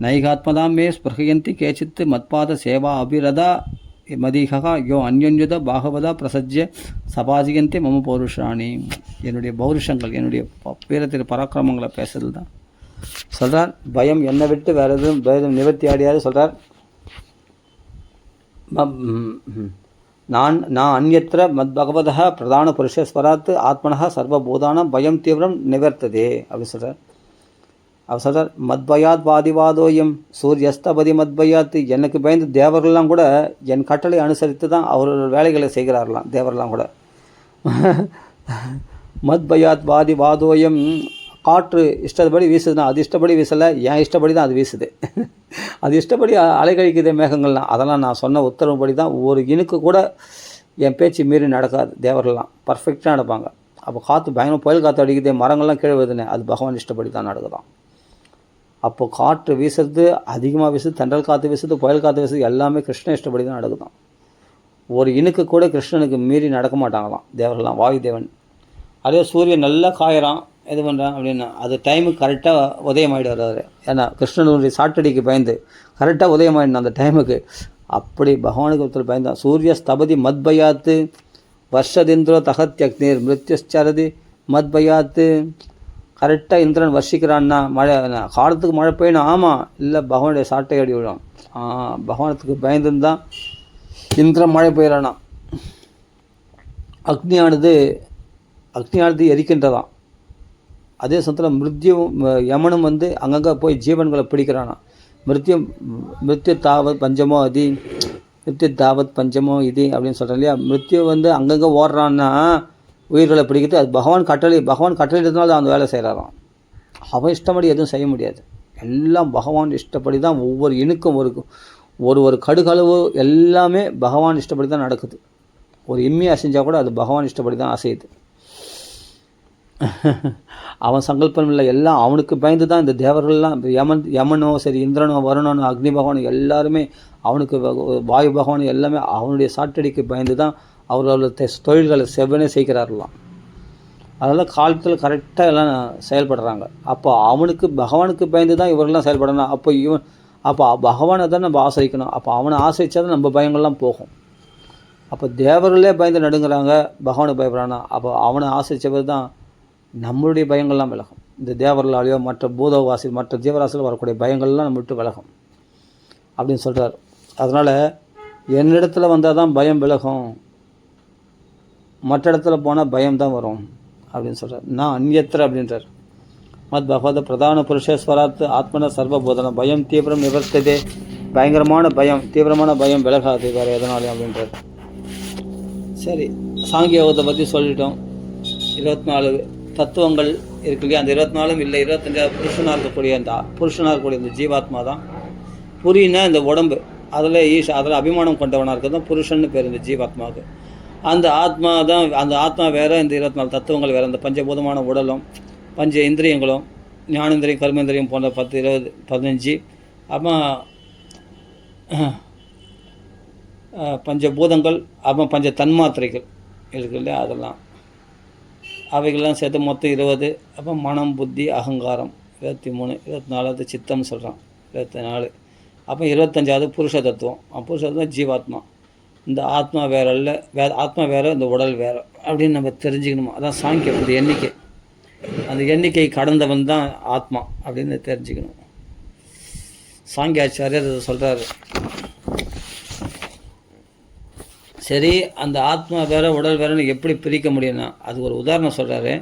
நைகாத்மதாம் மே ஸ்பிருஹயந்தி கேச்சித் மத்பாத சேவா அபிரதா மதிகா யோ அந்யோன்யுத பாகவதா பிரசஜ்ய சபாஜியந்தி மம பௌருஷாணி. என்னுடைய பௌருஷங்கள், என்னுடைய வீரத்தின் பராக்கிரமங்களை பேசுறது தான் சொல்கிறார். பயம் என்னை விட்டு வேறு எதுவும் பயம் நிவர்த்தி ஆடியாது சொல்கிறார். நான் அந்யத்திர மத் பகவதா பிரதான புருஷேஸ்வராத் ஆத்மனः சர்வபூதானம் பயம் தீவிரம் நிவர்த்ததே அப்படின்னு சொல்கிறார். அவர் சொல்கிறார், மத்பயாத் வாதிவாதோயம் சூரியஸ்தபதி மத்பயாத். எனக்கு பயந்து தேவர்கள்லாம் கூட என் கட்டளை அனுசரித்து தான் அவரோட வேலைகளை செய்கிறார்களாம். தேவரெல்லாம் கூட மத்பயாத் வாதிவாதோயம். காற்று இஷ்டப்படி வீசுதுன்னா அது இஷ்டப்படி வீசலை, என் இஷ்டப்படி தான் அது வீசுது. அது இஷ்டப்படி அலைக்கழிக்குது மேகங்கள்லாம். அதெல்லாம் நான் சொன்ன உத்தரவுப்படி தான். ஒரு இனுக்கு கூட என் பேச்சு மீறி நடக்காது. தேவர்கள்லாம் பர்ஃபெக்டாக நடப்பாங்க. அப்போ காற்று பயங்கர புயல் காற்று அடிக்குது, மரங்கள்லாம் கீழே வருதுன்னு, அது பகவான் இஷ்டப்படி தான் நடக்குதான். அப்போது காற்று வீசுறது அதிகமாக வீசுது, தென்றல் காற்று வீசுது, புயல் காற்று வீசுது, எல்லாமே கிருஷ்ண இஷ்டப்படி தான் நடக்குதான். ஒரு இனுக்கு கூட கிருஷ்ணனுக்கு மீறி நடக்க மாட்டாங்களாம் தேவர்கள்லாம். வாயு தேவன் அதே சூரியன் நல்லா காயறான், இது பண்ணுறான் அப்படின்னா அது டைமுக்கு கரெக்டாக உதயமாகிடுவார் அவர். ஏன்னா கிருஷ்ணனுடைய சாட்டடிக்கு பயந்து கரெக்டாக உதயமாயிடணும் அந்த டைமுக்கு. அப்படி பகவானுக்கு ஒருத்தர் பயந்தான். சூரிய ஸ்தபதி மத்பயாத்து வர்ஷதிந்திரோ தகத்யக்னீர் மிருத்யுச்சரதி மத்பயாத்து. கரெக்டாக இந்திரன் வர்ஷிக்கிறான்னா மழை காலத்துக்கு மழை பெய்யணும். ஆமாம், இல்லை பகவானுடைய சாட்டை அடி விடும். பகவானத்துக்கு பயந்துருந்தான் இந்திரன் மழை பெய்யறானா. அக்னியானது எரிக்கின்றதான். அதே சமயத்தில் மிருத்யும் யமனும் அங்கங்கே போய் ஜீவன்களை பிடிக்கிறானா. மிருத்யு தாவத் பஞ்சமோ அதி மிருத்யு தாவத் பஞ்சமோ இது அப்படின்னு சொல்கிறேன் இல்லையா. மிருத்யு அங்கங்கே ஓடுறான்னா உயிர்களை பிடிக்கிறது. அது பகவான் கட்டளையிட்டதுனால அந்த வேலை செய்கிறாராம். அவன் இஷ்டப்படி எதுவும் செய்ய முடியாது. எல்லாம் பகவான் இஷ்டப்படி தான். ஒவ்வொரு இணுக்கும் ஒரு கடுகளவு எல்லாமே பகவான் இஷ்டப்படி தான் நடக்குது. ஒரு இம்மி அசைஞ்சால் கூட அது பகவான் இஷ்டப்படி தான் அசையுது. அவன் சங்கல்பம் இல்லை, எல்லாம் அவனுக்கு பயந்து தான். இந்த தேவர்கள்லாம் யமனோ சரி, இந்திரனோ வருணனோ அக்னி பகவானோ எல்லாருமே அவனுக்கு, வாயு பகவான் எல்லாமே அவனுடைய சாட்டடிக்கு பயந்து தான் அவர்களோட தொழில்களை செவ்வனே செய்கிறார்களாம். அதனால் காலத்தில் கரெக்டாக எல்லாம் செயல்படுறாங்க. அப்போ பகவானுக்கு பயந்து தான் இவரெல்லாம் செயல்படணும். அப்போ பகவானை தான் நம்ம ஆசிரிக்கணும். அப்போ அவனை ஆசிரித்தா தான் நம்ம பயங்கள்லாம் போகும். அப்போ தேவர்களே பயந்து நடுங்கிறாங்க, பகவானை பயப்படுறானா. அப்போ அவனை ஆசிரித்தவர் தான் நம்மளுடைய பயங்கள்லாம் விலகும். இந்த தேவர்களாலேயோ மற்ற பூதவாசி மற்ற ஜீவராசியில் வரக்கூடிய பயங்கள்லாம் நம்ம விட்டு விலகும் அப்படின்னு சொல்கிறார். அதனால் என்னிடத்துல வந்தால் தான் பயம் விலகும், மற்ற இடத்துல போனால் பயம்தான் வரும் அப்படின்னு சொல்கிறார். நான் அந்நியத்திர அப்படின்றார். மத் பகவத பிரதான புருஷேஸ்வராத் ஆத்மன சர்வபோதனம் பயம் தீவிரம் நிவர்த்ததே. தீவிரமான பயம் விலகாது வேறு எதனாலையும் அப்படின்றார். சரி, சாங்கிய யோகத்தை பற்றி சொல்லிட்டோம். 24 தத்துவங்கள் இருக்கு இல்லையா. அந்த 24 இல்லை, 25 புருஷனாக இருக்கக்கூடிய இந்த ஜீவாத்மா தான். புரின்னா இந்த உடம்பு, அதில் அபிமானம் கொண்டவனாக இருக்கிறது தான் புருஷன்னு பேர் இந்த ஜீவாத்மாவுக்கு. அந்த ஆத்மா வேறு, இந்த 24 தத்துவங்கள் வேறு. அந்த பஞ்சபூதமான உடலும் பஞ்ச இந்திரியங்களும் ஞானேந்திரியம் கர்மேந்திரியம் போன்ற 10, 20, 15 அப்புறம் பஞ்சபூதங்கள், அப்புறம் பஞ்ச தன்மாத்திரைகள் இருக்கு இல்லையா. அதெல்லாம் அவைகள்லாம் சேர்த்து மொத்தம் 20. அப்போ மனம் புத்தி அகங்காரம் 23, 24 சித்தம்னு சொல்கிறான் 24. அப்போ 25வது புருஷ தத்துவம். புருஷ தத்துவம் ஜீவாத்மா. இந்த ஆத்மா வேறு இல்லை, ஆத்மா வேறு, இந்த உடல் வேறு அப்படின்னு நம்ம தெரிஞ்சுக்கணுமா. அதான் சாங்கியம். அந்த எண்ணிக்கை கடந்தவன் தான் ஆத்மா அப்படின்னு தெரிஞ்சுக்கணும். சாங்கியாச்சாரியர் அதை சொல்கிறாரு. சரி, அந்த ஆத்மா வேறு உடல் வேறுன்னு எப்படி பிரிக்க முடியும்னா அது ஒரு உதாரணம் சொல்கிறாரு,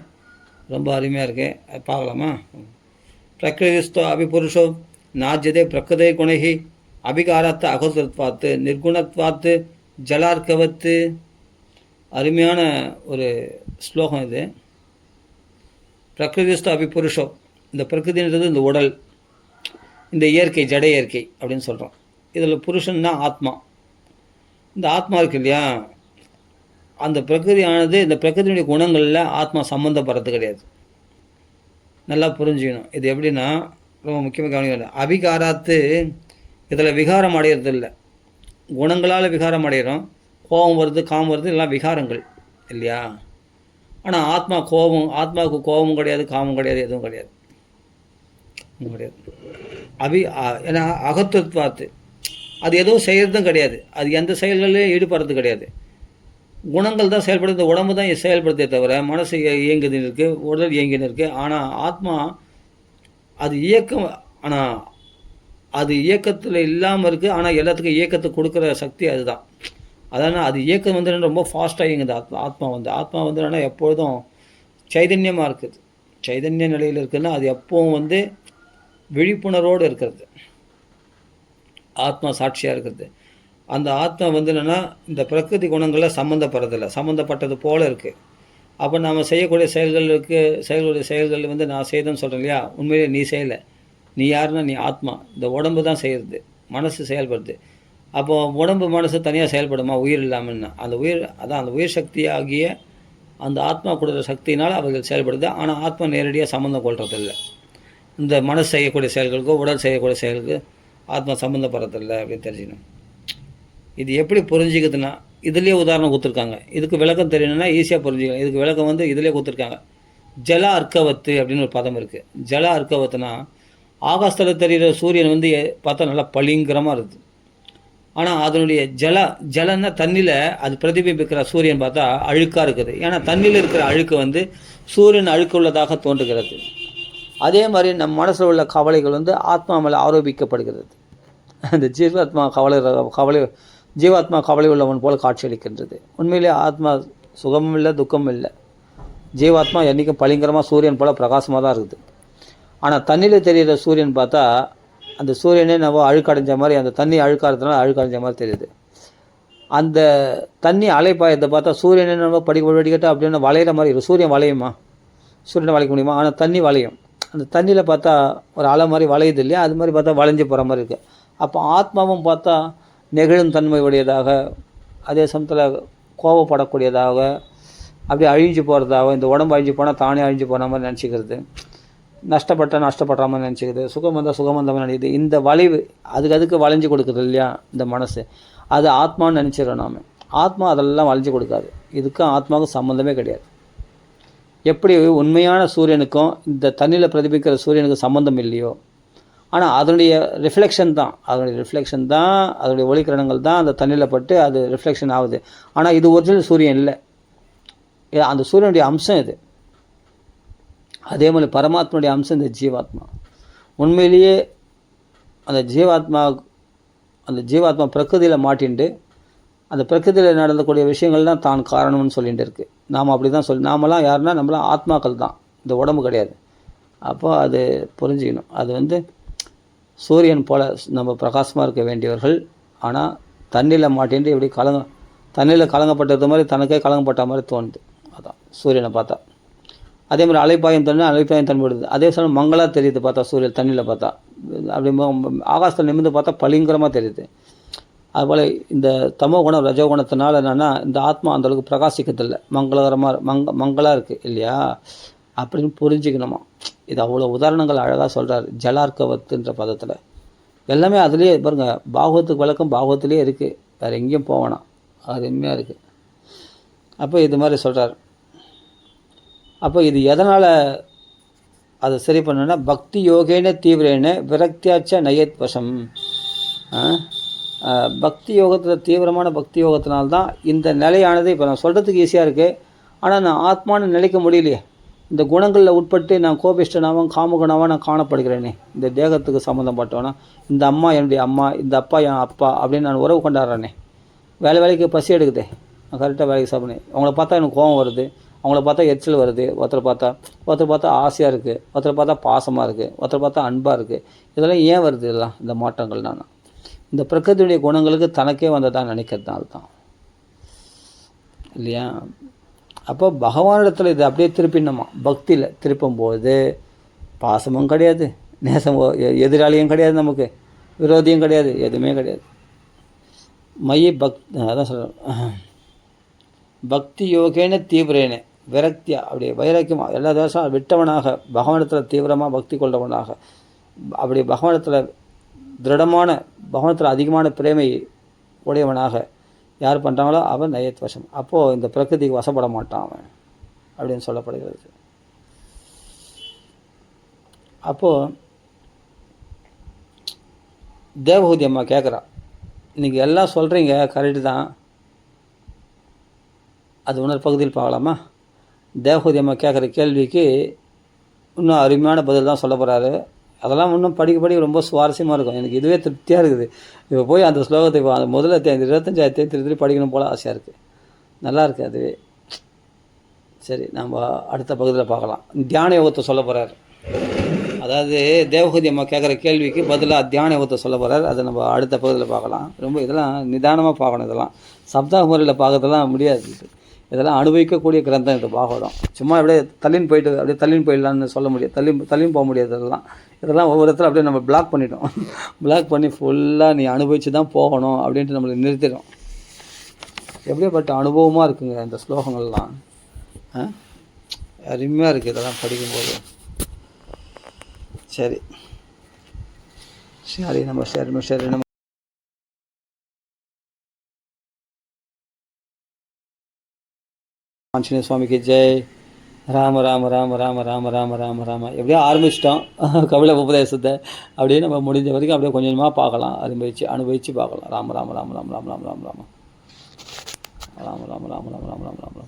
ரொம்ப அருமையாக இருக்கு. அது பார்க்கலாமா. பிரகிருதிஸ்தோ அபிபுருஷோ நாஜ்யதே பிரகிருதை குணகி அபிகாரத்தை அகோதத்வாத்து நிர்குணத்வாத்து ஜலார்கவத்து. அருமையான ஒரு ஸ்லோகம் இது. பிரகிருதிஸ்தோ அபிபுருஷோ, இந்த பிரகிருதின்றது இந்த உடல், இந்த இயற்கை, ஜட இயற்கை அப்படின்னு சொல்கிறோம். இதில் புருஷன்னா ஆத்மா. இந்த ஆத்மா இருக்கு இல்லையா, அந்த பிரகிருதியானது இந்த பிரகிருதியுடைய குணங்களில் ஆத்மா சம்மந்தப்படுறது கிடையாது. நல்லா புரிஞ்சுக்கணும். இது எப்படின்னா ரொம்ப முக்கியமாக கவனிக்கணும். அபிகாராத்து இதில் விகாரம் அடையிறது இல்லை. குணங்களால் விகாரம் அடைகிறோம். கோபம் வருது, காமம் வருது, எல்லாம் விகாரங்கள் இல்லையா. ஆனால் ஆத்மாவுக்கு கோபமும் கிடையாது, காமம் கிடையாது, எதுவும் கிடையாது. ஏன்னா அகத்துவத்து அது எதுவும் செய்கிறதும் கிடையாது. அது எந்த செயல்களையும் ஈடுபடுறது கிடையாது. குணங்கள் தான் செயல்படுது. இந்த உடம்பு தான் செயல்படுத்தே தவிர மனசு இயங்குதுன்னு இருக்குது, உடல் இயங்கின்னு இருக்குது. ஆனால் ஆத்மா அது இயக்கம், ஆனால் அது இயக்கத்தில் இல்லாமல் இருக்குது. ஆனால் எல்லாத்துக்கும் இயக்கத்தை கொடுக்குற சக்தி அதுதான். அதனால் அது இயக்கம் ரொம்ப ஃபாஸ்ட்டாக இயங்குது. ஆத்மா ஆனால் எப்பொழுதும் சைதன்யமாக இருக்குது. சைதன்ய நிலையில் இருக்குதுன்னா அது எப்போவும் விழிப்புணர்வோடு இருக்கிறது, ஆத்மா சாட்சியாக இருக்கிறது. அந்த ஆத்மா வந்து என்னென்னா இந்த பிரகிருதி குணங்களில் சம்மந்தப்படுறதில்லை, சம்மந்தப்பட்டது போல் இருக்குது. அப்போ நாம் செய்யக்கூடிய செயல்களுடைய செயல்கள் வந்து நான் செய்தேன்னு சொல்கிறேன் இல்லையா, உண்மையிலே நீ செய்யலை. நீ யாருன்னா நீ ஆத்மா. இந்த உடம்பு தான் செய்கிறது, மனசு செயல்படுது. அப்போது உடம்பு மனசு தனியாக செயல்படுமா உயிர் இல்லாமல்னா? அந்த உயிர் அதான் அந்த உயிர் சக்தியாகிய அந்த ஆத்மா கொடுக்குற சக்தினால் அவர்கள் செயல்படுது. ஆனால் ஆத்மா நேரடியாக சம்மந்தம் கொள்றதில்லை. இந்த மனசு செய்யக்கூடிய செயல்களுக்கோ உடல் செய்யக்கூடிய செயலுக்கு ஆத்மா சம்மந்தப்படுறதில்லை அப்படின்னு தெரிஞ்சுக்கணும். இது எப்படி புரிஞ்சிக்குதுன்னா, இதுலேயே உதாரணம் கொடுத்துருக்காங்க. இதுக்கு விளக்கம் தெரியணும்னா ஈஸியாக புரிஞ்சுக்கலாம். இதுக்கு விளக்கம் வந்து இதிலே கொடுத்துருக்காங்க. ஜல அர்க்கவத்து அப்படின்னு ஒரு பதம் இருக்குது. ஜல அர்க்கவத்துனா ஆகாசத்தில் தெரிகிற சூரியன் வந்து பார்த்தா நல்லா பளிங்கரமாக இருக்குது. ஆனால் அதனுடைய ஜலன்னா தண்ணியில் அது பிரதிபிம்பிக்கிற சூரியன் பார்த்தா அழுக்காக இருக்குது. ஏன்னா தண்ணியில் இருக்கிற அழுக்கு வந்து சூரியன் அழுக்கு உள்ளதாக தோன்றுகிறது. அதே மாதிரி நம் மனசில் உள்ள கவலைகள் வந்து ஆத்மா மேலே ஆரோபிக்கப்படுகிறது. அந்த ஜீவாத்மா கவலை உள்ளவன் போல் காட்சியளிக்கின்றது. உண்மையிலே ஆத்மா சுகமும் இல்லை துக்கமும் இல்லை. ஜீவாத்மா என்றைக்கும் பளிங்கரமாக சூரியன் போல் பிரகாசமாக தான் இருக்குது. ஆனால் தண்ணியில் தெரிகிற சூரியன் பார்த்தா அந்த சூரியனே நம்ம அழுக்கடைஞ்ச மாதிரி, அந்த தண்ணி அழுக்காகிறதுனால அழுக்கடைஞ்ச மாதிரி தெரியுது. அந்த தண்ணி அலைப்பாயத்தை பார்த்தா சூரியனே நம்ம வடிகட்ட அப்படின்னு வளையிற மாதிரி இருக்கும். சூரியன் வளையுமா? சூரியனை வளைக்க முடியுமா? ஆனால் தண்ணி வளையும். அந்த தண்ணியில் பார்த்தா ஒரு அலை மாதிரி வளையுது இல்லையா, அது மாதிரி பார்த்தா வளைஞ்சு போகிற மாதிரி இருக்குது. அப்போ ஆத்மாவும் பார்த்தா நெகிழும் தன்மை உடையதாக, அதே சமயத்தில் கோபப்படக்கூடியதாக, அப்படியே அழிஞ்சு போகிறதாக, இந்த உடம்பு அழிஞ்சு போனால் தானே அழிஞ்சு போன மாதிரி நினச்சிக்கிறது, நஷ்டப்படுற மாதிரி நினச்சிக்கிறது, சுகம் வந்தால் சுகம் வந்த மாதிரி நினைக்குது. இந்த வளைவு அதுக்கு வளைஞ்சு கொடுக்குது இல்லையா இந்த மனசு, அது ஆத்மான்னு நினச்சிடறோம் நாம். ஆத்மா அதெல்லாம் வளைஞ்சு கொடுக்காது. இதுக்கும் ஆத்மாவுக்கும் சம்மந்தமே கிடையாது. எப்படி உண்மையான சூரியனுக்கும் இந்த தண்ணியில் பிரதிபிக்கிற சூரியனுக்கும் சம்மந்தம் இல்லையோ, ஆனால் அதனுடைய ரிஃப்ளெக்ஷன் தான் அதனுடைய ஒளிக்கிரணங்கள் தான் அந்த தண்ணியில் பட்டு அது ரிஃப்ளெக்ஷன் ஆகுது. ஆனால் இது ஒரிஜினல் சூரியன் இல்லை, அந்த சூரியனுடைய அம்சம் இது. அதே மாதிரி பரமாத்மனுடைய அம்சம் இந்த ஜீவாத்மா. உண்மையிலேயே அந்த ஜீவாத்மா பிரகிருதியில் மாட்டின்ட்டு அந்த பிரகிருதியில் நடந்தக்கூடிய விஷயங்கள் தான் தான் காரணம்னு சொல்லிகிட்டு இருக்குது. நாம் அப்படி தான் நாமெல்லாம் யாருன்னா நம்மளாம் ஆத்மாக்கள் தான், இந்த உடம்பு கிடையாது. அப்போ அது புரிஞ்சுக்கணும். அது வந்து சூரியன் போல் நம்ம பிரகாசமாக இருக்க வேண்டியவர்கள். ஆனால் தண்ணியில் மாட்டின்ட்டு இப்படி தண்ணியில் கலங்கப்பட்டது மாதிரி தனக்கே கலங்கப்பட்ட மாதிரி தோணுது. அதான் சூரியனை பார்த்தா. அதே மாதிரி அலைப்பாயம் தண்ணி விடுது. அதே சமயம் மங்களாக தெரியுது பார்த்தா சூரியன் தண்ணியில் பார்த்தா. அப்படி ஆகாசத்தில் நிமிர்ந்து பார்த்தா பளிங்கரமாக தெரியுது. அதுபோல் இந்த தமோ குணம் ரஜோகுணத்தினால என்னென்னா இந்த ஆத்மா அந்தளவுக்கு பிரகாசிக்கிறதில்லை, மங்களாக இருக்குது இல்லையா அப்படின்னு புரிஞ்சுக்கணுமா. இது அவ்வளோ உதாரணங்கள் அழகாக சொல்கிறார் ஜலார்க்கவத்துன்ற பதத்தில். எல்லாமே அதுலேயே பாருங்கள், பாகவத்துக்கு விளக்கம் பாகவத்துலேயே இருக்குது, வேறு எங்கேயும் போவேணாம், அது உண்மையாக இருக்குது. அப்போ இது மாதிரி சொல்கிறார். அப்போ இது எதனால் அதை சரி பண்ணணுன்னா பக்தி யோகேன தீவிரேன விரக்தியாச்ச நயத் வசம். பக்தி யோகத்தில் தீவிரமான பக்தி யோகத்தினால்தான் இந்த நிலையானது. இப்போ நான் சொல்கிறதுக்கு ஈஸியாக இருக்குது, ஆனால் நான் ஆத்மானு நினைக்க முடியலையே. இந்த குணங்களில் உட்பட்டு நான் கோபிஷ்டனாகவும் காமகுணாவாக நான் காணப்படுகிறேனே. இந்த தேகத்துக்கு சம்மந்தப்பட்டவனா, இந்த அம்மா என்னுடைய அம்மா, இந்த அப்பா என் அப்பா அப்படின்னு நான் உறவு கொண்டாடுறேனே. வேலைக்கு பசி எடுக்குதே, நான் கரெக்டாக வேலைக்கு சாப்பிட்றேன். அவங்கள பார்த்தா எனக்கு கோபம் வருது, அவங்கள பார்த்தா எரிச்சல் வருது, ஒருத்தரை பார்த்தா ஆசையாக இருக்குது, ஒருத்தரை பார்த்தா பாசமாக இருக்குது, ஒருத்தரை பார்த்தா அன்பாக இருக்குது. இதெல்லாம் ஏன் வருது? இதெல்லாம் இந்த மாற்றங்கள் நான் இந்த பிரகிருதியுடைய குணங்களுக்கு தனக்கே வந்ததான் நினைக்கிறதுனால தான் இல்லையா. அப்போ பகவானிடத்தில் இது அப்படியே திருப்பினோமா, பக்தியில் திருப்பும்போது பாசமும் கிடையாது, நேசம் எதிராளியும் கிடையாது, நமக்கு விரோதியும் கிடையாது, எதுவுமே கிடையாது. அதான் சொல்கிறேன், பக்தி யோகேன தீவிரேன விரக்தியா, அப்படியே வைராக்கியமாக எல்லா தோஷம் விட்டவனாக பகவானிடத்தில் தீவிரமாக பக்தி கொண்டவனாக, அப்படி பகவானிடத்தில் திருடமான பகவானிடத்தில் அதிகமான பிரேமை உடையவனாக யார் பண்ணுறாங்களோ அவன் நயத் வசம். அப்போது இந்த பிரகிருதிக்கு வசப்பட மாட்டான் அவன் அப்படின்னு சொல்லப்படுகிறது. அப்போது தேவஹூதி அம்மா கேட்குறா, நீங்கள் எல்லாம் சொல்கிறீங்க கரெக்டு தான், அது இன்னொரு பகுதியில் பார்க்கலாமா? தேவஹூதி அம்மா கேட்குற கேள்விக்கு இன்னும் அருமையான பதில் தான் சொல்ல போகிறாரு. அதெல்லாம் இன்னும் படிக்க ரொம்ப சுவாரஸ்யமாக இருக்கும். எனக்கு இதுவே திருப்தியாக இருக்குது. இப்போ போய் அந்த ஸ்லோகத்தை இப்போ அந்த முதல்ல 25 திருப்பி படிக்கணும் போல் ஆசையாக இருக்குது. நல்லா இருக்குது அதுவே. சரி, நம்ம அடுத்த பகுதியில் பார்க்கலாம். தியான யோகத்தை சொல்ல போகிறார், அதாவது தேவகூதி அம்மா கேட்குற கேள்விக்கு பதிலாக தியான யோகத்தை சொல்ல போகிறார். அதை நம்ம அடுத்த பகுதியில் பார்க்கலாம். ரொம்ப இதெல்லாம் நிதானமாக பார்க்கணும். இதெல்லாம் சப்தாக முறையில் பார்க்கறதெல்லாம் முடியாது. இதெல்லாம் அனுபவிக்கக்கூடிய கிரந்தம் இது பாகவதம். சும்மா அப்படியே தள்ளின்னு போயிடலான்னு சொல்ல முடியாது. தள்ளின்னு போக முடியாது. இதெல்லாம் ஒவ்வொரு இடத்துல அப்படியே நம்ம பிளாக் பண்ணிட்டோம். பிளாக் பண்ணி ஃபுல்லாக நீ அனுபவித்து தான் போகணும் அப்படின்ட்டு நம்மளை நிறுத்திடும். எப்படியாப்பட்ட அனுபவமாக இருக்குங்க இந்த ஸ்லோகங்கள்லாம். அருமையாக இருக்குது இதெல்லாம் படிக்கும்போது. சரி நம்ம ஆஞ்சநேய சுவாமிக்கு ஜெய். ராம ராம ராம ராம ராம ராம ராம ராம. எப்படியோ ஆரம்பிச்சிட்டோம் கபில உபதேசத்தை. அப்படியே நம்ம முடிஞ்ச வரைக்கும் அப்படியே கொஞ்சம் கொஞ்சமாக பார்க்கலாம். அனுபவித்து பார்க்கலாம். ராம ராம ராம ராம ராம ராம ராம ராம ராம ராம ராம ராம ராம ராம ராம ராம ராம ராம.